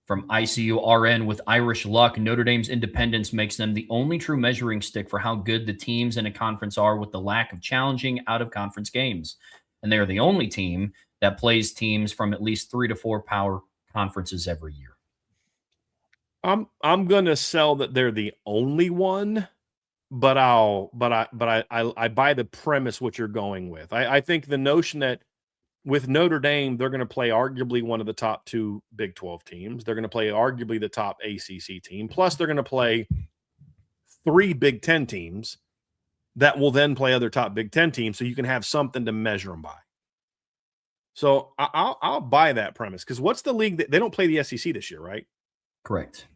From ICURN, with Irish luck, Notre Dame's independence makes them the only true measuring stick for how good the teams in a conference are with the lack of challenging out-of-conference games. And they are the only team that plays teams from at least 3 to 4 power conferences every year. I'm gonna sell that they're the only one, but I buy the premise what you're going with. I think the notion that with Notre Dame, they're going to play arguably one of the top 2 Big 12 teams. They're going to play arguably the top ACC team. Plus, they're going to play 3 Big 10 teams that will then play other top Big 10 teams, so you can have something to measure them by. So I'll buy that premise, because what's the league that they don't play the SEC this year, right? Correct.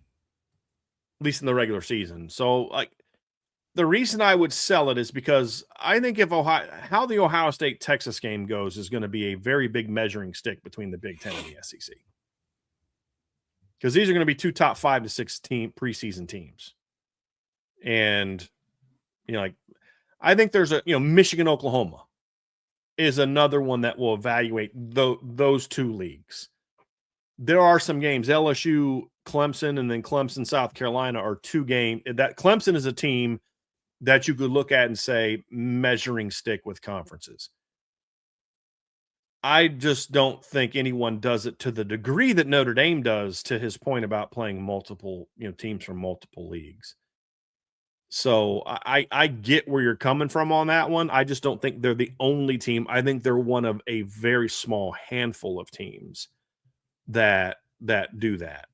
At least in the regular season. So, like, the reason I would sell it is because I think how the Ohio State-Texas game goes is going to be a very big measuring stick between the Big Ten and the SEC. Because these are going to be 2 top 5 to 6 preseason teams. And, I think there's Michigan, Oklahoma is another one that will evaluate those 2 leagues. There are some games, LSU, Clemson, and then Clemson, South Carolina are 2 games. That Clemson is a team that you could look at and say measuring stick with conferences. I just don't think anyone does it to the degree that Notre Dame does, to his point about playing multiple, teams from multiple leagues. So I get where you're coming from on that one. I just don't think they're the only team. I think they're one of a very small handful of teams that do that.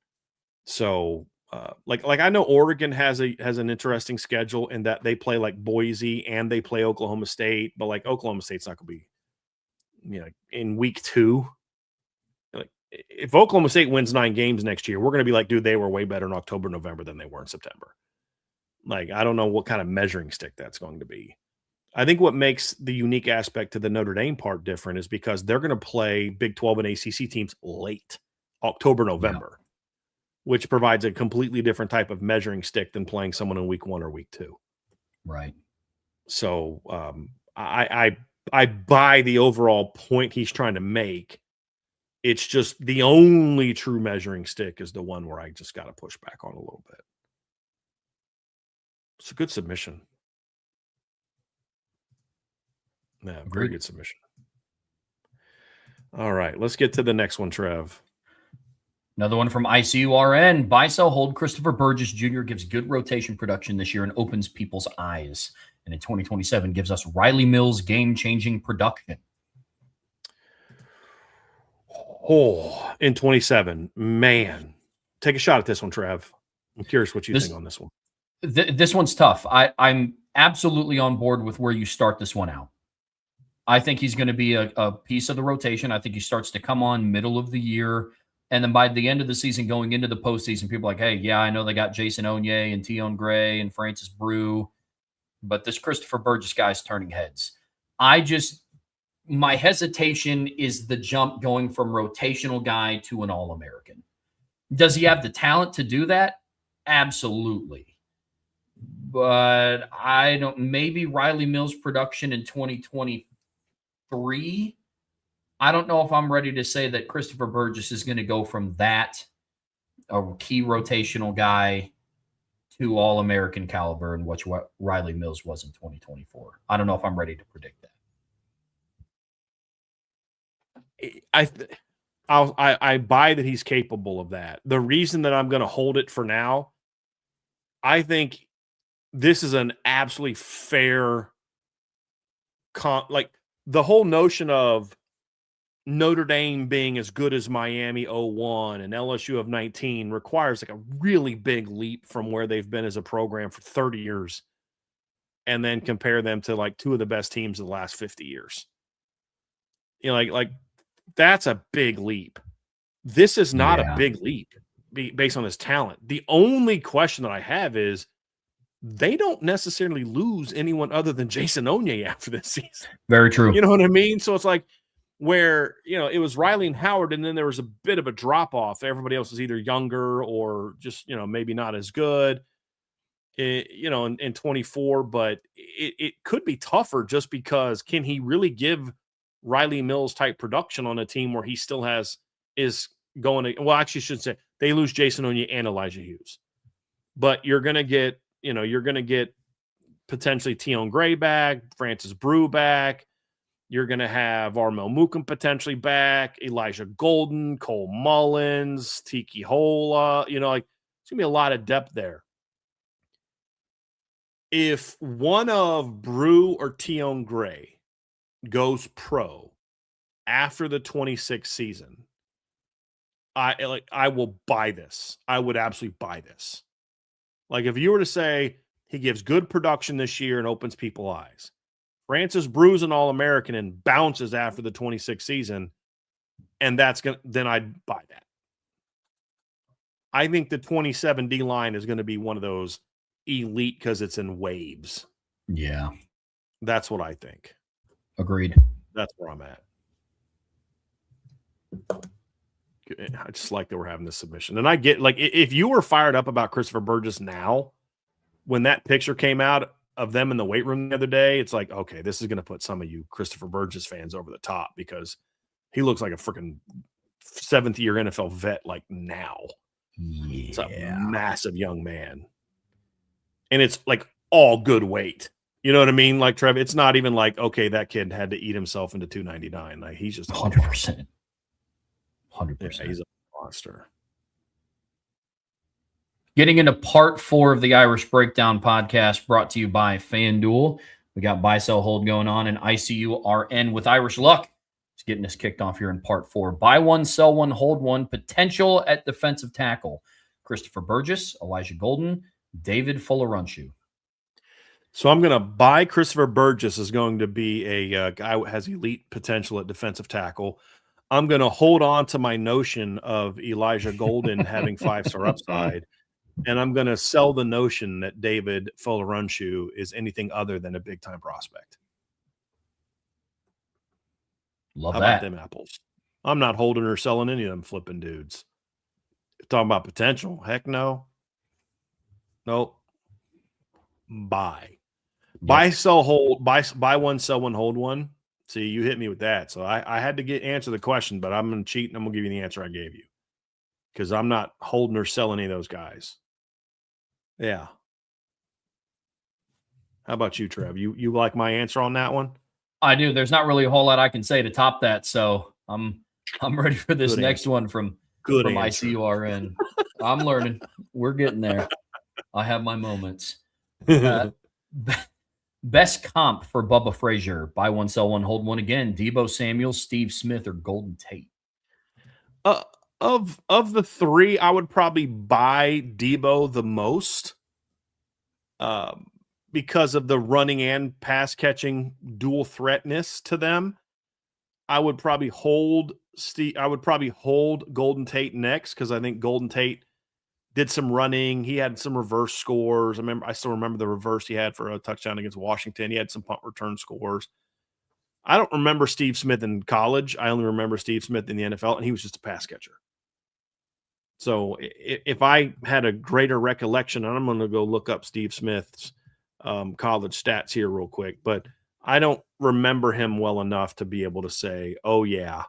So like I know Oregon has an interesting schedule in that they play like Boise and they play Oklahoma State, but like Oklahoma State's not going to be, in week 2. Like, if Oklahoma State wins 9 games next year, we're going to be like, dude, they were way better in October, November than they were in September. Like, I don't know what kind of measuring stick that's going to be. I think what makes the unique aspect to the Notre Dame part different is because they're going to play Big 12 and ACC teams late, October, November. Yeah. Which provides a completely different type of measuring stick than playing someone in week 1 or week 2. Right. So I buy the overall point he's trying to make. It's just the only true measuring stick is the one where I just got to push back on a little bit. It's a good submission. Yeah, very good submission. All right, let's get to the next one, Trev. Another one from ICURN. Buy, sell, hold. Christopher Burgess Jr. gives good rotation production this year and opens people's eyes. And in 2027 gives us Riley Mills game-changing production. Oh, in 27. Man. Take a shot at this one, Trev. I'm curious what you think on this one. This one's tough. I'm absolutely on board with where you start this one out. I think he's going to be a piece of the rotation. I think he starts to come on middle of the year. And then by the end of the season, going into the postseason, people are like, hey, yeah, I know they got Jason Onye and Tion Gray and Francis Brew, but this Christopher Burgess guy's turning heads. My hesitation is the jump going from rotational guy to an All-American. Does he have the talent to do that? Absolutely. But maybe Riley Mills' production in 2023. I don't know if I'm ready to say that Christopher Burgess is going to go from that, a key rotational guy, to All-American caliber, and what Riley Mills was in 2024. I don't know if I'm ready to predict that. I buy that he's capable of that. The reason that I'm going to hold it for now, I think this is an absolutely fair like the whole notion of Notre Dame being as good as Miami 01 and LSU of 19 requires like a really big leap from where they've been as a program for 30 years, and then compare them to like 2 of the best teams of the last 50 years. Like that's a big leap. This is not a big leap based on his talent. The only question that I have is they don't necessarily lose anyone other than Jason Onye after this season. Very true. You know what I mean? So it's like, where, it was Riley and Howard, and then there was a bit of a drop-off. Everybody else was either younger or just, maybe not as good, in 24. But it could be tougher just because can he really give Riley Mills type production on a team where he still is going to – well, actually, I should say They lose Jason Onye and Elijah Hughes. But you're going to get potentially Tion Gray back, Francis Brew back. You're going to have Armel Mukam potentially back, Elijah Golden, Cole Mullins, Tiki Hola. It's going to be a lot of depth there. If one of Brew or Tion Gray goes pro after the 26th season, I will buy this. I would absolutely buy this. Like if you were to say he gives good production this year and opens people's eyes, Francis Brew's an All-American and bounces after the 26th season, and then I'd buy that. I think the 27 D line is going to be one of those elite because it's in waves. Yeah. That's what I think. Agreed. That's where I'm at. I just like that we're having this submission. And I get, like, if you were fired up about Christopher Burgess now, when that picture came out of them in the weight room the other day, it's like, okay, this is going to put some of you Christopher Burgess fans over the top because he looks like a freaking 7th-year NFL vet like now. Yeah. It's a massive young man. And it's like all good weight. You know what I mean? Like, Trev, it's not even like, okay, that kid had to eat himself into 299. Like, he's just 100%. 100%. Yeah, he's a monster. Getting into part 4 of the Irish Breakdown podcast brought to you by FanDuel. We got buy, sell, hold going on in ICURN with Irish Luck. It's getting us kicked off here in part 4. Buy one, sell one, hold one. Potential at defensive tackle. Christopher Burgess, Elijah Golden, David Fullerunchu. So I'm going to buy Christopher Burgess is going to be a guy who has elite potential at defensive tackle. I'm going to hold on to my notion of Elijah Golden having 5-star upside. And I'm going to sell the notion that David Fullerunchu is anything other than a big-time prospect. Love How that. about them apples? I'm not holding or selling any of them flipping dudes. Talking about potential. Heck no. Nope. Buy. Yep. Buy, sell, hold. Buy one, sell one, hold one. See, you hit me with that. So I had to answer the question, but I'm going to cheat and I'm going to give you the answer I gave you. Because I'm not holding or selling any of those guys. Yeah. How about you, Trev? You like my answer on that one? I do. There's not really a whole lot I can say to top that, so I'm ready for this next one from ICURN. I'm learning. We're getting there. I have my moments. Best comp for Bubba Frazier. Buy one, sell one, hold one again. Deebo Samuel, Steve Smith, or Golden Tate? Of the three, I would probably buy Deebo the most because of the running and pass catching dual threatness to them. I would probably hold Golden Tate next because I think Golden Tate did some running. He had some reverse scores. I still remember the reverse he had for a touchdown against Washington. He had some punt return scores. I don't remember Steve Smith in college. I only remember Steve Smith in the NFL, and he was just a pass catcher. So if I had a greater recollection, and I'm going to go look up Steve Smith's college stats here real quick, but I don't remember him well enough to be able to say, oh, yeah,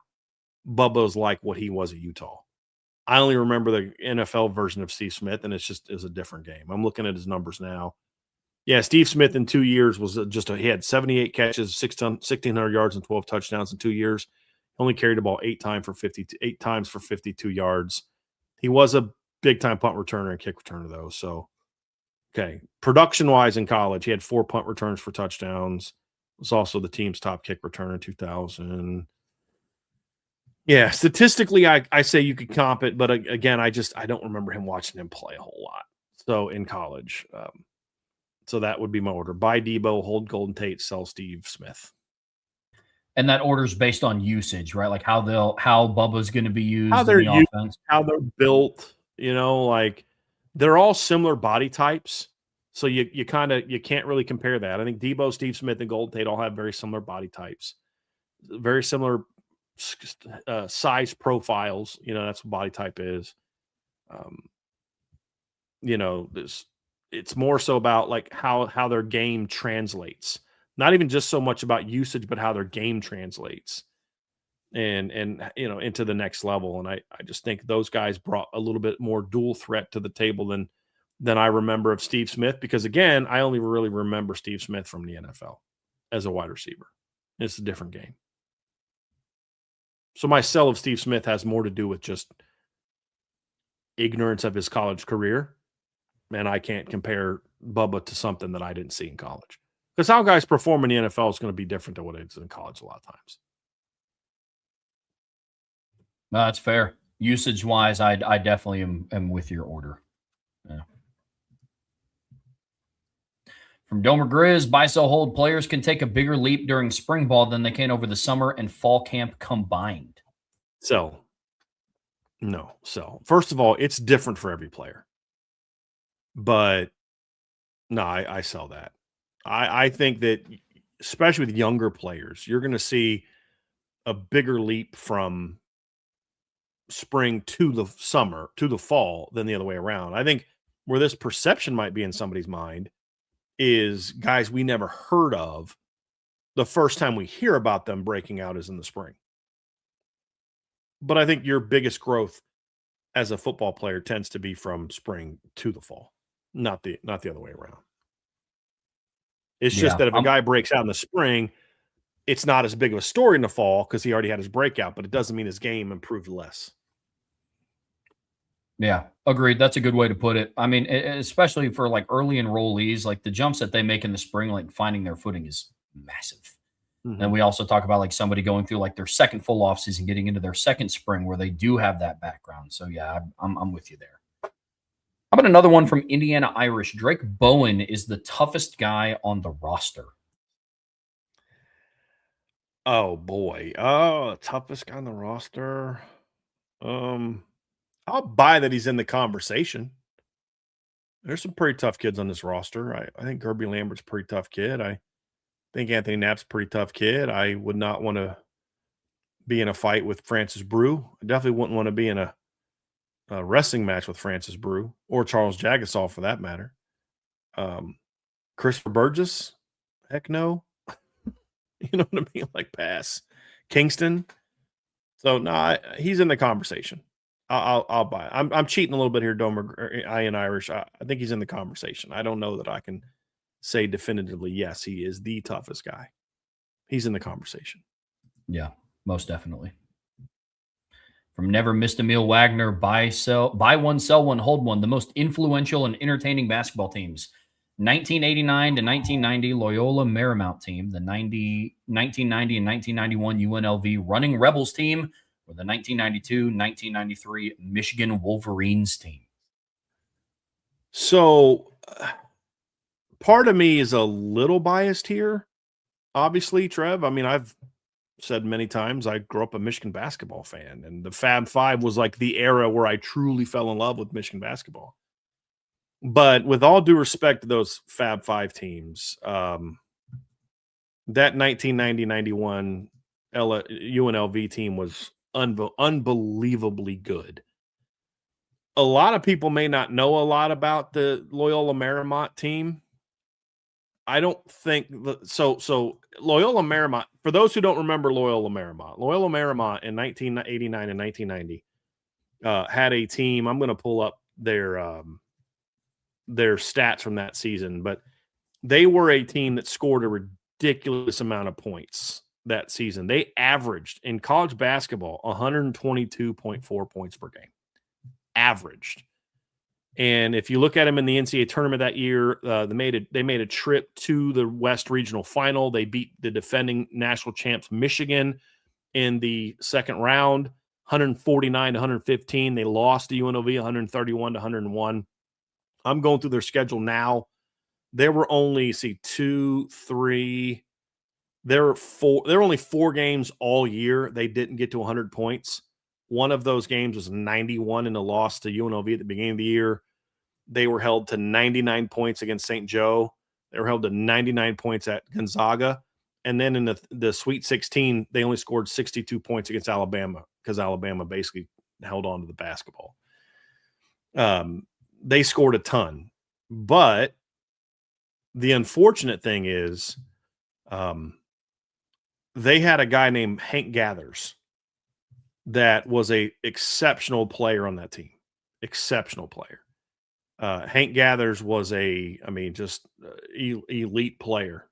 Bubba's like what he was at Utah. I only remember the NFL version of Steve Smith, and it's a different game. I'm looking at his numbers now. Yeah, Steve Smith in 2 years he had 78 catches, 1,600 yards, and 12 touchdowns in 2 years. Only carried the ball 8 times for 52 yards. He was a big-time punt returner and kick returner, though. So, okay. Production-wise in college, he had 4 punt returns for touchdowns. Was also the team's top kick returner in 2000. Yeah, statistically, I say you could comp it, but again, I don't remember watching him play a whole lot. So in college, so that would be my order: buy Deebo, hold Golden Tate, sell Steve Smith. And that order's based on usage, right? Like how Bubba's going to be used in the offense, how they're built. Like they're all similar body types, so you can't really compare that. I think Deebo, Steve Smith, and Golden Tate all have very similar body types, very similar size profiles. That's what body type is. It's more so about like how their game translates. Not even just so much about usage, but how their game translates. and into the next level. And I just think those guys brought a little bit more dual threat to the table than I remember of Steve Smith, because again, I only really remember Steve Smith from the NFL as a wide receiver. It's a different game. So my sell of Steve Smith has more to do with just ignorance of his college career. And I can't compare Bubba to something that I didn't see in college. Because how guys perform in the NFL is going to be different than what it is in college a lot of times. No, that's fair. Usage-wise, I definitely am with your order. Yeah. From Domer Grizz, buy, sell, hold. Players can take a bigger leap during spring ball than they can over the summer and fall camp combined. Sell. No, sell. First of all, it's different for every player. But no, I sell that. I think that, especially with younger players, you're going to see a bigger leap from spring to the summer to the fall than the other way around. I think where this perception might be in somebody's mind is guys we never heard of. The first time we hear about them breaking out is in the spring. But I think your biggest growth as a football player tends to be from spring to the fall, not the other way around. It's just that if a guy breaks out in the spring, it's not as big of a story in the fall because he already had his breakout, but it doesn't mean his game improved less. Yeah, agreed. That's a good way to put it. I mean, especially for like early enrollees, like the jumps that they make in the spring, like finding their footing is massive. Mm-hmm. And we also talk about like somebody going through like their second full off season, getting into their second spring where they do have that background. So yeah, I'm with you there. How about another one from Indiana Irish? Drake Bowen is the toughest guy on the roster. Oh boy. Oh, toughest guy on the roster. I'll buy that he's in the conversation. There's some pretty tough kids on this roster. I think Kirby Lambert's a pretty tough kid. I think Anthony Knapp's a pretty tough kid. I would not want to be in a fight with Francis Brew. I definitely wouldn't want to be in a wrestling match with Francis Brew or Charles Jagasaw for that matter. Christopher Burgess, heck no. You know what I mean? Like pass. Kingston. So no, he's in the conversation. I'll buy it. I'm cheating a little bit here, Domer. I and Irish. I think he's in the conversation. I don't know that I can say definitively yes, he is the toughest guy. He's in the conversation. Yeah, most definitely. From Never Missed a Meal Wagner, buy one, sell one, hold one. The most influential and entertaining basketball teams. 1989 to 1990 Loyola Marymount team, the 1990 and 1991 UNLV Running Rebels team, or the 1992-1993 Michigan Wolverines team. So part of me is a little biased here, obviously, Trev. I mean, I've said many times I grew up a Michigan basketball fan, and the Fab Five was like the era where I truly fell in love with Michigan basketball. But with all due respect to those Fab Five teams, that 1990-91 UNLV team was unbelievably good. A lot of people may not know a lot about the Loyola Marymount team. I don't think so. Loyola Marymount, for those who don't remember Loyola Marymount in 1989 and 1990 had a team. I'm going to pull up their stats from that season, but they were a team that scored a ridiculous amount of points that season. They averaged in college basketball 122.4 points per game. Averaged. And if you look at them in the NCAA tournament that year, they made a trip to the West Regional Final. They beat the defending national champs Michigan in the second round, 149 to 115. They lost to UNLV 131 to 101. I'm going through their schedule now. There were only there were only 4 games all year they didn't get to 100 points. One of those games was 91 in a loss to UNLV at the beginning of the year. They were held to 99 points against St. Joe. They were held to 99 points at Gonzaga. And then in the Sweet 16, they only scored 62 points against Alabama because Alabama basically held on to the basketball. They scored a ton. But the unfortunate thing is they had a guy named Hank Gathers that was a exceptional player on that team. Exceptional player. Hank Gathers was just elite player.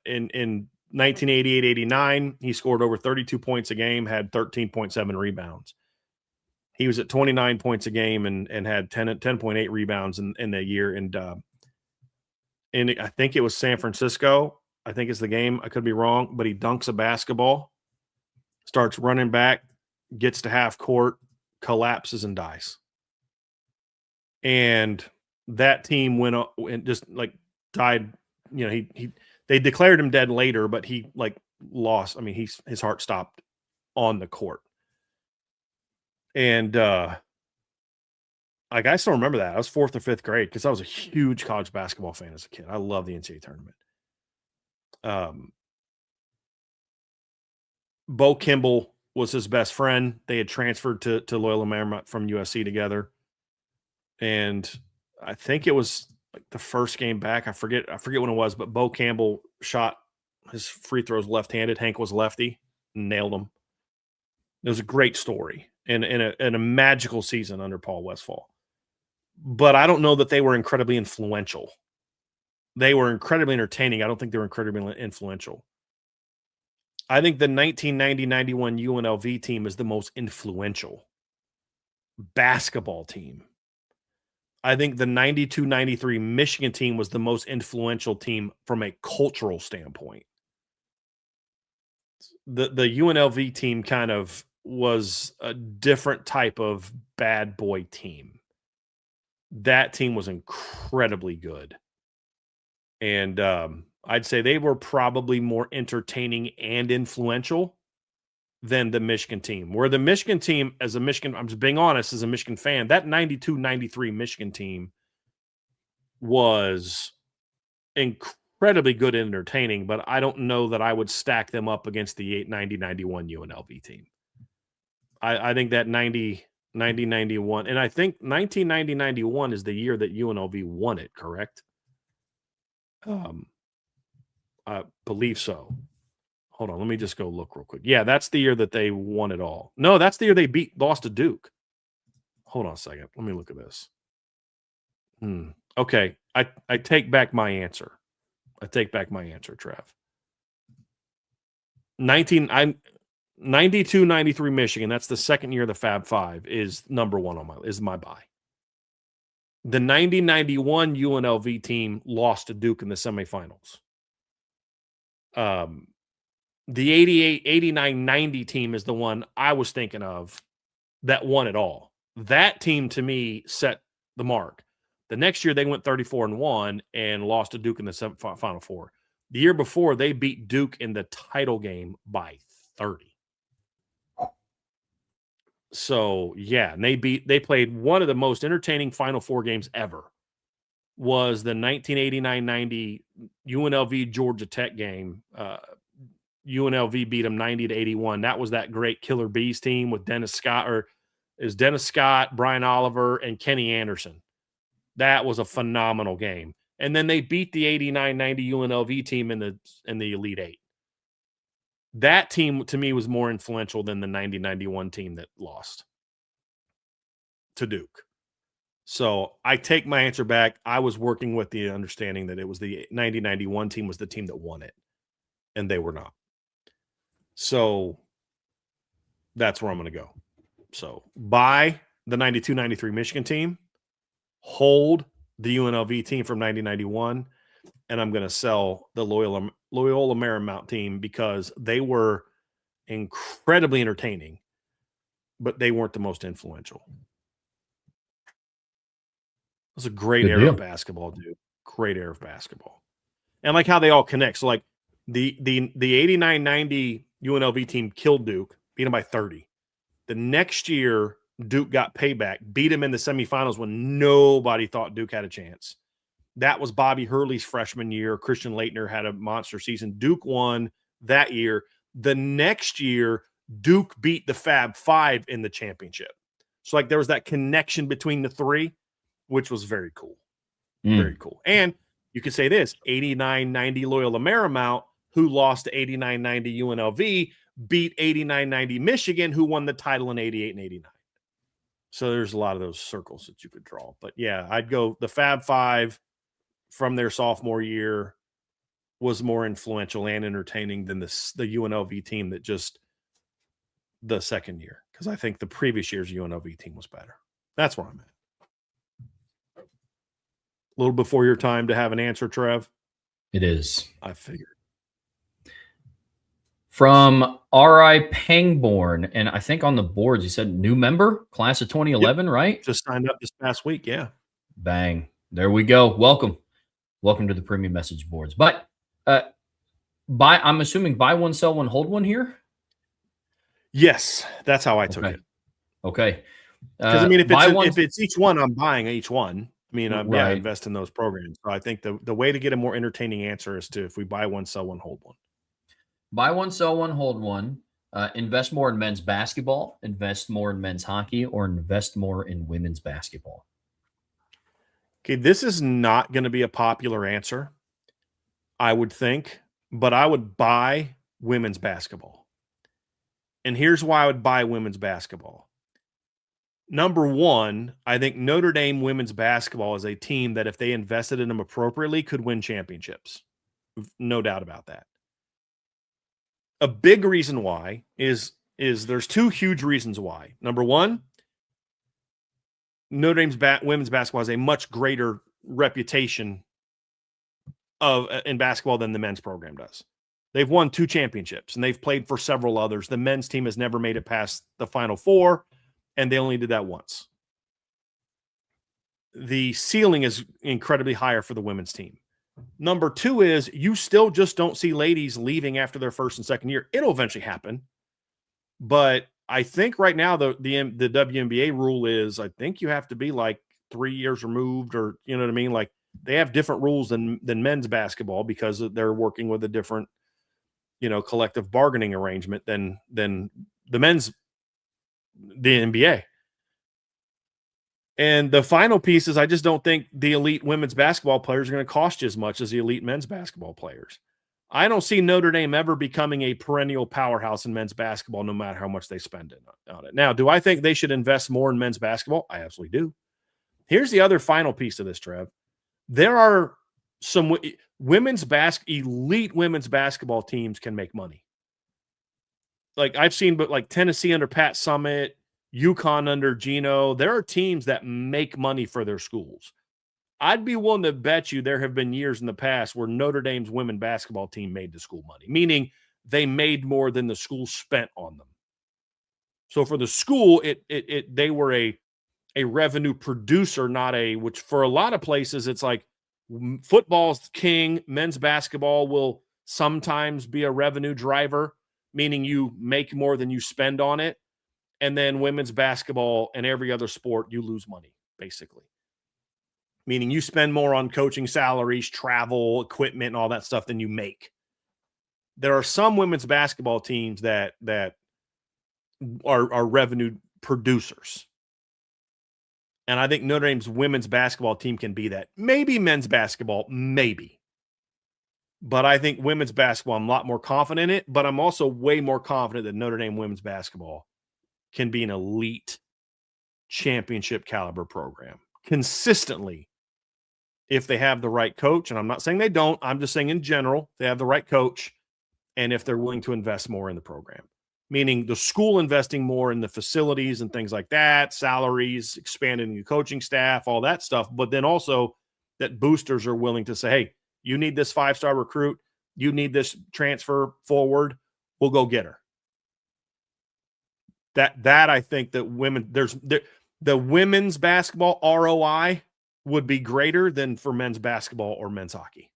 In 1988-89, he scored over 32 points a game, had 13.7 rebounds. He was at 29 points a game and had 10.8 rebounds in the year. And I think it was San Francisco. I think it's the game. I could be wrong, but he dunks a basketball, starts running back, gets to half court, collapses and dies. And that team went up and just like died. You know, they declared him dead later, but he like lost. I mean, his heart stopped on the court. And like I still remember that. I was 4th or 5th grade because I was a huge college basketball fan as a kid. I love the NCAA tournament. Bo Kimball was his best friend. They had transferred to Loyola Marymount from USC together. And I think it was like the first game back. I forget when it was, but Bo Campbell shot his free throws left-handed. Hank was lefty, nailed him. It was a great story and a magical season under Paul Westphal. But I don't know that they were incredibly influential. They were incredibly entertaining. I don't think they were incredibly influential. I think the 1990-91 UNLV team is the most influential basketball team. I think the 92-93 Michigan team was the most influential team from a cultural standpoint. The UNLV team kind of was a different type of bad boy team. That team was incredibly good. And I'd say they were probably more entertaining and influential than the Michigan team. Where the Michigan team, I'm just being honest, as a Michigan fan, that 92-93 Michigan team was incredibly good and entertaining, but I don't know that I would stack them up against the 90-91 UNLV team. I think that 90-91, and I think 1990-91 is the year that UNLV won it, correct? I believe so. Hold on, let me just go look real quick. Yeah, that's the year that they won it all. No, that's the year they lost to Duke. Hold on a second. Let me look at this. Okay, I take back my answer. Trev. 92-93 Michigan. That's the second year of the Fab Five. Is number one on my buy. The 90-91 UNLV team lost to Duke in the semifinals. The 89-90 team is the one I was thinking of that won it all. That team, to me, set the mark. The next year, they went 34-1 and lost to Duke in the Final Four. The year before, they beat Duke in the title game by 30. So, yeah, and they played one of the most entertaining Final Four games ever. Was the 1989-90 UNLV Georgia Tech game. UNLV beat them 90-81. That was that great Killer Bees team with Dennis Scott, Brian Oliver, and Kenny Anderson. That was a phenomenal game. And then they beat the 89-90 UNLV team in the Elite Eight. That team, to me, was more influential than the 90-91 team that lost to Duke. So I take my answer back. I was working with the understanding that it was the 90-91 team was the team that won it, and they were not. So that's where I'm going to go. So buy the 92-93 Michigan team, hold the UNLV team from 90-91, and I'm going to sell the Loyola Marymount team because they were incredibly entertaining, but they weren't the most influential. It was a great era of basketball, dude. Great era of basketball. And like how they all connect. So like the 89-90 UNLV team killed Duke, beat them by 30. The next year, Duke got payback, beat him in the semifinals when nobody thought Duke had a chance. That was Bobby Hurley's freshman year. Christian Laettner had a monster season. Duke won that year. The next year, Duke beat the Fab Five in the championship. So like there was that connection between the three, which was very cool. Very cool. And you could say this, 89-90 Loyola Marymount, who lost to 89-90 UNLV, beat 89-90 Michigan, who won the title in 88 and 89. So there's a lot of those circles that you could draw. But yeah, I'd go the Fab Five from their sophomore year was more influential and entertaining than the UNLV team that just the second year. Because I think the previous year's UNLV team was better. That's where I'm at. A little before your time to have an answer, Trev. It is. I figured. From R.I. Pangborn, and I think on the boards, he said new member, class of 2011, right? Just signed up this past week, yeah. Bang. There we go. Welcome. Welcome to the premium message boards. But I'm assuming buy one, sell one, hold one here? Yes, that's how I took it. Okay. Because, I mean, if it's each one, I'm buying each one. I mean, I invest in those programs. So I think the way to get a more entertaining answer is if we buy one, sell one, hold one. Buy one, sell one, hold one. Invest more in men's basketball, invest more in men's hockey, or invest more in women's basketball. Okay, this is not going to be a popular answer, I would think, but I would buy women's basketball. And here's why I would buy women's basketball. Number one, I think Notre Dame women's basketball is a team that if they invested in them appropriately could win championships. No doubt about that. A big reason why is there's two huge reasons why. Number one, Notre Dame's women's basketball has a much greater reputation in basketball than the men's program does. They've won 2 championships, and they've played for several others. The men's team has never made it past the Final Four, and they only did that once. The ceiling is incredibly higher for the women's team. Number two is you still just don't see ladies leaving after their first and second year. It'll eventually happen. But I think right now the WNBA rule is I think you have to be like 3 years removed, or you know what I mean? Like they have different rules than men's basketball because they're working with a different, collective bargaining arrangement than the NBA. And the final piece is I just don't think the elite women's basketball players are going to cost you as much as the elite men's basketball players. I don't see Notre Dame ever becoming a perennial powerhouse in men's basketball, no matter how much they spend on it. Now, do I think they should invest more in men's basketball? I absolutely do. Here's the other final piece of this, Trev. There are some elite women's basketball teams can make money. Like I've seen, but like Tennessee under Pat Summitt, UConn under Gino, there are teams that make money for their schools. I'd be willing to bet you there have been years in the past where Notre Dame's women basketball team made the school money, meaning they made more than the school spent on them. So for the school, they were a revenue producer, not which for a lot of places, it's like football's king. Men's basketball will sometimes be a revenue driver, meaning you make more than you spend on it. And then women's basketball and every other sport, you lose money, basically. Meaning you spend more on coaching salaries, travel, equipment, and all that stuff than you make. There are some women's basketball teams that are revenue producers. And I think Notre Dame's women's basketball team can be that. Maybe men's basketball, maybe. But I think women's basketball, I'm a lot more confident in it, but I'm also way more confident that Notre Dame women's basketball can be an elite championship caliber program consistently if they have the right coach. And I'm not saying they don't. I'm just saying in general, they have the right coach and if they're willing to invest more in the program, meaning the school investing more in the facilities and things like that, salaries, expanding the coaching staff, all that stuff. But then also that boosters are willing to say, hey, you need this 5-star recruit. You need this transfer forward. We'll go get her. That I think that the women's basketball ROI would be greater than for men's basketball or men's hockey.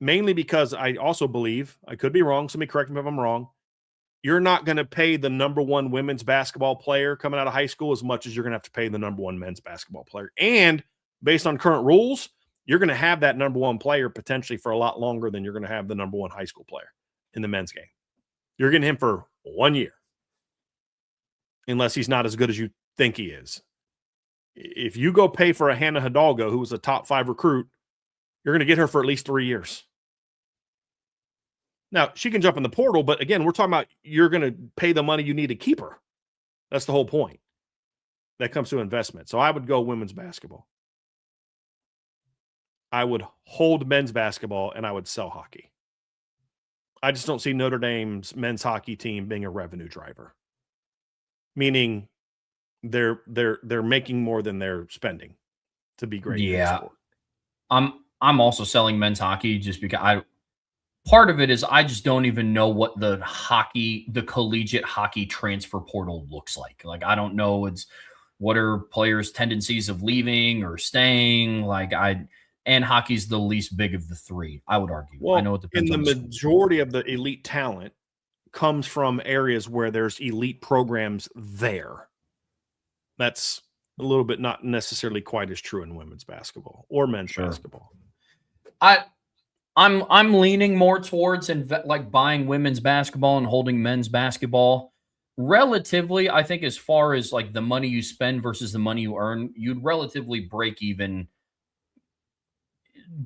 Mainly because I also believe, I could be wrong, somebody correct me if I'm wrong, you're not going to pay the number one women's basketball player coming out of high school as much as you're going to have to pay the number one men's basketball player. And based on current rules, you're going to have that number one player potentially for a lot longer than you're going to have the number one high school player in the men's game. You're getting him for 1 year. Unless he's not as good as you think he is. If you go pay for a Hannah Hidalgo, who was a top 5 recruit, you're going to get her for at least 3 years. Now, she can jump in the portal, but again, we're talking about you're going to pay the money you need to keep her. That's the whole point. That comes to investment. So I would go women's basketball. I would hold men's basketball, and I would sell hockey. I just don't see Notre Dame's men's hockey team being a revenue driver, meaning they're making more than they're spending to be great in the sport. I'm also selling men's hockey just because part of it is I just don't even know what the collegiate hockey transfer portal looks like. Like, I don't know what are players' tendencies of leaving or staying. And hockey's the least big of the three, I would argue. Well, I know it depends and on the majority of the elite talent comes from areas where there's elite programs there. That's a little bit not necessarily quite as true in women's basketball or men's basketball. I'm leaning more towards buying women's basketball and holding men's basketball. Relatively, I think as far as like the money you spend versus the money you earn, you'd relatively break even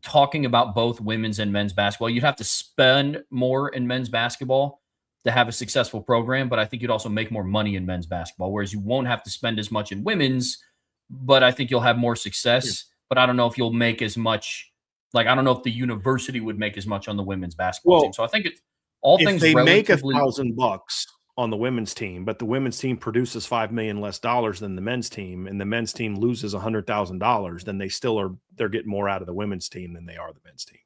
talking about both women's and men's basketball. You'd have to spend more in men's basketball to have a successful program, but I think you'd also make more money in men's basketball, whereas you won't have to spend as much in women's, but I think you'll have more success. But I don't know if you'll make as much. Like, I don't know if the university would make as much on the women's basketball team. So I think it's all if things they relatively. make $1,000 on the women's team, but the women's team produces $5 million less than the men's team, and the men's team loses $100,000, then they're getting more out of the women's team than they are the men's team.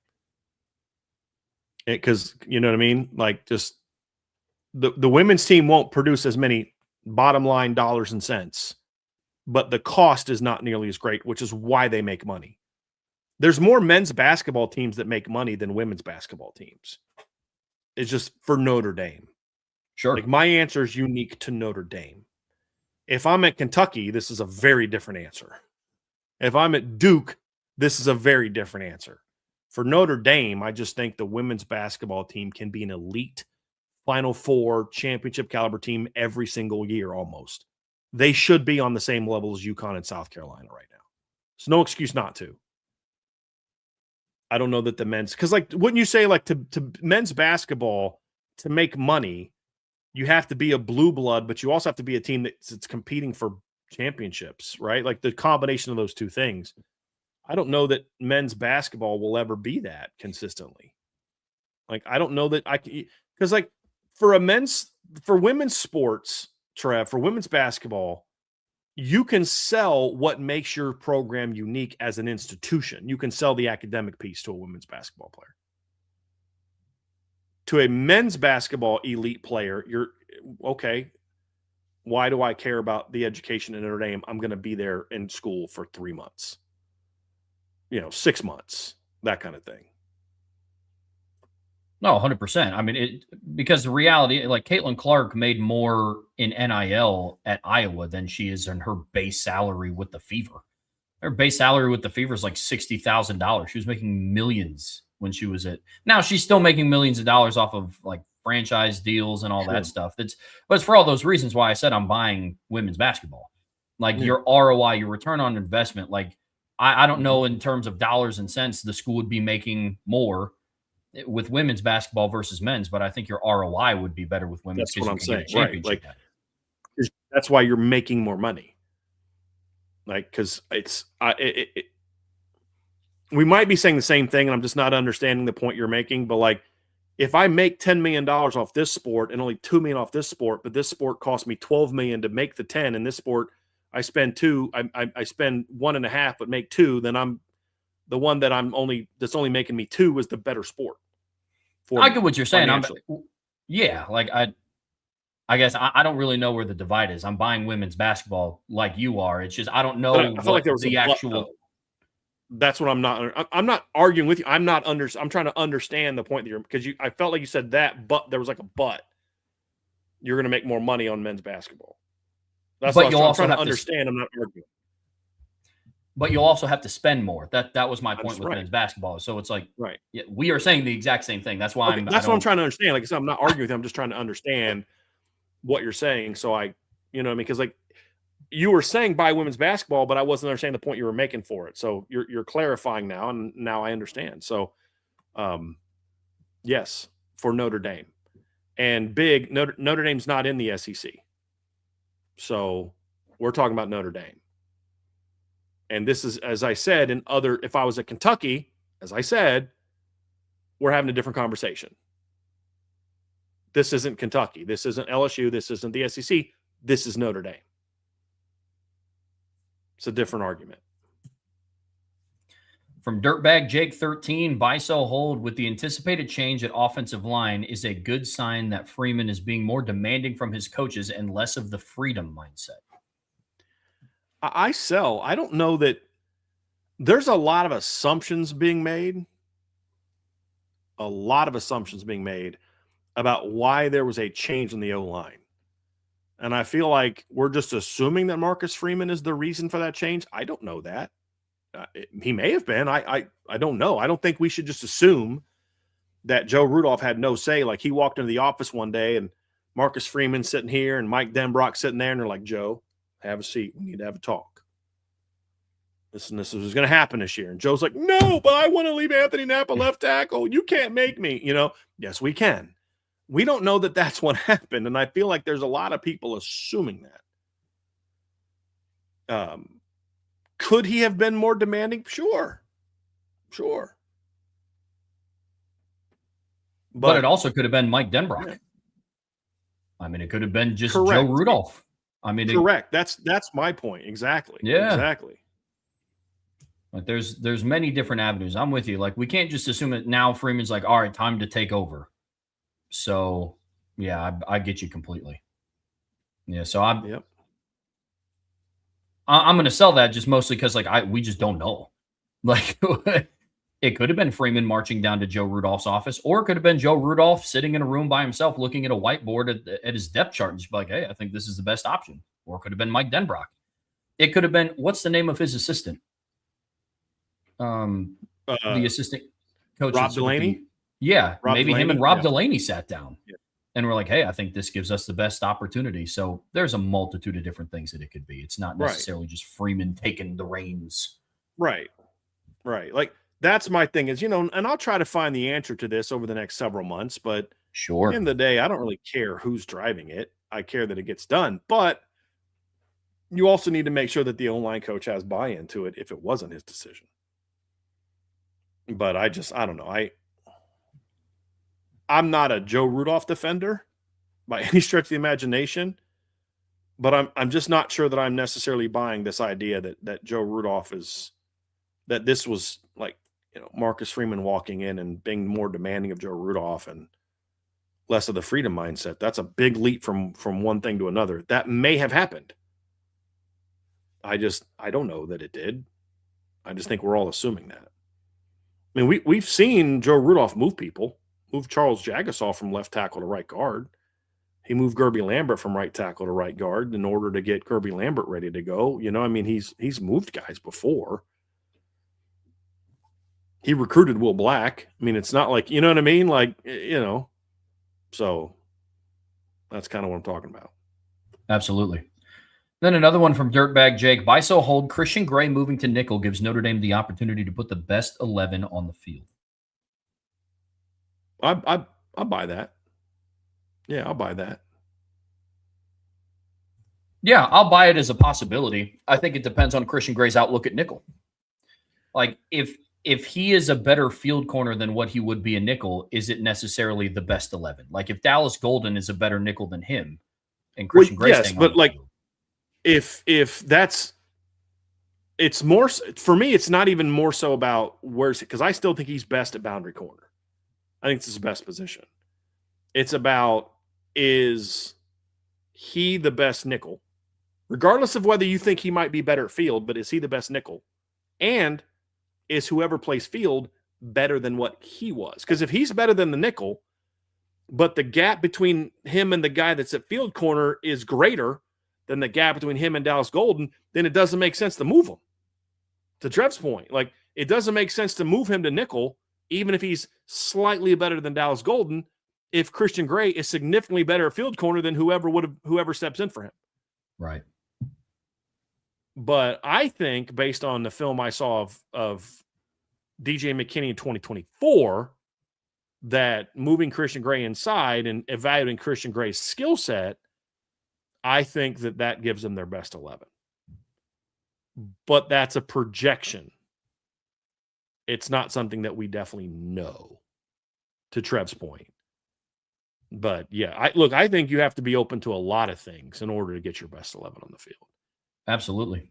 Because you know what I mean? Like, just the women's team won't produce as many bottom line dollars and cents, but the cost is not nearly as great, which is why they make money. There's more men's basketball teams that make money than women's basketball teams. It's just for Notre Dame. Sure. Like, my answer is unique to Notre Dame. If I'm at Kentucky, this is a very different answer. If I'm at Duke, this is a very different answer. For Notre Dame, I just think the women's basketball team can be an elite Final Four championship caliber team every single year almost. They should be on the same level as UConn and South Carolina right now. There's no excuse not to. I don't know that the men's, because like, wouldn't you say like to men's basketball, to make money, you have to be a blue blood, but you also have to be a team that's competing for championships, right? Like the combination of those two things. I don't know that men's basketball will ever be that consistently. Like, I don't know that I can, because like for women's sports, Trev, for women's basketball, you can sell what makes your program unique as an institution. You can sell the academic piece to a women's basketball player. To a men's basketball elite player, you're okay. Why do I care about the education in Notre Dame? I'm going to be there in school for 3 months, 6 months, that kind of thing. No, 100%. I mean, because the reality, like Caitlin Clark made more in NIL at Iowa than she is in her base salary with the Fever. Her base salary with the Fever is like $60,000. She was making millions when she was at. Now she's still making millions of dollars off of like franchise deals and all that stuff. But it's for all those reasons why I said I'm buying women's basketball. Like your ROI, your return on investment. Like I don't know in terms of dollars and cents, the school would be making more with women's basketball versus men's, but I think your ROI would be better with women's. That's what I'm saying, right? Like, that's why you're making more money. Like, because we might be saying the same thing, and I'm just not understanding the point you're making. But like, if I make $10 million off this sport and only $2 million off this sport, but this sport cost me $12 million to make the 10, and this sport I spend $2, I spend $1.5, but make $2, then I'm the one that's only making me $2 is the better sport. I get what you're saying. I guess I don't really know where the divide is. I'm buying women's basketball like you are. It's just I don't know. I feel like there was the actual. That's what I'm not arguing with you. I'm trying to understand the point that because I felt like you said that, but there was like a but. You're going to make more money on men's basketball. That's what I'm trying to understand. I'm not arguing. But you'll also have to spend more. That was my point with men's basketball. So it's like, right. Yeah, we are saying the exact same thing. That's why that's what I'm trying to understand. Like I said, I'm not arguing with you. I'm just trying to understand what you're saying. So because like you were saying buy women's basketball, but I wasn't understanding the point you were making for it. So you're clarifying now, and now I understand. So, yes, for Notre Dame. And Notre Dame's not in the SEC. So we're talking about Notre Dame. And this is, as I said, if I was at Kentucky, as I said, we're having a different conversation. This isn't Kentucky. This isn't LSU. This isn't the SEC. This is Notre Dame. It's a different argument. From Dirtbag Jake 13, buy, sell, hold. With the anticipated change at offensive line is a good sign that Freeman is being more demanding from his coaches and less of the freedom mindset. I sell. I don't know that there's a lot of assumptions being made. A lot of assumptions being made about why there was a change in the O-line. And I feel like we're just assuming that Marcus Freeman is the reason for that change. I don't know that. He may have been. I don't know. I don't think we should just assume that Joe Rudolph had no say. Like he walked into the office one day and Marcus Freeman sitting here and Mike Denbrock sitting there and they're like, Joe, have a seat. We need to have a talk. This is going to happen this year. And Joe's like, no, but I want to leave Anthony Napa left tackle. You can't make me. Yes, we can. We don't know that that's what happened. And I feel like there's a lot of people assuming that. Could he have been more demanding? Sure. But it also could have been Mike Denbrock. Yeah. I mean, it could have been just Correct. Joe Rudolph. I mean, correct. That's my point. Exactly. Yeah. Exactly. Like there's many different avenues. I'm with you. Like we can't just assume that now Freeman's like, all right, time to take over. So yeah, I get you completely. Yeah. So I'm going to sell that just mostly because we just don't know. Like it could have been Freeman marching down to Joe Rudolph's office, or it could have been Joe Rudolph sitting in a room by himself, looking at a whiteboard at his depth chart and just be like, hey, I think this is the best option. Or it could have been Mike Denbrock. It could have been, what's the name of his assistant? The assistant coach. Rob Delaney? Rob maybe Delaney? Him and Rob Delaney sat down. Yeah. And we're like, hey, I think this gives us the best opportunity. So there's a multitude of different things that it could be. It's not necessarily just Freeman taking the reins. Right. Like that's my thing is, and I'll try to find the answer to this over the next several months, but sure. At the end of the day, I don't really care who's driving it. I care that it gets done, but you also need to make sure that the O-line coach has buy-in to it if it wasn't his decision. But I don't know. I'm not a Joe Rudolph defender by any stretch of the imagination, but I'm just not sure that I'm necessarily buying this idea that Joe Rudolph that this was like, Marcus Freeman walking in and being more demanding of Joe Rudolph and less of the freedom mindset. That's a big leap from one thing to another. That may have happened. I don't know that it did. I just think we're all assuming that. I mean, we've seen Joe Rudolph move people. Moved Charles Jagasaw from left tackle to right guard. He moved Kirby Lambert from right tackle to right guard in order to get Kirby Lambert ready to go. I mean, he's moved guys before. He recruited Will Black. I mean, it's not like, you know what I mean? Like, so that's kind of what I'm talking about. Absolutely. Then another one from Dirtbag Jake. Buy, sell, hold. Christian Gray moving to nickel gives Notre Dame the opportunity to put the best 11 on the field. I'll buy that. Yeah, I'll buy that. Yeah, I'll buy it as a possibility. I think it depends on Christian Gray's outlook at nickel. Like if he is a better field corner than what he would be a nickel, is it necessarily the best 11? Like if Dallas Golden is a better nickel than him, and Christian Gray, yes, but like field, if that's, it's more for me. It's not even more so about where's it, because I still think he's best at boundary corner. I think this is his best position. It's about, is he the best nickel? Regardless of whether you think he might be better at field, but is he the best nickel? And is whoever plays field better than what he was? Because if he's better than the nickel, but the gap between him and the guy that's at field corner is greater than the gap between him and Dallas Golden, then it doesn't make sense to move him. To Trev's point, like it doesn't make sense to move him to nickel, even if he's slightly better than Dallas Golden, if Christian Gray is significantly better at field corner than whoever steps in for him. Right. But I think based on the film I saw of DJ McKinney in 2024, that moving Christian Gray inside and evaluating Christian Gray's skill set, I think that gives them their best 11. But that's a projection. It's not something that we definitely know, to Trev's point. But yeah, I think you have to be open to a lot of things in order to get your best 11 on the field. Absolutely.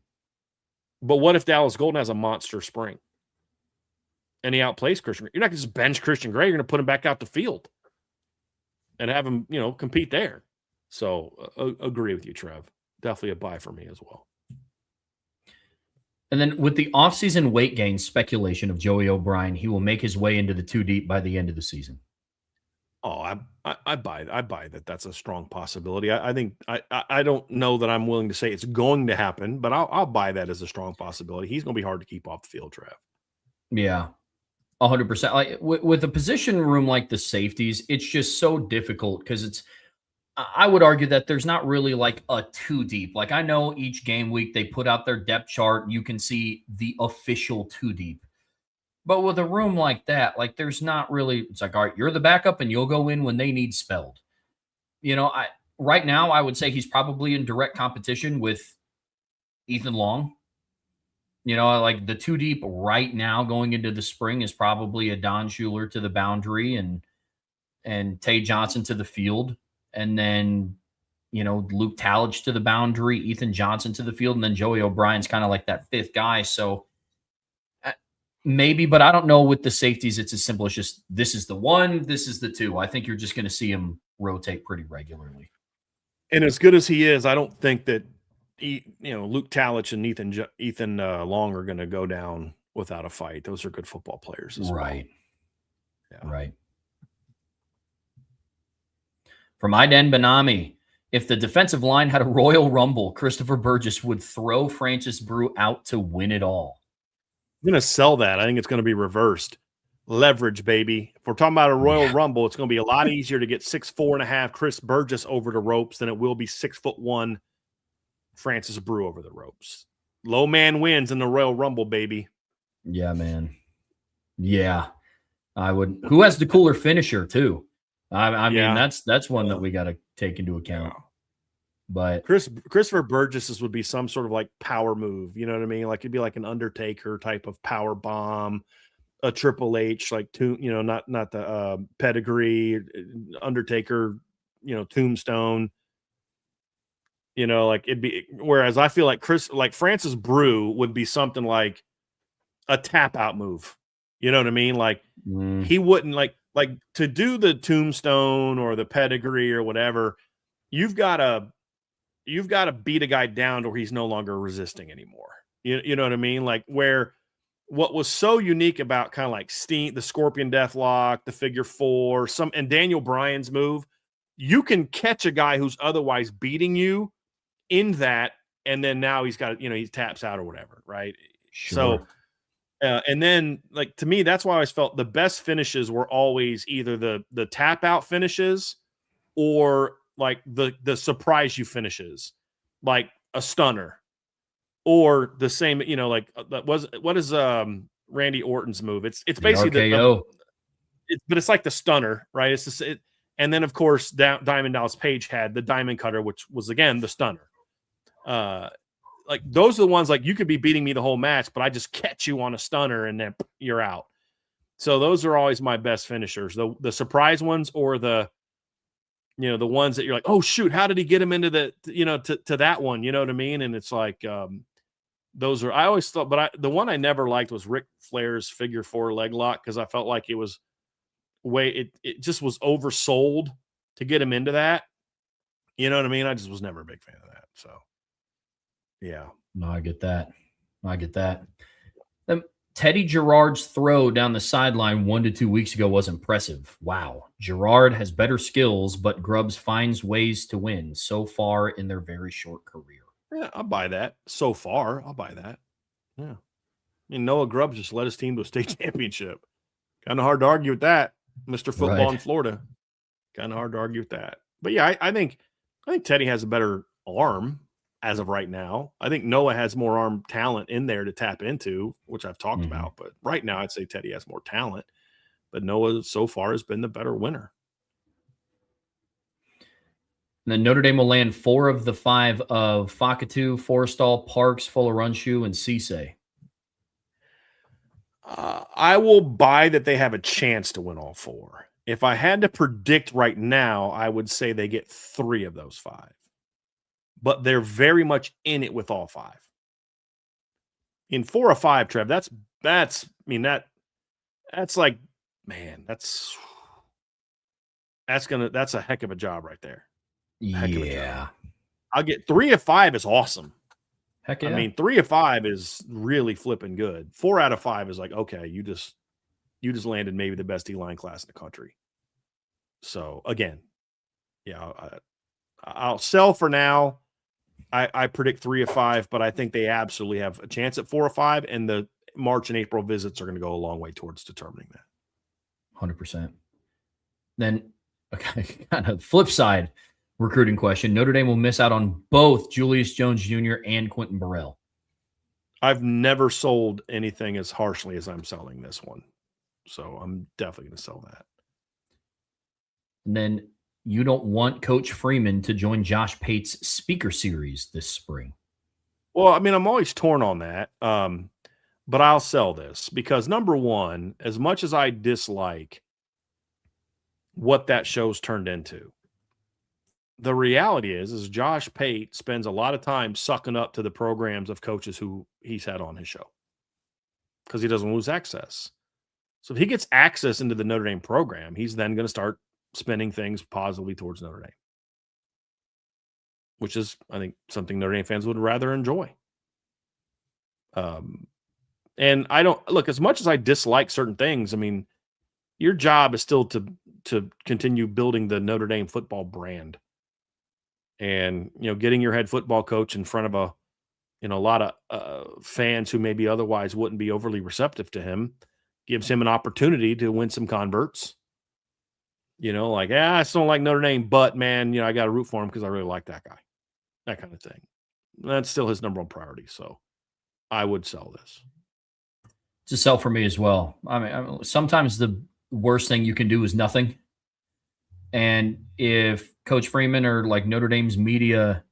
But what if Dallas Golden has a monster spring and he outplays Christian Gray? You're not going to just bench Christian Gray. You're going to put him back out the field and have him, compete there. So agree with you, Trev. Definitely a buy for me as well. And then with the offseason weight gain speculation of Joey O'Brien, he will make his way into the 2 deep by the end of the season. Oh, I buy that. That's a strong possibility. I think I don't know that I'm willing to say it's going to happen, but I'll buy that as a strong possibility. He's going to be hard to keep off the field, Trev. Yeah, 100%. Like with a position room like the safeties, it's just so difficult because I would argue that there's not really like a 2 deep. Like I know each game week they put out their depth chart and you can see the official 2 deep. But with a room like that, like there's not really, it's like, all right, you're the backup and you'll go in when they need spelled. Right now I would say he's probably in direct competition with Ethan Long. Like the 2 deep right now going into the spring is probably a Don Schuler to the boundary and Tay Johnson to the field. And then, Luke Talich to the boundary, Ethan Johnson to the field. And then Joey O'Brien's kind of like that 5th guy. So maybe, but I don't know with the safeties. It's as simple as just, this is the 1, this is the 2. I think you're just going to see him rotate pretty regularly. And as good as he is, I don't think that, Luke Talich and Ethan Long are going to go down without a fight. Those are good football players as well. Right. Yeah. Right. From Iden Benami, if the defensive line had a Royal Rumble, Christopher Burgess would throw Francis Brew out to win it all. I'm going to sell that. I think it's going to be reversed. Leverage, baby. If we're talking about a Royal Rumble, it's going to be a lot easier to get 6'4.5" Chris Burgess over the ropes than it will be 6'1" Francis Brew over the ropes. Low man wins in the Royal Rumble, baby. Yeah, man. Yeah, I would. Who has the cooler finisher too? I mean, that's one that we got to take into account. Yeah. But Christopher Burgess's would be some sort of like power move. You know what I mean? Like it'd be like an Undertaker type of power bomb, a Triple H, like not the pedigree, Undertaker, tombstone. Like it'd be. Whereas I feel like Francis Brew would be something like a tap out move. You know what I mean? Like he wouldn't like to do the tombstone or the pedigree or whatever. You've got to beat a guy down to where he's no longer resisting anymore. You know what I mean? Like where what was so unique about kind of like the Scorpion Deathlock, the Figure 4, and Daniel Bryan's move, you can catch a guy who's otherwise beating you in that, and then now he's got, he taps out or whatever, right? Sure. So, and then like to me, that's why I always felt the best finishes were always either the tap out finishes or like the surprise you finishes, like a stunner, or the same, what is Randy Orton's move? It's basically RKO. But it's like the stunner, right? It's just and then of course Diamond Dallas Page had the diamond cutter, which was again the stunner. Like those are the ones like you could be beating me the whole match, but I just catch you on a stunner and then you're out. So those are always my best finishers, the surprise ones or the ones that you're like, oh shoot, how did he get him into the to that one? You know what I mean? And it's like those are, I always thought, but the one I never liked was Ric Flair's Figure 4 leg lock because I felt like it was it just was oversold to get him into that. You know what I mean? I just was never a big fan of that. So yeah. No, I get that. Teddy Gerard's throw down the sideline 1 to 2 weeks ago was impressive. Wow. Gerard has better skills, but Grubbs finds ways to win so far in their very short career. Yeah, I'll buy that. So far, I'll buy that. Yeah. I mean, Noah Grubbs just led his team to a state championship. Kind of hard to argue with that, Mr. Football in Florida. Kind of hard to argue with that. But yeah, I think Teddy has a better arm as of right now. I think Noah has more arm talent in there to tap into, which I've talked about. But right now, I'd say Teddy has more talent. but Noah so far has been the better winner. And then Notre Dame will land 4 of the 5 of Fakatu, Forrestal, Parks, Fuller-Runshoe, and Cisse. I will buy that they have a chance to win all 4. If I had to predict right now, I would say they get 3 of those 5. But they're very much in it with all 5. In 4 or 5, Trev, that's like, man, that's a heck of a job right there. Yeah. I'll get 3 of 5 is awesome. Heck yeah. I mean, 3 of 5 is really flipping good. 4 out of 5 is like, okay, you just landed maybe the best D-line class in the country. So again, yeah, I'll sell for now. I predict 3 of 5, but I think they absolutely have a chance at 4 or 5, and the March and April visits are going to go a long way towards determining that. 100%. Then, okay, kind of flip side recruiting question. Notre Dame will miss out on both Julius Jones Jr. and Quentin Burrell. I've never sold anything as harshly as I'm selling this one. So I'm definitely going to sell that. And then you don't want Coach Freeman to join Josh Pate's speaker series this spring. Well, I mean, I'm always torn on that. But I'll sell this because, number one, as much as I dislike what that show's turned into, the reality is Josh Pate spends a lot of time sucking up to the programs of coaches who he's had on his show because he doesn't lose access. So if he gets access into the Notre Dame program, he's then going to start spinning things positively towards Notre Dame, which is, I think, something Notre Dame fans would rather enjoy. And I don't look, as much as I dislike certain things, I mean, your job is still to continue building the Notre Dame football brand. And, getting your head football coach in front of a lot of fans who maybe otherwise wouldn't be overly receptive to him gives him an opportunity to win some converts. I still don't like Notre Dame, but man, I got to root for him because I really like that guy. That kind of thing. That's still his number one priority. So I would sell this. It's a sell for me as well. I mean, sometimes the worst thing you can do is nothing. And if Coach Freeman or like Notre Dame's media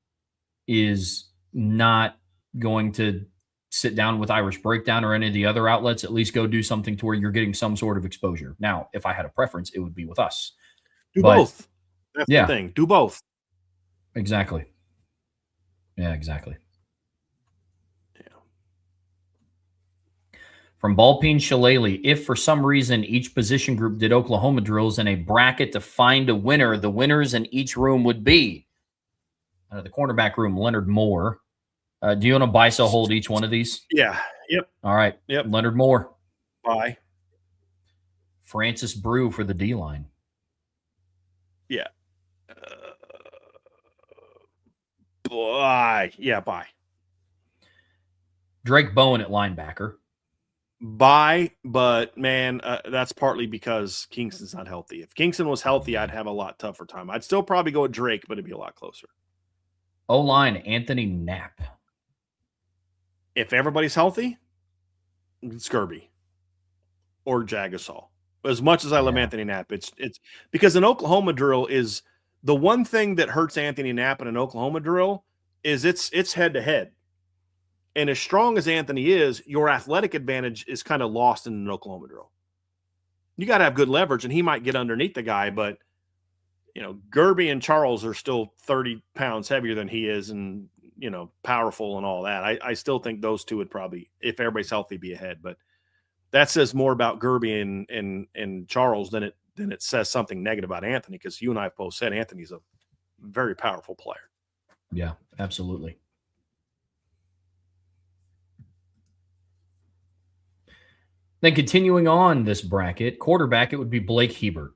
is not going to sit down with Irish Breakdown or any of the other outlets, at least go do something to where you're getting some sort of exposure. Now, if I had a preference, it would be with us. Do both. That's the thing. Do both. Exactly. Yeah, exactly. Yeah. From Ballpeen Shillelagh, if for some reason each position group did Oklahoma drills in a bracket to find a winner, the winners in each room would be the cornerback room, Leonard Moore. Do you want to buy, sell, hold each one of these? Yeah. Yep. All right. Yep. Leonard Moore. Buy. Francis Brew for the D-line. Yeah. Buy. Yeah, buy. Drake Bowen at linebacker. Buy, but man, that's partly because Kingston's not healthy. If Kingston was healthy, I'd have a lot tougher time. I'd still probably go with Drake, but it'd be a lot closer. O-line, Anthony Knapp. If everybody's healthy, it's Kirby or Jagasol. As much as I love Anthony Knapp, it's because an Oklahoma drill is the one thing that hurts Anthony Knapp in an Oklahoma drill is it's head to head. And as strong as Anthony is, your athletic advantage is kind of lost in an Oklahoma drill. You got to have good leverage, and he might get underneath the guy, but Gerby and Charles are still 30 pounds heavier than he is, and powerful and all that. I still think those two would probably, if everybody's healthy, be ahead. But that says more about Gerby and Charles than it says something negative about Anthony, because you and I have both said Anthony's a very powerful player. Yeah, absolutely. Then continuing on this bracket, quarterback, it would be Blake Hebert.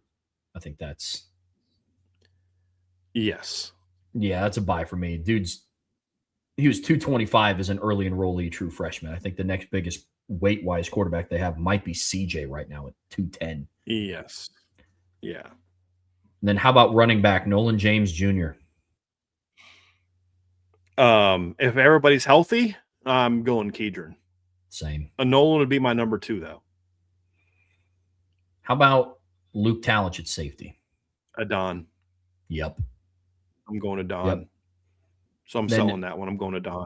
I think that's. Yes. Yeah, that's a buy for me. He was 225 as an early enrollee true freshman. I think the next biggest weight-wise quarterback they have might be CJ right now at 210. Yes. Yeah. And then how about running back, Nolan James Jr.? If everybody's healthy, I'm going Kedron. Same. Nolan would be my number 2, though. How about Luke Talich at safety? Adon. Yep. I'm going to Don. Yep. So I'm selling that one. I'm going to Don.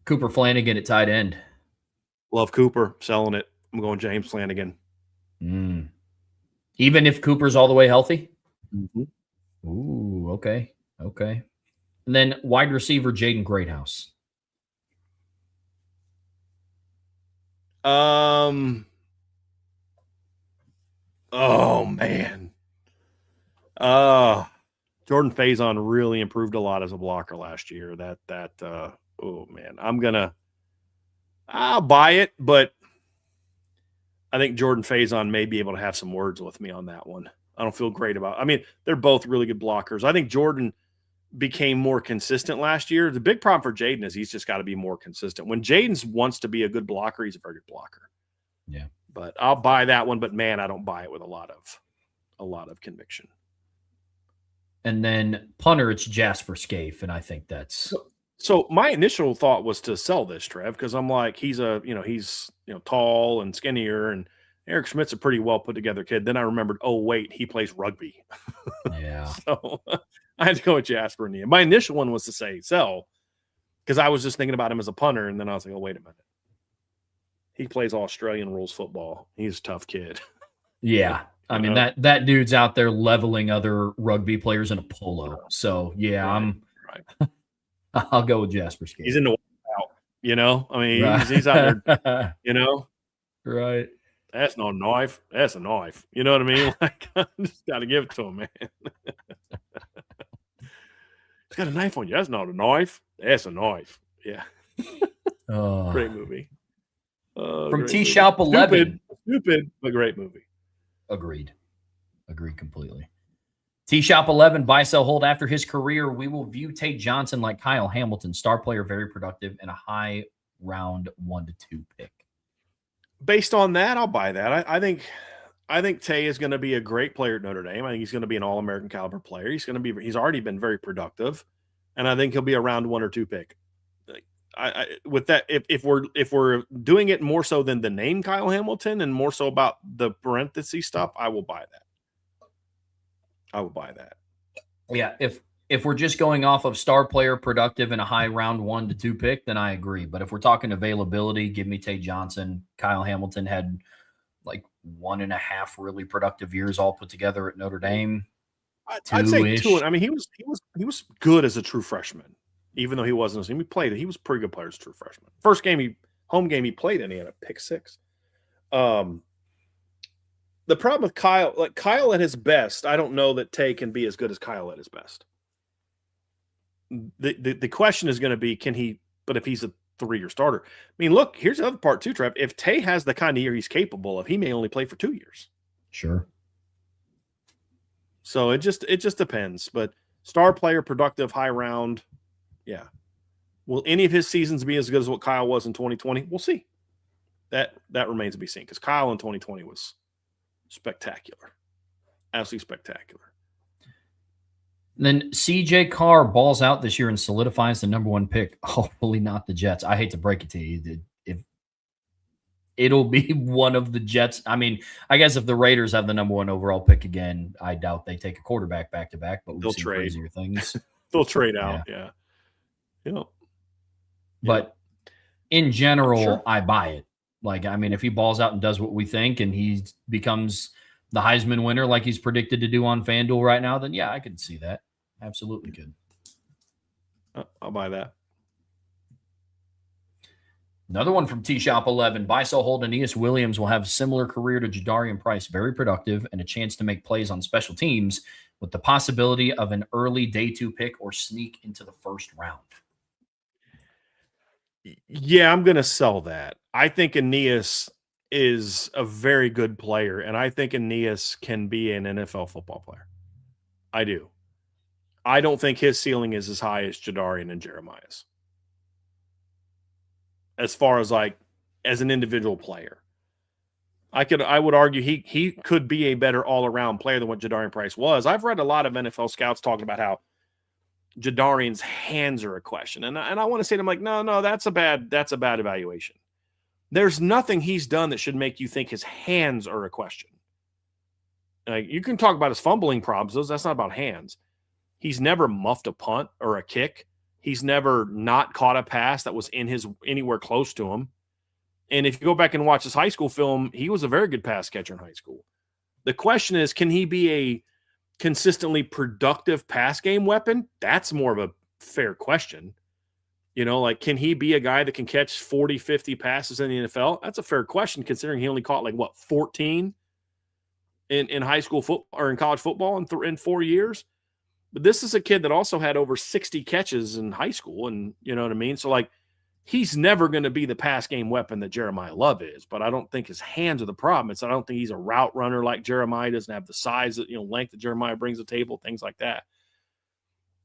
Cooper Flanagan at tight end. Love Cooper. Selling it. I'm going James Flanagan. Even if Cooper's all the way healthy? Mm-hmm. Ooh, okay. Okay. And then wide receiver Jaden Greathouse. Oh man. Jordan Faison really improved a lot as a blocker last year. Oh man. I'll buy it, but I think Jordan Faison may be able to have some words with me on that one. I don't feel great about it. I mean, they're both really good blockers. I think Jordan became more consistent last year. The big problem for Jaden is he's just got to be more consistent. When Jaden wants to be a good blocker, he's a very good blocker. Yeah. But I'll buy that one, but man, I don't buy it with a lot of conviction. And then punter, it's Jasper Scaife, and I think that's so my initial thought was to sell this, Trev, because I'm like, he's tall and skinnier, and Eric Schmidt's a pretty well put together kid. Then I remembered, oh wait, he plays rugby. Yeah. So I had to go with Jasper in the end. My initial one was to say sell, because I was just thinking about him as a punter, and then I was like, oh wait a minute, he plays Australian rules football. He's a tough kid. Yeah. I mean, that dude's out there leveling other rugby players in a polo. So yeah, right. I'll go with Jasper Scaife. He's in the out, I mean, right. he's out there, Right. That's no knife. That's a knife. You know what I mean? Like, I just got to give it to him, man. He's got a knife on you. That's not a knife. That's a knife. Yeah. Great movie. From T-Shop 11. Stupid, but great movie. Agreed completely. T-Shop 11, buy, sell, hold. After his career, we will view Tate Johnson like Kyle Hamilton, star player, very productive, and a high round 1 to 2 pick. Based on that, I'll buy that. I think Tay is going to be a great player at Notre Dame. I think he's going to be an All-American caliber player. He's already been very productive, and I think he'll be a round 1 or 2 pick. With that, if we're doing it more so than the name Kyle Hamilton and more so about the parenthesis stuff, I will buy that. Yeah, if we're just going off of star player, productive, and a high round 1 to 2 pick, then I agree. But if we're talking availability, give me Tate Johnson. Kyle Hamilton had like 1.5 really productive years all put together at Notre Dame. I'd say 2. I mean, he was good as a true freshman. Even though he wasn't, he was a pretty good player as a true freshman. First home game he played in, he had a pick 6. The problem with Kyle, like Kyle at his best, I don't know that Tay can be as good as Kyle at his best. The question is going to be, but if he's a 3-year starter. I mean, look, here's the other part too, Trev. If Tay has the kind of year he's capable of, he may only play for 2 years. Sure. So it just depends. But star player, productive, high round. Yeah. Will any of his seasons be as good as what Kyle was in 2020? We'll see. That remains to be seen, because Kyle in 2020 was spectacular. Absolutely spectacular. And then CJ Carr balls out this year and solidifies the number 1 pick. Hopefully not the Jets. I hate to break it to you. If it'll be one of the Jets. I mean, I guess if the Raiders have the number 1 overall pick again, I doubt they take a quarterback back-to-back, but we'll see crazier things. They'll trade out. Yeah. But in general, sure. I buy it. Like, I mean, if he balls out and does what we think and he becomes the Heisman winner like he's predicted to do on FanDuel right now, then yeah, I could see that. Absolutely could. I'll buy that. Another one from T-Shop 11. Buy, sell, hold. Aeneas Williams will have a similar career to Jadarian Price, very productive and a chance to make plays on special teams with the possibility of an early day 2 pick or sneak into the first round. Yeah, I'm going to sell that. I think Aeneas is a very good player, and I think Aeneas can be an NFL football player. I do. I don't think his ceiling is as high as Jadarian and Jeremiah's. As far as like as an individual player, I would argue he could be a better all-around player than what Jadarian Price was. I've read a lot of NFL scouts talking about how Jadarian's hands are a question. And I want to say to him, like, no, that's a bad evaluation. There's nothing he's done that should make you think his hands are a question. Like, you can talk about his fumbling problems. That's not about hands. He's never muffed a punt or a kick. He's never not caught a pass that was anywhere close to him. And if you go back and watch his high school film, he was a very good pass catcher in high school. The question is, can he be a consistently productive pass game weapon? That's more of a fair question. Like, can he be a guy that can catch 40, 50 passes in the NFL? That's a fair question, considering he only caught 14 in high school football or in college football in 4 years. But this is a kid that also had over 60 catches in high school, and you know what I mean? So, he's never going to be the pass game weapon that Jeremiah Love is, but I don't think his hands are the problem. I don't think he's a route runner like Jeremiah. Doesn't have the size, length that Jeremiah brings to the table, things like that.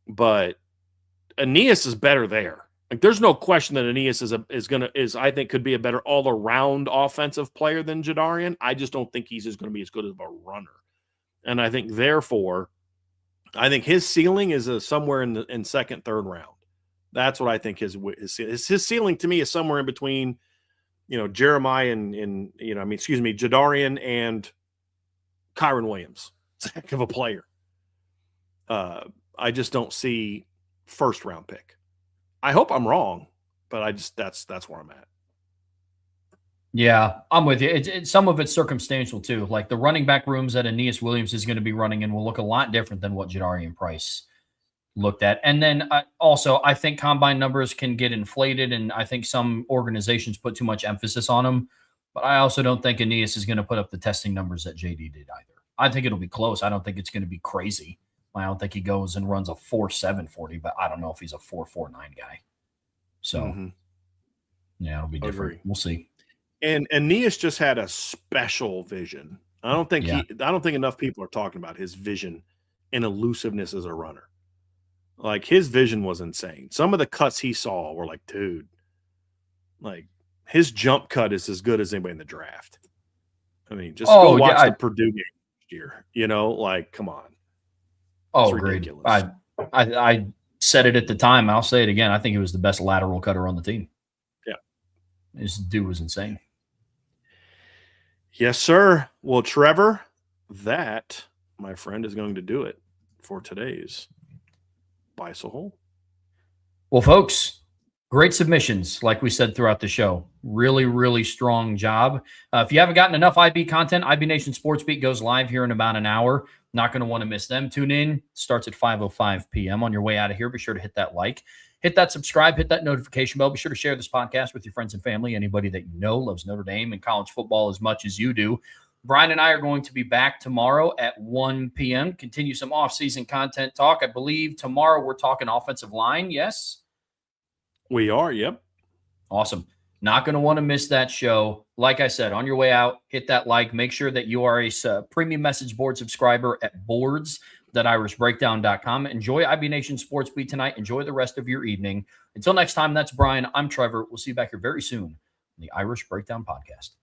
But Aeneas is better there. There's no question that Aeneas I think could be a better all around offensive player than Jadarian. I just don't think he's going to be as good as a runner. And I think therefore, his ceiling is somewhere in second, third round. That's what I think his ceiling to me is somewhere in between, Jeremiah and Jadarian and Kyron Williams. It's a heck of a player. I just don't see first round pick. I hope I'm wrong, but that's where I'm at. Yeah, I'm with you. Some of it's circumstantial too. Like the running back rooms that Aeneas Williams is going to be running in will look a lot different than what Jadarian Price looked at. And then also, I think combine numbers can get inflated, and I think some organizations put too much emphasis on them. But I also don't think Aeneas is going to put up the testing numbers that JD did either. I think it'll be close. I don't think it's going to be crazy. I don't think he goes and runs a 4.7 40, but I don't know if he's a 4.49 guy. So, yeah, it'll be different. Agree. We'll see. And Aeneas just had a special vision. I don't think enough people are talking about his vision and elusiveness as a runner. His vision was insane. Some of the cuts he saw were dude, his jump cut is as good as anybody in the draft. I mean, just go watch the Purdue game next year. Come on. Oh, ridiculous. I said it at the time. I'll say it again. I think he was the best lateral cutter on the team. Yeah. This dude was insane. Yes, sir. Well, Trevor, that, my friend, is going to do it for today's Buy So Hole. Well, folks, great submissions, like we said throughout the show. Really, really strong job. If you haven't gotten enough IB content, IB Nation Sports Beat goes live here in about an hour. Not going to want to miss them. Tune in. Starts at 5:05 p.m. On your way out of here, be sure to hit that like, hit that subscribe, hit that notification bell. Be sure to share this podcast with your friends and family. Anybody that you know loves Notre Dame and college football as much as you do. Brian and I are going to be back tomorrow at 1 p.m. Continue some off-season content talk. I believe tomorrow we're talking offensive line, yes? We are, yep. Awesome. Not going to want to miss that show. Like I said, on your way out, hit that like. Make sure that you are a premium message board subscriber at boards.irishbreakdown.com. Enjoy IB Nation Sports Beat tonight. Enjoy the rest of your evening. Until next time, that's Brian. I'm Trevor. We'll see you back here very soon on the Irish Breakdown Podcast.